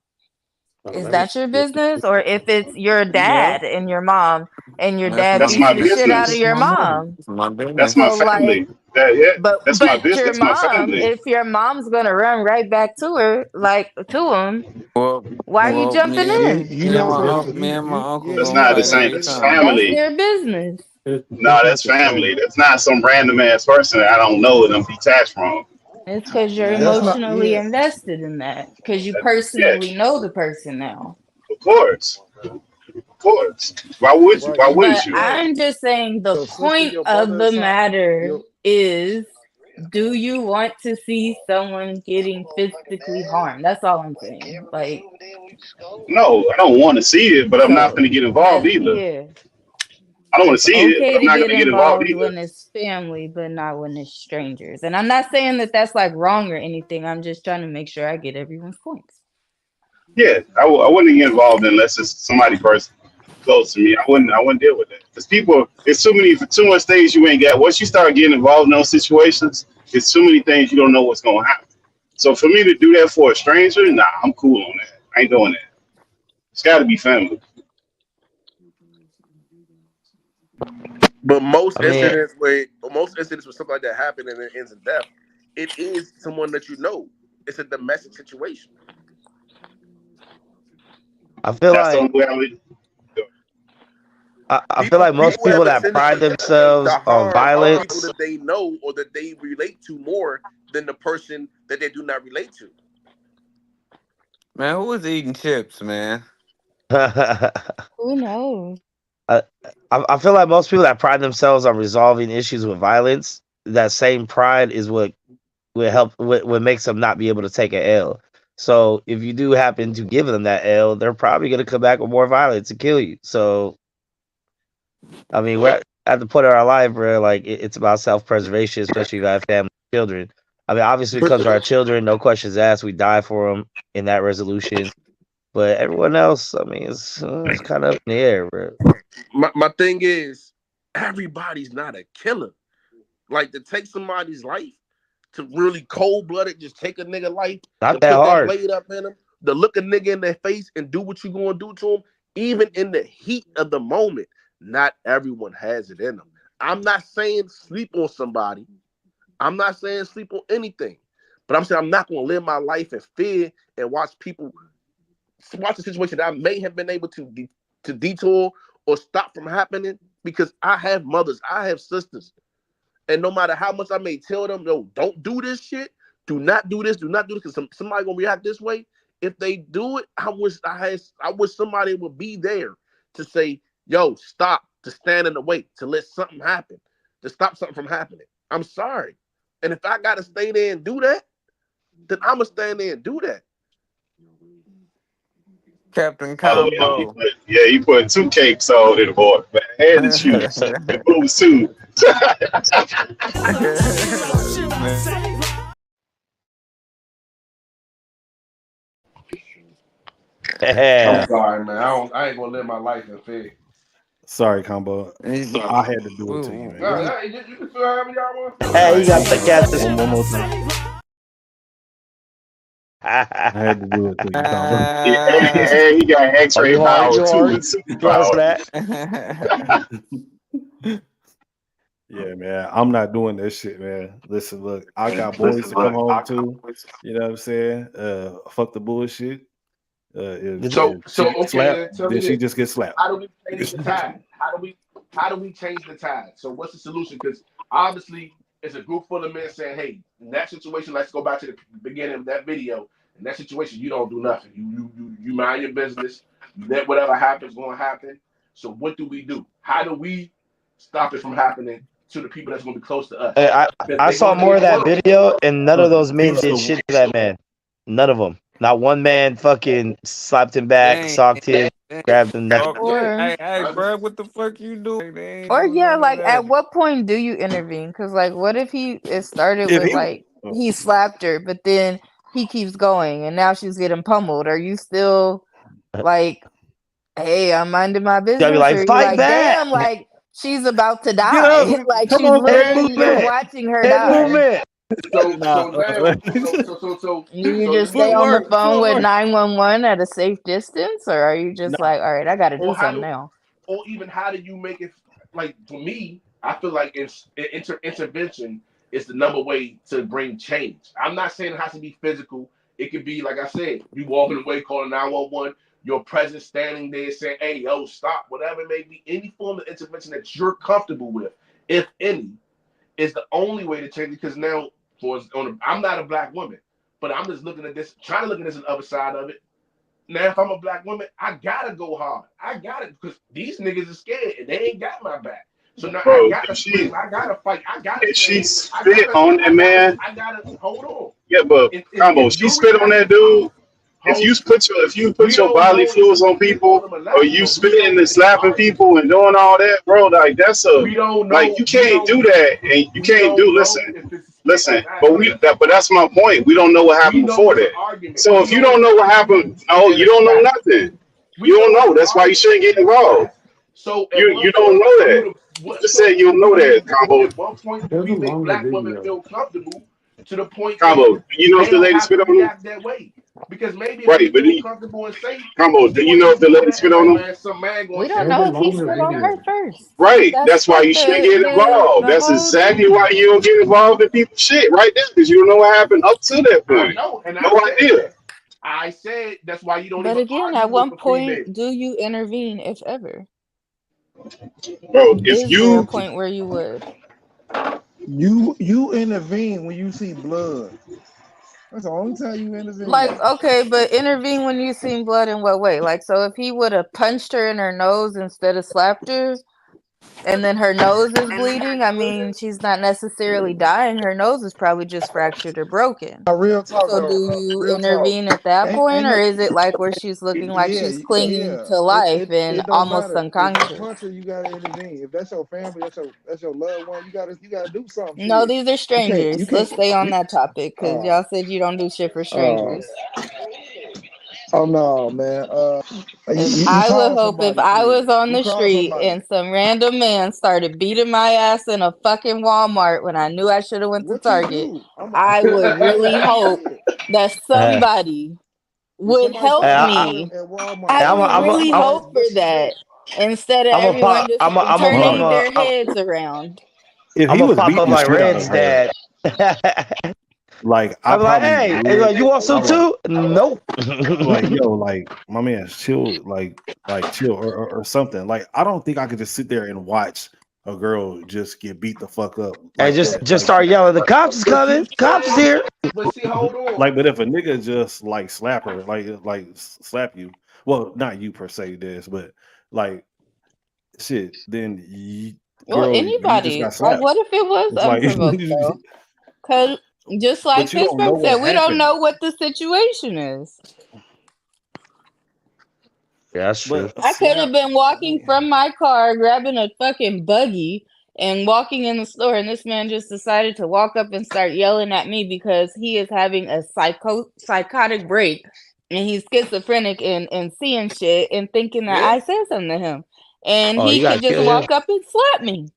Oh, Is that that was your business? Or if it's your yeah. dad and your mom and your That's dad my That's beats my the shit out of business. that's your my business. mom? It's my That's my business. So like family. That's my but business. your That's my mom, family. if your mom's gonna run right back to her, like to him, Well, why are you well, jumping in? you know that me and my uncle yeah, That's you gonna not the know fight that same. every That's business. time. That's family. their business. No, It's not that's the same. family. That's not some random ass person that I don't know and I'm detached from. It's because you're Man, That's not emotionally yeah. invested in that. Because you Yeah, personally know the person now. of course, of course. Why would you? Right. Why You wouldn't But you? right. I'm just saying the Your sister, point your of brother, the son, matter your is, do you want to see someone getting physically harmed? That's all I'm saying. Like No, I don't want to see it, but I'm not so going to get involved that either. yeah. I don't want to It's see it, but okay I'm to not get going to get involved involved either. when it's family, but not when it's strangers. And I'm not saying that that's like wrong or anything. I'm just trying to make sure I get everyone's points. Yeah, I wouldn't get involved unless it's somebody person close to me. I wouldn't deal with that because people. It's too much things you ain't got. Once you start getting involved in those situations, it's too many things you don't know what's going to happen. So for me to do that for a stranger, nah, I'm cool on that. I ain't doing that. It's got to be family. But I mean, most incidents where something like that happen and it ends in death, it is someone that you know. It's a domestic situation. I feel That's the like only way I would. I feel like most People people have a that pride tendency themselves to on harm people violence. that they know or that they relate to more than the person that they do not relate to. man, who was eating chips, man? I Who knows? I feel like most people that pride themselves on resolving issues with violence, that same pride is what what makes them not be able to take an L. So if you do happen to give them that L, they're probably going to come back with more violence to kill you. So I mean, we're at the point of our life where like it's about self-preservation, especially if you have family, children. I mean, obviously, it But comes to our children, no questions asked. We die for them in that resolution. But everyone else, I mean, it's kind of up in the air, bro. My thing is, everybody's not a killer. Like to take somebody's life, to really cold blooded just take a nigga life, to Not that put that hard. blade up in him, to look a nigga in their face and do what you gonna do to him, even in the heat of the moment. Not everyone has it in them. I'm not saying sleep on somebody. I'm not saying sleep on anything. But I'm saying I'm not gonna live my life in fear and watch a situation that I may have been able to detour or stop from happening because I have mothers, I have sisters. And no matter how much I may tell them, no, don't do this shit, do not do this, because somebody gonna react this way. If they do it, I wish somebody would be there to say, yo, stop, to stand in the way, to let something happen, to stop something from happening. I'm sorry. And if I gotta stay there and do that, then I'ma stand there and do that. Captain Oh yeah, Combo. he put 2 cakes on in the board, man. And the shoes, the boots too. I'm sorry, man. I ain't gonna live my life in fear. Sorry, Combo. I had to do it to you, man. No, you can feel however y'all want. Hey, you got the gas. One more time. I had to do it to you, Combo. And he got X-ray power too. With superpower. Yeah, man. I'm not doing that shit, man. Listen, look, I got boys to come home to. You know what I'm saying? Fuck the bullshit. If So she okay, gets slapped, tell me then she this. just gets slapped. How do we change the tide? How do we change the tide? So what's the solution? Because obviously it's a group full of men saying, "Hey, in that situation, let's go back to the beginning of that video. In that situation, you don't do nothing. You mind your business. You let whatever happens going to happen. So what do we do? How do we stop it from happening to the people that's going to be close to us? I saw more of that video, and none of those men did shit to that man. None of them. Not one man fucking slapped him back, socked him, grabbed him. Nothing. Hey, bro, what the fuck you doing? Or yeah, like at what point do you intervene? Because like, what if it started with like he slapped her, but then he keeps going, and now she's getting pummeled? Are you still like, hey, I'm minding my business? Gotta be like, or are you fight like, back. damn, like she's about to die? Like Come she's on, head literally you're movement. watching her Head die. movement. You just stay on the phone with 911 at a safe distance, or are you just like, all right, I got to do something now? Or even how do you make it? Like for me, I feel like intervention is the number way to bring change. I'm not saying it has to be physical. It could be like I said, you walking away, calling 911. Your presence standing there saying, "Hey, yo, stop!" Whatever it may be, any form of intervention that you're comfortable with, if any, is the only way to change it. Because now, I'm not a black woman, but I'm just looking at this, trying to look at this on the other side of it. Now, if I'm a black woman, I gotta go hard. I gotta, because these niggas are scared and they ain't got my back. So now Bro, I gotta scream, I gotta fight, I gotta. If she spit on that man, I gotta hold on. yeah, but Combo, she spit on that dude. If you put your bodily fluids on people, or you spitting and slapping people and doing all that, bro, like that's like you can't do that, and you can't do. Listen, but that's my point. We don't know what happened before that. So if you don't know what happened, you don't know nothing. You don't know. That's why you shouldn't get involved. So you don't know that. Just say you don't know that, Combo. At one point, do we make black women feel comfortable to the point Combo, do you know if the lady spit on him? That way? Because maybe right, but comfortable and safe. Combo, do you know if the lady spit on him? We don't know if he spit on her first. Right, that's why you shouldn't get involved. That's exactly why you don't get involved in people's shit right there, because you don't know what happened up to that point. No idea. I said that's why you don't. But again, at what point do you intervene, if ever? Bro, Is there a point where you would? You intervene when you see blood. That's the only time you intervene. Like, okay, but intervene when you see blood in what way? Like, so if he would have punched her in her nose instead of slapped her, and then her nose is bleeding, I mean, she's not necessarily dying. Her nose is probably just fractured or broken. Real talk. So do you intervene at that point, or is it like where she's looking like she's clinging to life and almost unconscious? If puncher, you gotta intervene. If that's your family, that's your loved one, you gotta do something. No, these are strangers. Let's stay on that topic because y'all said you don't do shit for strangers. Oh no, man. I would hope if I was on the street and some random man started beating my ass in a fucking Walmart when I knew I should have went to Target, I would really hope that somebody would help me. I would really hope for that instead of everyone just turning their heads around. If I'm he was gonna pop beating up the like shit out Red's of her, dad. like I'm like, hey, you want some too? Nope. Like, yo, like my man, chill, like chill or something. Like, I don't think I could just sit there and watch a girl just get beat the fuck up. And just start yelling, the cops is coming, cops is here. But see, hold on. Like, but if a nigga just like slap her, like slap you, well, not you per se, this, but like shit, then Well, anybody. Like, what if it was unprovoked though? Because Just like But you don't know Pittsburgh said, what we don't happened. know what the situation is. Yeah, that's true. But I see, could have been walking from my car, grabbing a fucking buggy, and walking in the store, and this man just decided to walk up and start yelling at me because he is having a psychotic break, and he's schizophrenic and seeing shit and thinking that Yeah. I said something to him, and Oh, you he gotta could just kill him. walk up and slap me.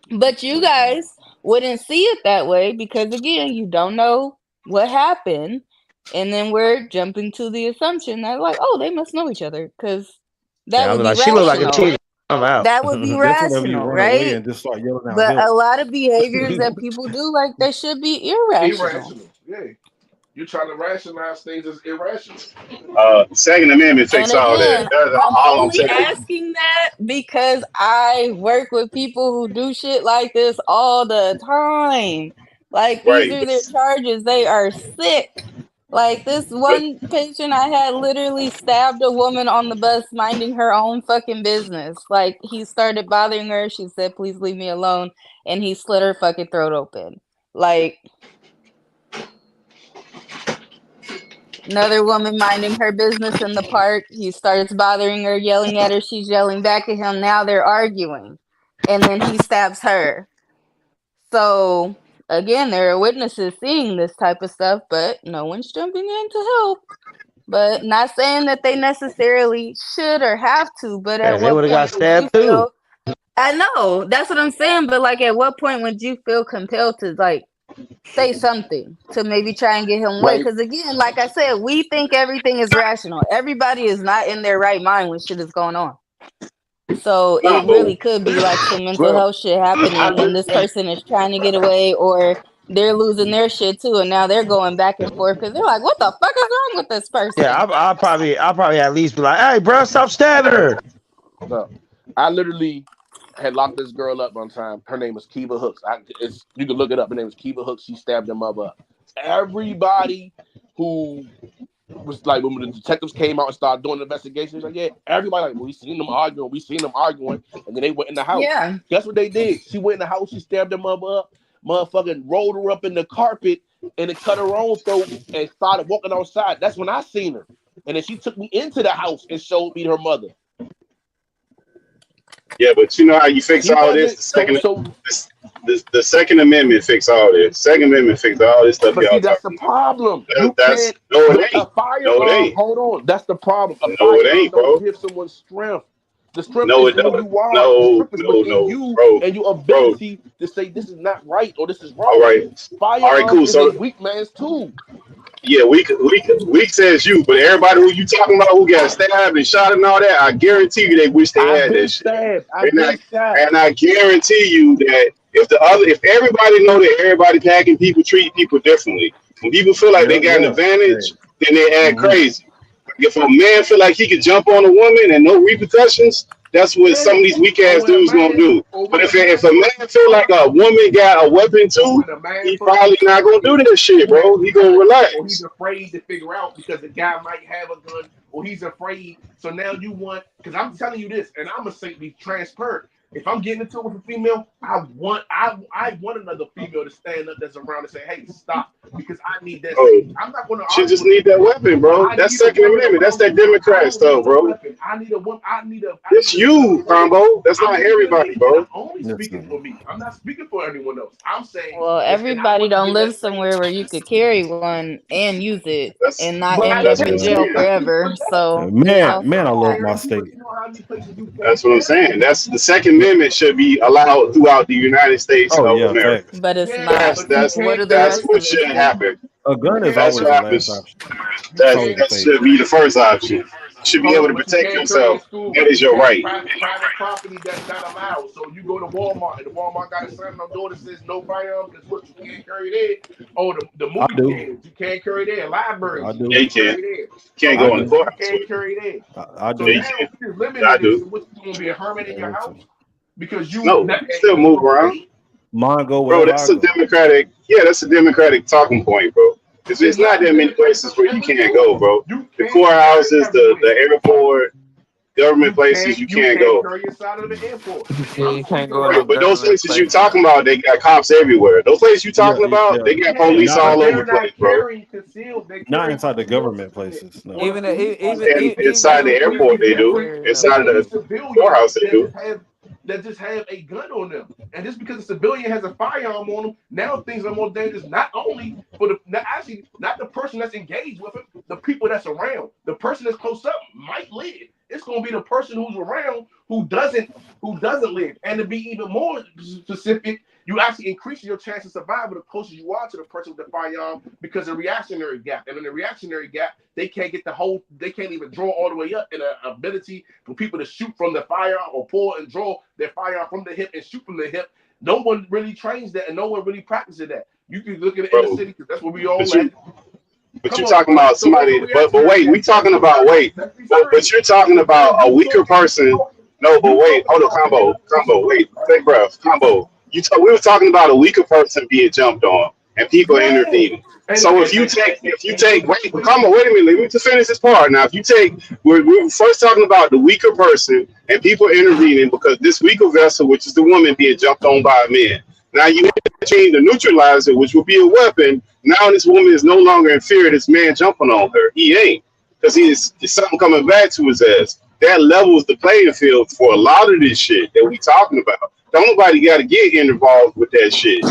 But you guys wouldn't see it that way because, again, you don't know what happened. And then we're jumping to the assumption that, like, oh, they must know each other because that Yeah, I'll would be be like, she look like a rational. cheater. I'm out. That would be that's whenever you rational, run away right? and just start yelling out But a help. lot of behaviors that people do like that should be irrational. Irrational. Yeah. You're trying to rationalize things as irrational. Second Amendment And fix all that. again, That's I'm all I'm only saying. asking that because I work with people who do shit like this all the time. Like, these Right. are their charges. They are sick. Like, this one patient I had literally stabbed a woman on the bus minding her own fucking business. Like, he started bothering her. She said, please leave me alone. And he slit her fucking throat open. Like, another woman minding her business in the park. He starts bothering her, yelling at her. She's yelling back at him. Now they're arguing. And then he stabs her. So, again, there are witnesses seeing this type of stuff, but no one's jumping in to help. But not saying that they necessarily should or have to, but Yeah, at they what would have got point would you stabbed too. feel? I know, that's what I'm saying, but like, at what point would you feel compelled to, like, say something to maybe try and get him away? Right. Because again, like I said, we think everything is rational. Everybody is not in their right mind when shit is going on. So No, it really could be like some mental Well, health shit happening, and this person is trying to get away, or they're losing their shit too, and now they're going back and forth because they're like, "What the fuck is wrong with this person?" Yeah, I'll probably at least be like, hey, bro, stop stabbing her. no. I literally had locked this girl up one time. Her name is Kiva Hooks. You can look it up. Her name is Kiva Hooks. She stabbed her mother up. Everybody who was like, when the detectives came out and started doing the investigation, like, yeah, everybody like, well, we seen them arguing, and then they went in the house. Yeah. Guess what they did? She went in the house, she stabbed her mother up, motherfucking rolled her up in the carpet, and it cut her own throat and started walking outside. That's when I seen her. And then she took me into the house and showed me her mother. Yeah, but you know how you fix all this? The Second Amendment fix all this. Second Amendment fix all this stuff. But Y'all see, that's talking the problem. about. You can't. No, it ain't. A firearm. No, it ain't. Hold on. That's the problem. A No, it firearm ain't, bro. don't give someone strength. The strength No, is it who don't. you are. No, The strength is within you bro. and your ability to say this is not right or this is wrong. All right. Firearms All right, cool. is So a weak man's tool. yeah, weak says you, but everybody who you talking about who got stabbed and shot and all that, I guarantee you they wish they I've had been that shit. stabbed. I've been shot. And I guarantee you that if everybody know that everybody packing people treat people differently. When people feel like they got an advantage, then they act crazy. If a man feel like he could jump on a woman and no repercussions, that's what some of these weak ass dudes gonna do. But if a man feel like a woman got a weapon too, he probably not gonna do that shit, bro. He gonna relax. Or he's afraid to figure out because the guy might have a gun, or he's afraid. So now you want, because I'm telling you this, and I'm gonna say be transparent. If I'm getting into it with a female, I want another female to stand up that's around and say, "Hey, stop," because I need that. I'm not going to. She just need that weapon, bro. That's Second Amendment. That's that Democrat stuff, bro. I need a woman. It's you, Combo. That's not everybody, bro. I'm only speaking for me. I'm not speaking for anyone else. I'm saying. Well, everybody don't live somewhere where you could carry one and use it and not end that's up in what I'm jail saying. forever. So, Man, I love my state. That's what I'm saying. That's the Second Amendment should be allowed throughout the United States of America. Facts. But it's not. That's what should happen. A gun is That's always what the happens. last option. That should be the first option. You should be able to protect yourself. That is your right. Private property that's not allowed. So you go to Walmart and the Walmart got a sign on the door that says no firearms. Because what, you can't carry there. Oh, the movie theaters, you can't carry there. Libraries, I do. Yeah, you can. Can't go in the court. You can't carry there. I So do. now you're limited. I do. So what's going to be a hermit in your house? Because you No, still move around. Mine go Bro, wherever that's I a go. Democratic. Yeah, that's a Democratic talking point, bro. There's not that many places where you can't go, bro. The courthouses, the airport, Government places you can't can't go. carry inside of the airport. Yeah, I'm you can't speaking go in Right, no about but those government places you places. talking about, they got cops everywhere. Those places you Yeah, talking about, they got yeah, police not but all over the they're place, not bro. carrying concealed. They're not carrying inside the concealed government places. No. on a Even police And officer. even inside That's the completely airport, they do. different carrying than them Inside any the bitches. civilian courthouse, they do. that just have a gun on them. And just because a civilian has a firearm on them, now things are more dangerous. Not only for not the person that's engaged with it, the people that's around. The person that's close up might live. It's going to be the person who's around who doesn't live. And to be even more specific, you actually increase your chance of survival the closer you are to the person with the firearm because of the reactionary gap. And in the reactionary gap, they can't even draw all the way up in an ability for people to shoot from the firearm or pull and draw their firearm from the hip and shoot from the hip. No one really trains that and no one really practices that. You can look at the inner Bro, city because that's where we all but at. But Come you're on, talking bro. about So what's the somebody, but reactionary wait, gap? we talking Let's be about serious. wait, Let's be but serious. you're talking Because about a weaker person. No, but you wait, talking hold on, about combo, wait, take breath, combo. We were talking about a weaker person being jumped on and people yeah. intervening. So if you take, wait, combo, wait a minute, let me to finish this part. Now, if you take, we're first talking about the weaker person and people intervening because this weaker vessel, which is the woman being jumped on by a man. Now you change the neutralizer, which would be a weapon. Now this woman is no longer in fear of this man jumping on her. He ain't, because there's something coming back to his ass. That levels the playing field for a lot of this shit that we talking about. Don't nobody got to get involved with that shit.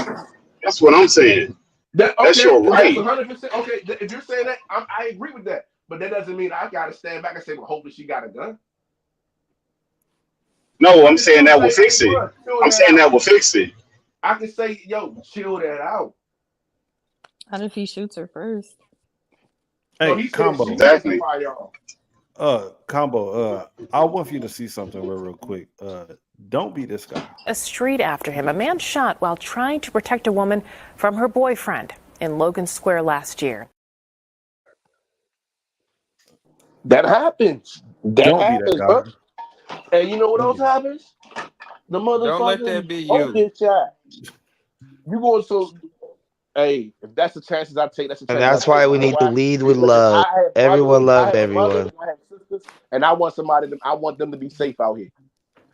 That's what I'm saying. That's your That's right. 100%. Okay, if you're saying that, I agree with that. But that doesn't mean I got to stand back and say, well, hopefully she got a gun. No, I I'm can saying still that will say, fix hey, it. bro, chill I'm that saying that out. will fix it. I can say, yo, chill that out. What if he shoots her first? No, Hey, he said combo. she has a Exactly. firearm. Combo. I want you to see something real quick. Don't be this guy. A street after him, a man shot while trying to protect a woman from her boyfriend in Logan Square last year. That happens. That Don't be that happens, guy. bro. And you know what else happens? The Don't let motherfucking that be boat you. get shot. You going so? Hey, if that's the chances I take, that's the And chances I that's take. why You we know need to why? lead with Because love. I have Everyone brothers, I love have brothers, everyone. I have sisters, and I want I want them to be safe out here.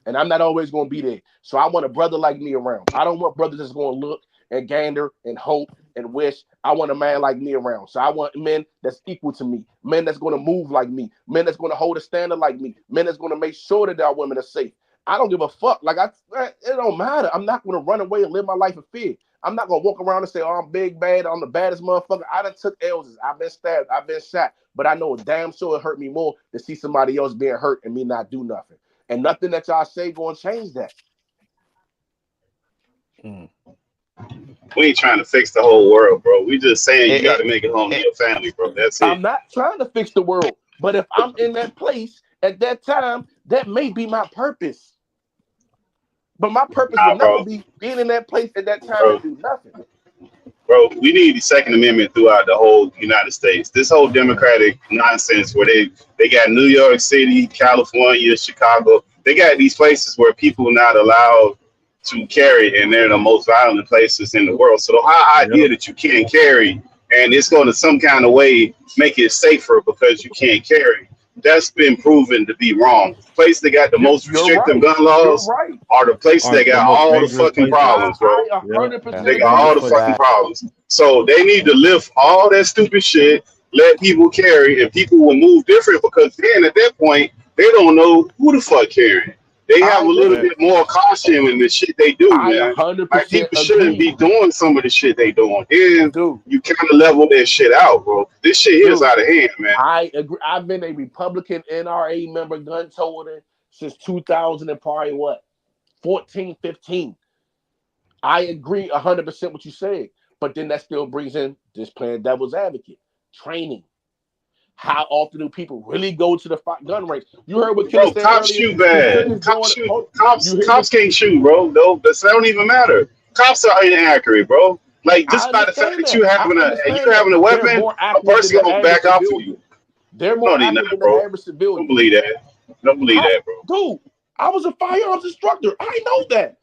And I'm not always going to be there. So I want a brother like me around. I don't want brothers that's going to look and gander and hope and wish. I want a man like me around. So I want men that's equal to me, men that's going to move like me, men that's going to hold a standard like me, men that's going to make sure that our women are safe. I don't give a fuck. It don't matter. I'm not going to run away and live my life in fear. I'm not going to walk around and say, oh, I'm big, bad, I'm the baddest motherfucker. I done took L's. I've been stabbed. I've been shot. But I know damn sure it hurt me more to see somebody else being hurt and me not do nothing. And nothing that y'all say going to change that. We ain't trying to fix the whole world, bro. We just saying you got to make it home to your family, bro. That's it. I'm not trying to fix the world. But if I'm in that place at that time, that may be my purpose. But my purpose Nah, would never bro. be being in that place at that time Bro. and do nothing. Bro, we need the Second Amendment throughout the whole United States. This whole democratic nonsense where they got New York City, California, Chicago. They got these places where people are not allowed to carry, and they're the most violent places in the world. So the whole idea that you can't carry, and it's going to some kind of way make it safer because you can't carry, that's been proven to be wrong. The place that got the most restrictive gun laws are the places that got all the fucking problems, bro. I 100% They got all the agree. fucking problems. So they need to lift all that stupid shit, let people carry, and people will move different because then at that point, they don't know who the fuck carrying. They have a little bit more caution in the shit they do, man. 100% Like people shouldn't be doing some of the shit they doing. Then you kind of level that shit out, bro. This shit here is out of hand, man. I agree. I've been a Republican NRA member, gun toting since 2000 and probably 14, 15. I agree 100% what you said, but then that still brings in this playing devil's advocate, training. How often do people really go to the gun range? You heard what Killer said Cops earlier. shoot bad. Cops can't shoot, bro. No, that don't even matter. Cops are inaccurate, bro. Like just by the fact that you having a weapon, a person gonna back off of you. They're more accurate than the average civilian. Don't believe that. Don't believe that, bro. Dude, I was a firearms instructor. I know that.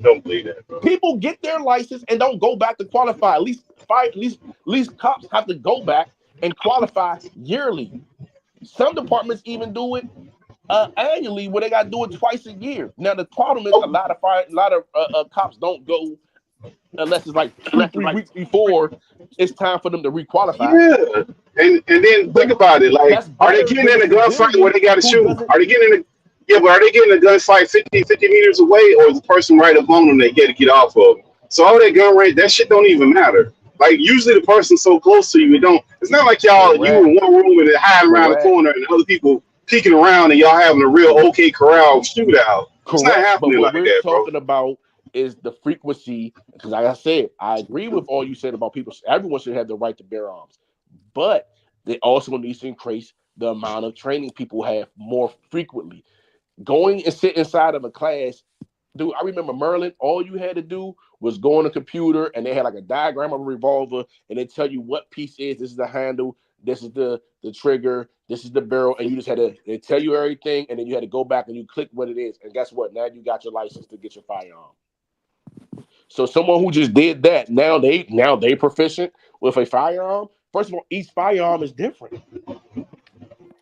Don't believe that, bro. People get their license and don't go back to qualify. At least cops have to go back and qualify yearly. Some departments even do it annually when they got to do it twice a year. Now the problem is a lot of cops don't go unless it's like 2-3 weeks before it's time for them to requalify. Yeah, and then think about it. Like, are they getting in a gunfight where they got to shoot? Are they getting in a but are they getting a gunfight 50 meters away, or is the person right up on them they get to get off of? So all that gun range, that shit don't even matter. Like, usually the person's so close to you, it don't. It's not like y'all you in one room and they're hiding around the corner and other people peeking around and y'all having a real OK Corral shootout. It's not happening like that, bro. What we're talking about is the frequency. Because like I said, I agree with all you said about people. Everyone should have the right to bear arms, but they also need to increase the amount of training people have more frequently. Going and sit inside of a class, dude. I remember Merlin. All you had to do was go on a computer, and they had like a diagram of a revolver, and they tell you what piece is. This is the handle. This is the trigger. This is the barrel, and you just had to. They tell you everything, and then you had to go back and you click what it is, and guess what? Now you got your license to get your firearm. So someone who just did that, now they proficient with a firearm. First of all, each firearm is different.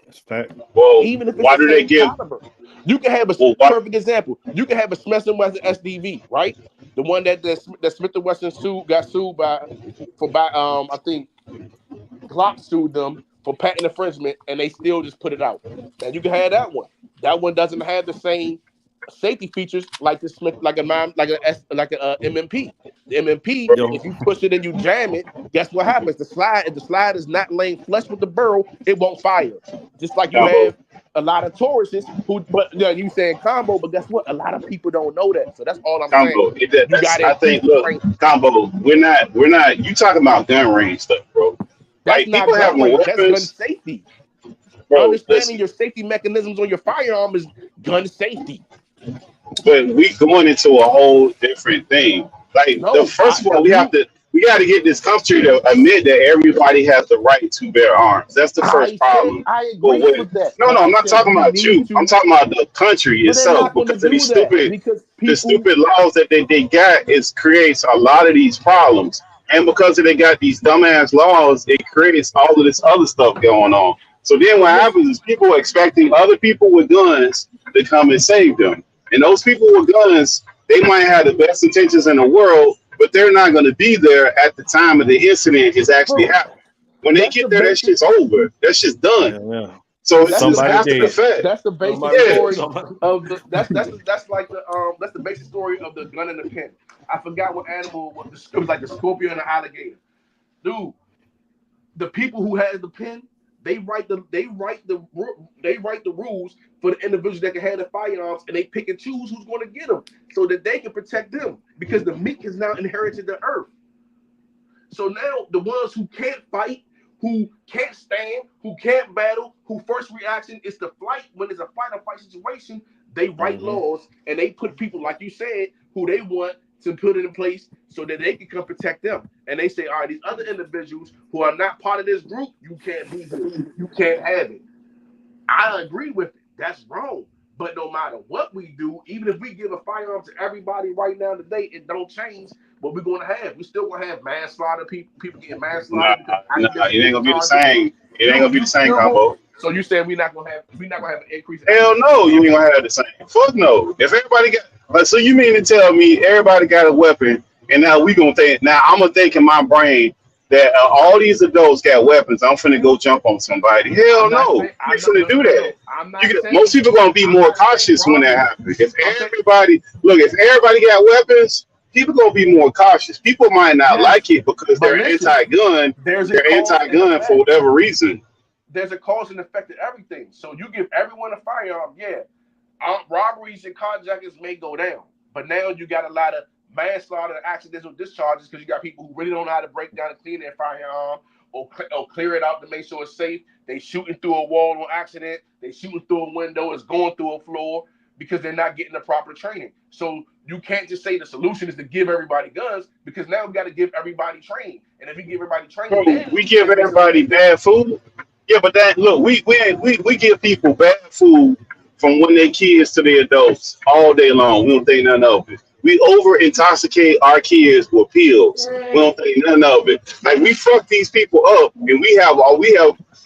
That's fact. Well, even if it's why do they give? Caliber. You can have a perfect example. You can have a Smith & Wesson SDV, right? The one that Smith & Wesson got sued by I think Glock sued them for patent infringement, and they still just put it out. And you can have that one. That one doesn't have the same safety features like the Smith, like a MMP. The MMP, if you push it and you jam it, guess what happens? If the slide is not laying flush with the barrel, it won't fire. Just like you have a lot of Tauruses you saying combo, but guess what? A lot of people don't know that. So that's all I'm saying. Combo. We're not. You talking about gun range stuff, bro? That's like not people have range. weapons. That's gun safety. Bro, understanding your safety mechanisms on your firearm is gun safety. But we going into a whole different thing. Like first of all, we got to get this country to admit that everybody has the right to bear arms. That's the first problem. I agree with that. No, I'm not talking about you. I'm talking about the country itself, because of these stupid laws that they got. Creates a lot of these problems, and because they got these dumbass laws, it creates all of this other stuff going on. So then what happens is people are expecting other people with guns to come and save them. And those people with guns, they might have the best intentions in the world, but they're not going to be there at the time of the incident is actually happening. When they get there, that shit's over. That shit's done. Yeah. So this is after the fact. That's the basic story of the. That's the basic story of the gun and the pin. I forgot what animal it was, like the scorpion and the alligator. Dude, the people who has the pin, they write the rules for the individuals that can have the firearms, and they pick and choose who's going to get them so that they can protect them, because the meek has now inherited the earth. So now the ones who can't fight, who can't stand, who can't battle, who first reaction is to flight when it's a fight or fight situation, they write laws and they put people, like you said, who they want to put it in place so that they can come protect them. And they say, all right, these other individuals who are not part of this group, you can't be here. You can't have it. I agree with it. That's wrong. But no matter what we do, even if we give a firearm to everybody right now today, it don't change what we're going to have. We still going to have manslaughter, people getting manslaughter. It ain't going to be the same. It ain't going to be the same, Combo. So you saying we're not going to have an increase? Hell no, you ain't going to have the same. Fuck no. If everybody got, so you mean to tell me everybody got a weapon, and now we going to think, now I'm going to think in my brain that all these adults got weapons, I'm finna go jump on somebody. Hell no. You finna do that. Most people gonna be more cautious when that happens. If everybody got weapons, people gonna be more cautious. People might not like it because they're anti-gun. They're anti-gun for whatever reason. There's a cause and effect to everything. So you give everyone a firearm, robberies and carjackings may go down, but now you got a lot of manslaughter and accidental discharges because you got people who really don't know how to break down and clean their firearm or clear it out to make sure it's safe. They shooting through a wall on accident. They shooting through a window. It's going through a floor because they're not getting the proper training. So you can't just say the solution is to give everybody guns, because now we got to give everybody training. And if we give everybody training, we give everybody bad food. Yeah, but that look, we give people bad food from when they're kids to the adults all day long. We don't think nothing of it. We over intoxicate our kids with pills. We don't think none of it. Like, we fuck these people up, and we have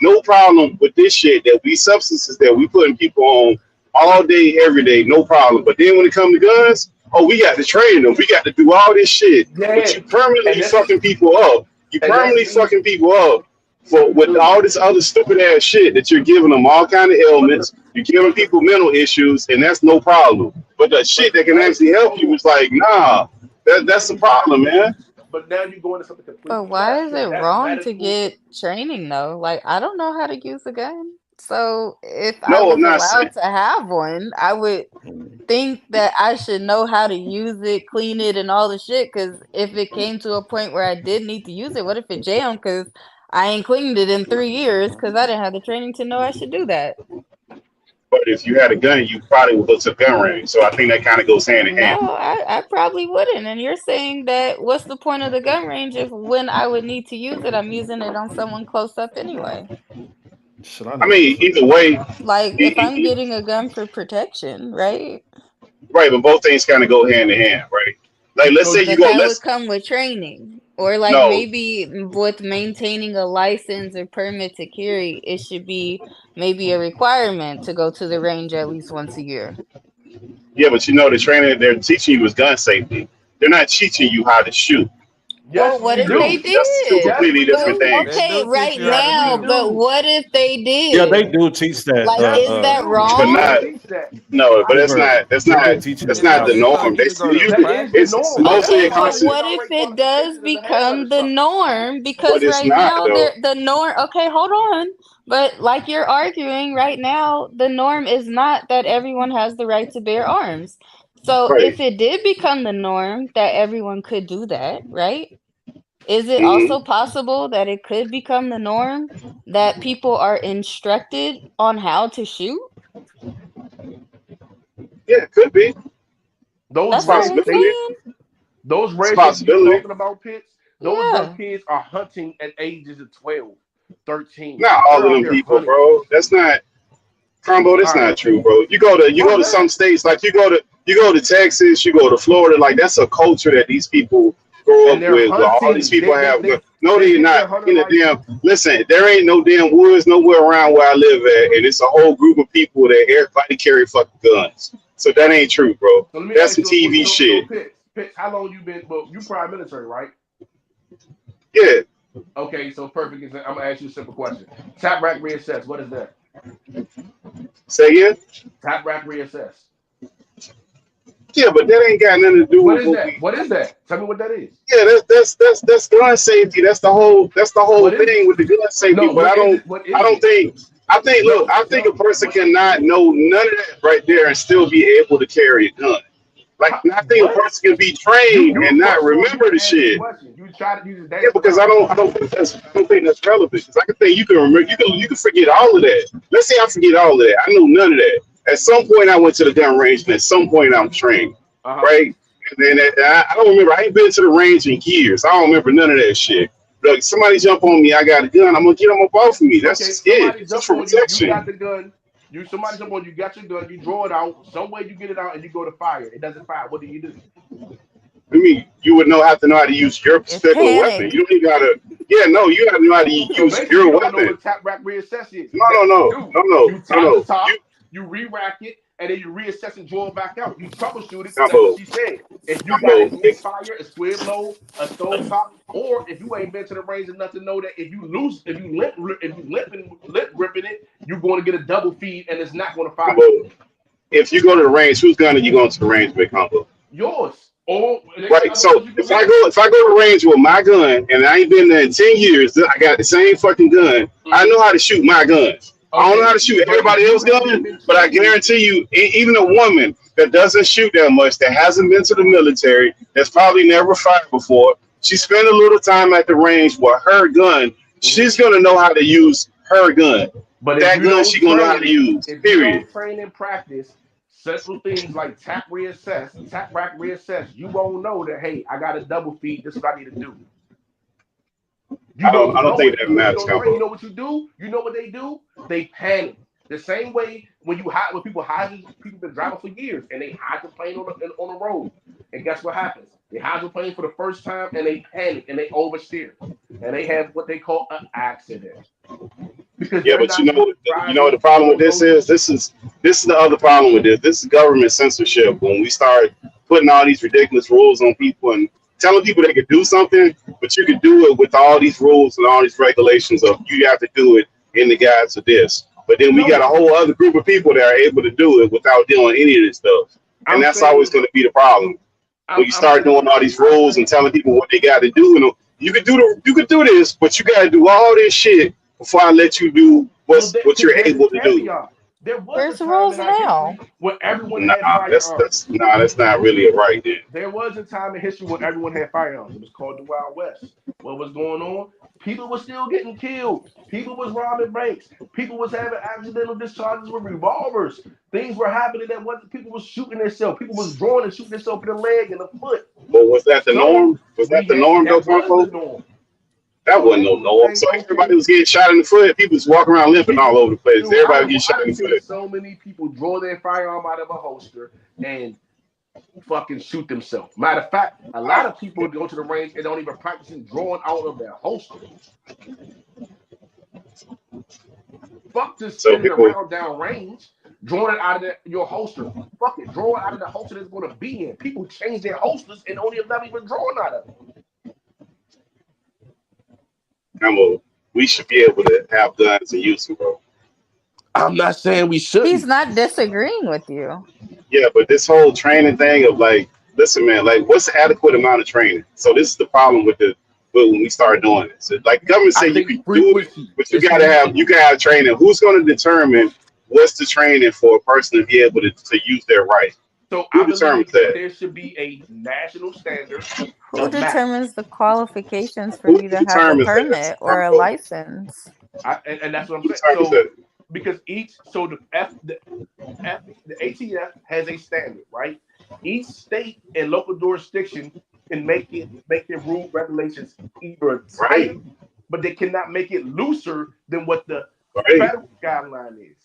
no problem with this shit that substances that we putting people on all day, every day, no problem. But then when it comes to guns, oh, we got to train them. We got to do all this shit. Yeah, But you and permanently this is fucking people up. You and that's permanently me. fucking people up with all this other stupid ass shit that you're giving them all kind of ailments. You're giving people mental issues, and that's no problem. But the shit that can actually help you is like, nah, that's the problem, man. But now you go into something But completely why left is field. it That's wrong to medical. get training though? Like, I don't know how to use a gun. So if I No, I'm was not saying. allowed to have one, I would think that I should know how to use it, clean it, and all the shit. Because if it came to a point where I did need to use it, what if it jammed? Because I ain't cleaned it in 3 years because I didn't have the training to know I should do that. But if you had a gun, you probably would go to the gun range. So I think that kind of goes hand in hand. No, I probably wouldn't. And you're saying that what's the point of the gun range if when I would need to use it, I'm using it on someone close up anyway? Shit, I I know mean, motherfuckers. either way, Like, if I'm getting a gun for protection, right? right, but both things kind of go hand in hand, right? Like, let's So say you But go, that would come with training. Or like no, maybe with maintaining a license or permit to carry, it should be maybe a requirement to go to the range at least once a year. yeah, but you know, the training they're teaching you is gun safety. They're not teaching you how to shoot. yes, Well, what we if they do. That's two did? Yes, completely we different do. But They things. okay, do teach right you how to Yes, we now, shoot. but do. what if they Yeah, they did? do teach that. Like, Yes, is we that do. But We wrong? not, teach that. no, but Big that's Bird, not, they do teach that's that. not the They Now, norm. taught you They to go to see, That is the it's norm. mostly Okay, a That's why but they concept, what start if right it does qualifications in the half of become the the stuff. norm? but Because it's right not now though. the norm, okay, hold on. But like you're arguing right now, the norm is not that everyone has the right to bear arms. So Right. if it did become the norm that everyone could do that, right? Is it hmm also possible that it could become the norm that people are instructed on how to shoot? Yeah, it could be. Those It's a That's all I'm ranges, possibility. saying. those It's a ranges you possibility. talking about, Pitts, those young Yeah. kids are hunting at ages of 12, 13. Not all They're of out them there people, hunting. bro. That's not. Combo, All that's right. not true, bro. You Why go to some not? states, like you go to Texas, you go to Florida, like that's a culture that these people grow And up they're with. Where all these hunting. people have no, They they're get their not. hunting In the license. damn listen, there ain't no damn woods nowhere around where I live at, and it's a whole group of people that everybody carry fucking guns. So that ain't true, bro. So let me That's ask some you, TV so shit. Pitts, how long you been? Well, you prime military, right? Yeah. Okay, so perfect. I'm gonna ask you a simple question. Tap rack reassess. What is that? Say again. Tap rack reassess. Yeah, but that ain't got nothing to do What with is what that? we. What is that? Tell me what that is. Yeah, that's gun safety. That's the whole What is thing with the gun safety. no? But What is it? What is it? Look, No, I think a no. person What is it? cannot know none of that right there and still be able to carry a gun. Like I think a What? person can be trained and not First of all, you remember the didn't answer the shit. question. You try to use Yeah, dance because around. I don't think that's relevant. Because I can think you can remember, you can forget all of that. Let's say I forget all of that. I know none of that. At some point, I went to the gun range, and at some point, I'm trained, right? And then I don't remember. I ain't been to the range in years. I don't remember none of that shit. Like somebody jump on me, I got a gun. I'm gonna get them up off of me. That's Okay, just it. somebody It's just jump for on you. You protection. got the gun. Somebody jump on you. Got your gun. You draw it out. Some way you get it out, and you go to fire. It doesn't fire. What do? I mean, you would have to know how to use your particular weapon. You don't even gotta. Yeah, no, you have to know how to So use basically, your you don't know weapon. what tap rack reassess is. No. You tap the top, you re-rack it, and then you reassess and draw it back out. You troubleshoot it, like what she said. If you got a misfire, a squib load, a stove top, or if you ain't been to the range enough to know that if you lip ripping it, you're going to get a double feed and it's not going to fire. If you go to the range, whose gun are you going to the range with, Combo? Yours. Right. So if I go to range with my gun and I ain't been there in 10 years, I got the same fucking gun. I know how to shoot my gun. I don't know how to shoot everybody else's gun, but I guarantee you, even a woman that doesn't shoot that much, that hasn't been to the military, that's probably never fired before, she spent a little time at the range with her gun. She's gonna know how to use her gun. But that gun she's gonna know how to use. If Period. you don't train and practice simple things like tap rack reassess, you won't know that, hey, I got a double feed. This is what I need to do. I don't think that matters, Combo. You know what you do? You know what they do? They panic. The same way when people hide, people been driving for years and they hide the plane on the road. And guess what happens? They hide the plane for the first time and they panic and they oversteer. And they have what they call an accident. Because yeah, but you know what the problem with this is? this is the other problem with this. This is government censorship. When we start putting all these ridiculous rules on people and telling people they could do something, but you could do it with all these rules and all these regulations of you have to do it in the guise of this. But then we got a whole other group of people that are able to do it without doing any of this stuff. And that's always going to be the problem. When you start doing all these rules and telling people what they got to do, and you could do this, but you got to do all this shit before I let you do what you're able to do. There was Where's a the time rules in our now? history where everyone had That's firearms. that's not really a right then. There was a time in history when everyone had firearms. It was called the Wild West. What was going on? People were still getting killed. People was robbing banks. People was having accidental discharges with revolvers. Things were happening that wasn't. People was shooting themselves. People was drawing and shooting themselves in the leg and the foot. But was that the norm? Was that the norm, though, Franco? That wasn't no norm. So everybody was getting shot in the foot. People was walking around limping all over the place. Everybody getting shot in the foot. So many people draw their firearm out of a holster and fucking shoot themselves. Matter of fact, a lot of people go to the range and don't even practice drawing out of their holster. Fuck just sitting around down range, drawing it out of your holster. Fuck it, draw it out of the holster that's going to be in. People change their holsters and only never even drawing out of it. We should be able to have guns and use them, bro. I'm not saying we should. He's not disagreeing with you. Yeah, but this whole training thing of like, listen, man, like, what's the adequate amount of training? So this is the problem with when we start doing it. So, like, government say you can do it, but you gotta have training. Who's going to determine what's the training for a person to be able to use their right? So who determines that? There should be a national standard. Who determines the qualifications for you to have a permit or a license? And that's what I'm saying. So, because the ATF has a standard, right? Each state and local jurisdiction can make their rule regulations either tight, but they cannot make it looser than what the federal guideline is.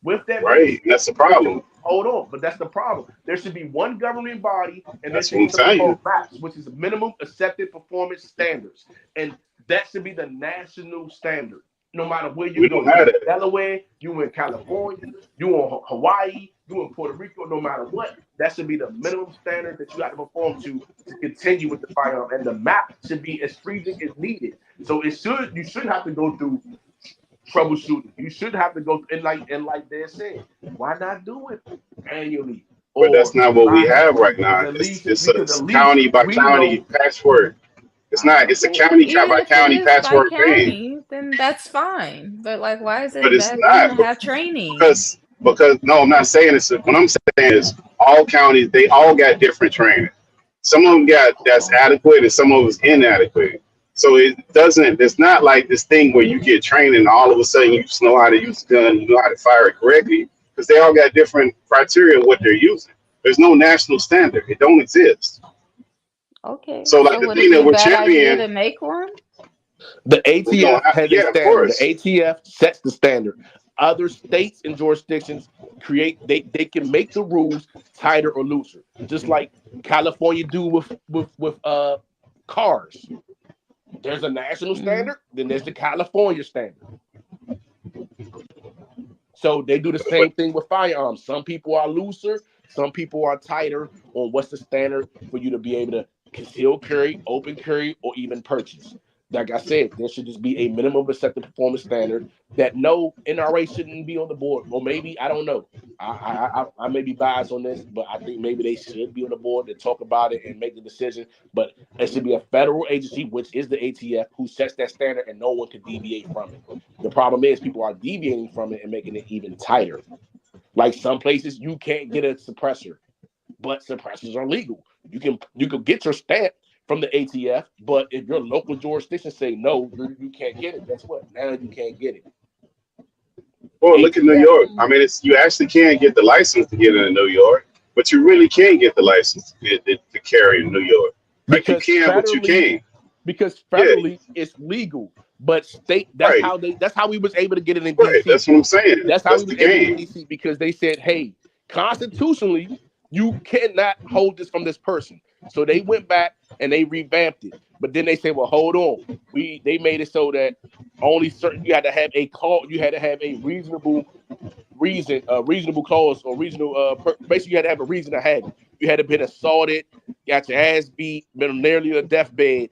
With that, that's the problem. Hold on, but that's the problem. There should be one governing body, and that's what I'm saying, MAPS, which is minimum accepted performance standards, and that should be the national standard. No matter where you go, Delaware, you in California, you in Hawaii, you in Puerto Rico, no matter what, that should be the minimum standard that you got to perform to continue with the firearm, and the map should be as stringent as needed. So you shouldn't have to go through troubleshooting. You should have to go and like they're saying, why not do it annually? But that's not what we have right now. It's a county by county patchwork. It's not. It's a county by county patchwork thing. Then that's fine. But like, why is it not to have training? Because no, I'm not saying this. What I'm saying is all counties, they all got different training. Some of them that's adequate and some of it's inadequate. So it's not like this thing where you get trained and all of a sudden you just know how to use the gun, you know how to fire it correctly, because they all got different criteria of what they're using. There's no national standard. It don't exist. Okay. So like the thing that we're championing to make one? The ATF has a standard. The ATF sets the standard. Other states and jurisdictions they can make the rules tighter or looser, just like California do with cars. There's a national standard, then there's the California standard. So they do the same thing with firearms. Some people are looser, some people are tighter on what's the standard for you to be able to conceal carry, open carry, or even purchase. Like I said, there should just be a minimum accepted performance standard that no NRA shouldn't be on the board. Or maybe, I don't know. I may be biased on this, but I think maybe they should be on the board to talk about it and make the decision. But it should be a federal agency, which is the ATF, who sets that standard and no one can deviate from it. The problem is people are deviating from it and making it even tighter. Like some places, you can't get a suppressor, but suppressors are legal. You can get your stamp from the ATF, but if your local jurisdiction say no, you can't get it. Guess what? Now you can't get it. Well, look at New York. I mean, you actually can get the license to get in New York, but you really can't get the license to carry in New York. Like you can, but you can't. Because federally it's legal, but state that's how we was able to get it in DC. Right. That's what I'm saying. That's how we was able to get it in DC, because they said, hey, constitutionally, you cannot hold this from this person. So they went back and they revamped it. But then they said, well, hold on. They made it so that only certain you had to have a reasonable reasonable cause or reasonable. Basically, you had to have a reason to have it. You had to been assaulted, got your ass beat, been nearly a deathbed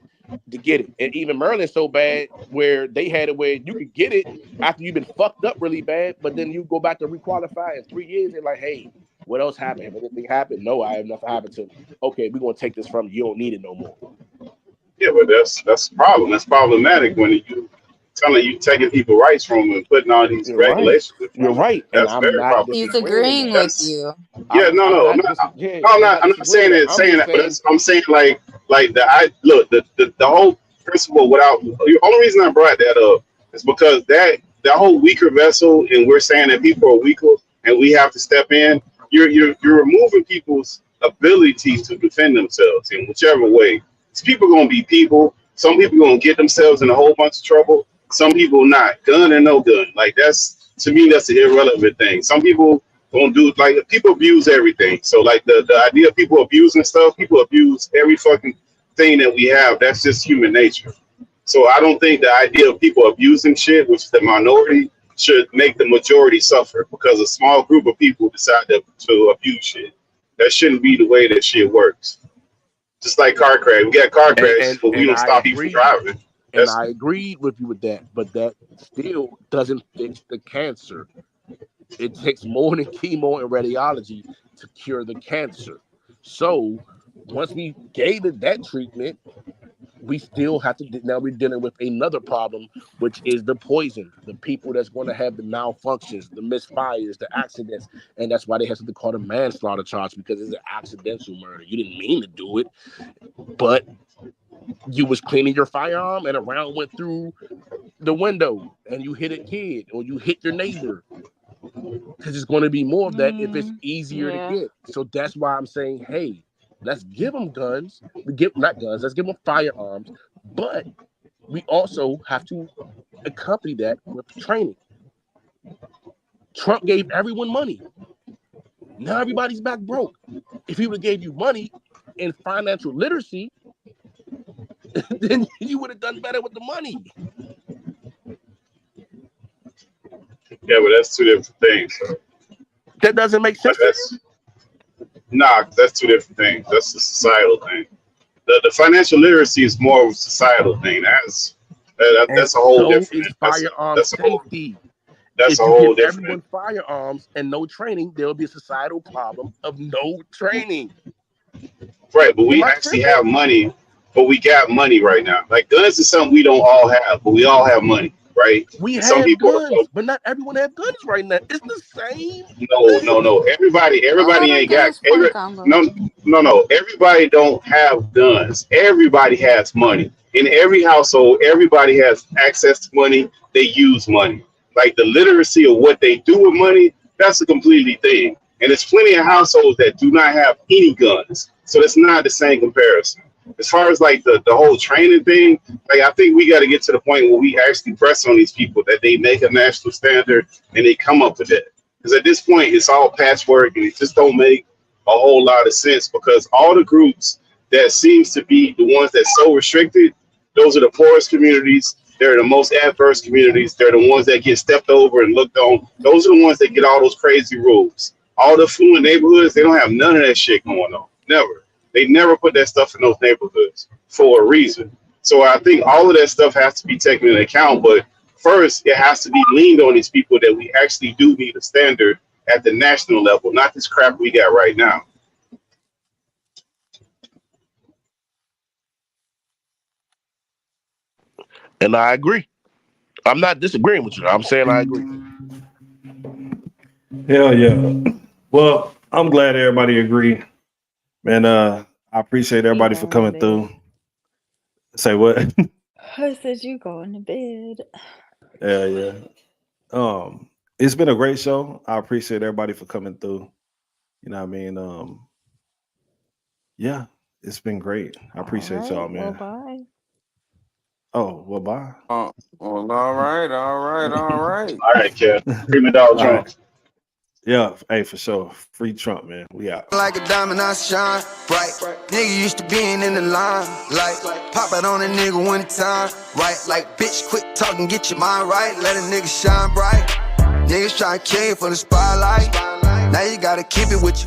to get it. And even Maryland's so bad where they had it where you could get it after you've been fucked up really bad, but then you go back to requalify in 3 years. They're like, hey, what else happened? Have anything happened? No, I have nothing happened to me. Okay, we're gonna take this from you. You don't need it no more. Yeah, but that's a problem. That's problematic when you telling you taking people rights from them and putting all these regulations. You're right. That's and very I'm not problematic. He's agreeing with you. Yeah, no, I'm not saying it, but I'm saying like the whole principle without the only reason I brought that up is because that whole weaker vessel, and we're saying that people are weaker and we have to step in. You're removing people's abilities to defend themselves in whichever way. These people are gonna be people. Some people are gonna get themselves in a whole bunch of trouble. Some people not. Gun or no gun. Like that's to me that's an irrelevant thing. Some people gonna do like people abuse everything. So like the idea of people abusing stuff, people abuse every fucking thing that we have. That's just human nature. So I don't think the idea of people abusing shit, which is the minority, should make the majority suffer because a small group of people decide to abuse shit. That shouldn't be the way that shit works. Just like car crash. We got car crashes, but we don't stop people from driving. And I agreed with you with that, but that still doesn't fix the cancer. It takes more than chemo and radiology to cure the cancer. So once we gave it that treatment, we still have to, now we're dealing with another problem, which is the poison, the people that's going to have the malfunctions, the misfires, the accidents. And that's why they have something called a manslaughter charge, because it's an accidental murder. You didn't mean to do it, but you was cleaning your firearm and a round went through the window and you hit a kid or you hit your neighbor. Because it's going to be more of that if it's easier to get. So that's why I'm saying, hey, let's give them guns. Let's give them firearms. But we also have to accompany that with training. Trump gave everyone money. Now everybody's back broke. If he would have gave you money and financial literacy, then you would have done better with the money. Yeah, but that's two different things. So. That doesn't make sense. That's two different things. That's a societal thing. The financial literacy is more of a societal thing. That's a whole different. That's a whole safety. That's a whole different. Everyone firearms and no training, there will be a societal problem of no training. Right, but we actually have money. But we got money right now. Like guns is something we don't all have, but we all have money, right? We have guns, but not everyone have guns right now. It's the same. No. Everybody ain't got. No. Everybody don't have guns. Everybody has money. In every household, everybody has access to money. They use money. Like the literacy of what they do with money, that's a completely thing. And there's plenty of households that do not have any guns. So it's not the same comparison. As far as like the whole training thing, like I think we got to get to the point where we actually press on these people that they make a national standard and they come up with it. Because at this point, it's all patchwork and it just don't make a whole lot of sense because all the groups that seems to be the ones that's so restricted, those are the poorest communities. They're the most adverse communities. They're the ones that get stepped over and looked on. Those are the ones that get all those crazy rules. All the affluent neighborhoods, they don't have none of that shit going on. Never. They never put that stuff in those neighborhoods for a reason. So I think all of that stuff has to be taken into account. But first, it has to be leaned on these people that we actually do need a standard at the national level, not this crap we got right now. And I agree. I'm not disagreeing with you. I'm saying I agree. Hell yeah. Well, I'm glad everybody agreed. Man, I appreciate everybody for coming through. Say what? I said you going to bed. Yeah. It's been a great show. I appreciate everybody for coming through. You know what I mean? Yeah, it's been great. I appreciate y'all, man. Well, bye. Oh, well, bye. Well, all right. All right, Kev. Prima Dog Trump. Yeah, hey, for sure. Free Trump, man. We out. Like a diamond, I shine bright. Nigga used to being in the line. Like, pop it on a nigga one time. Right, like, bitch, quit talking, get your mind right. Let a nigga shine bright. Niggas try to kill you for the spotlight. Now you gotta keep it with you.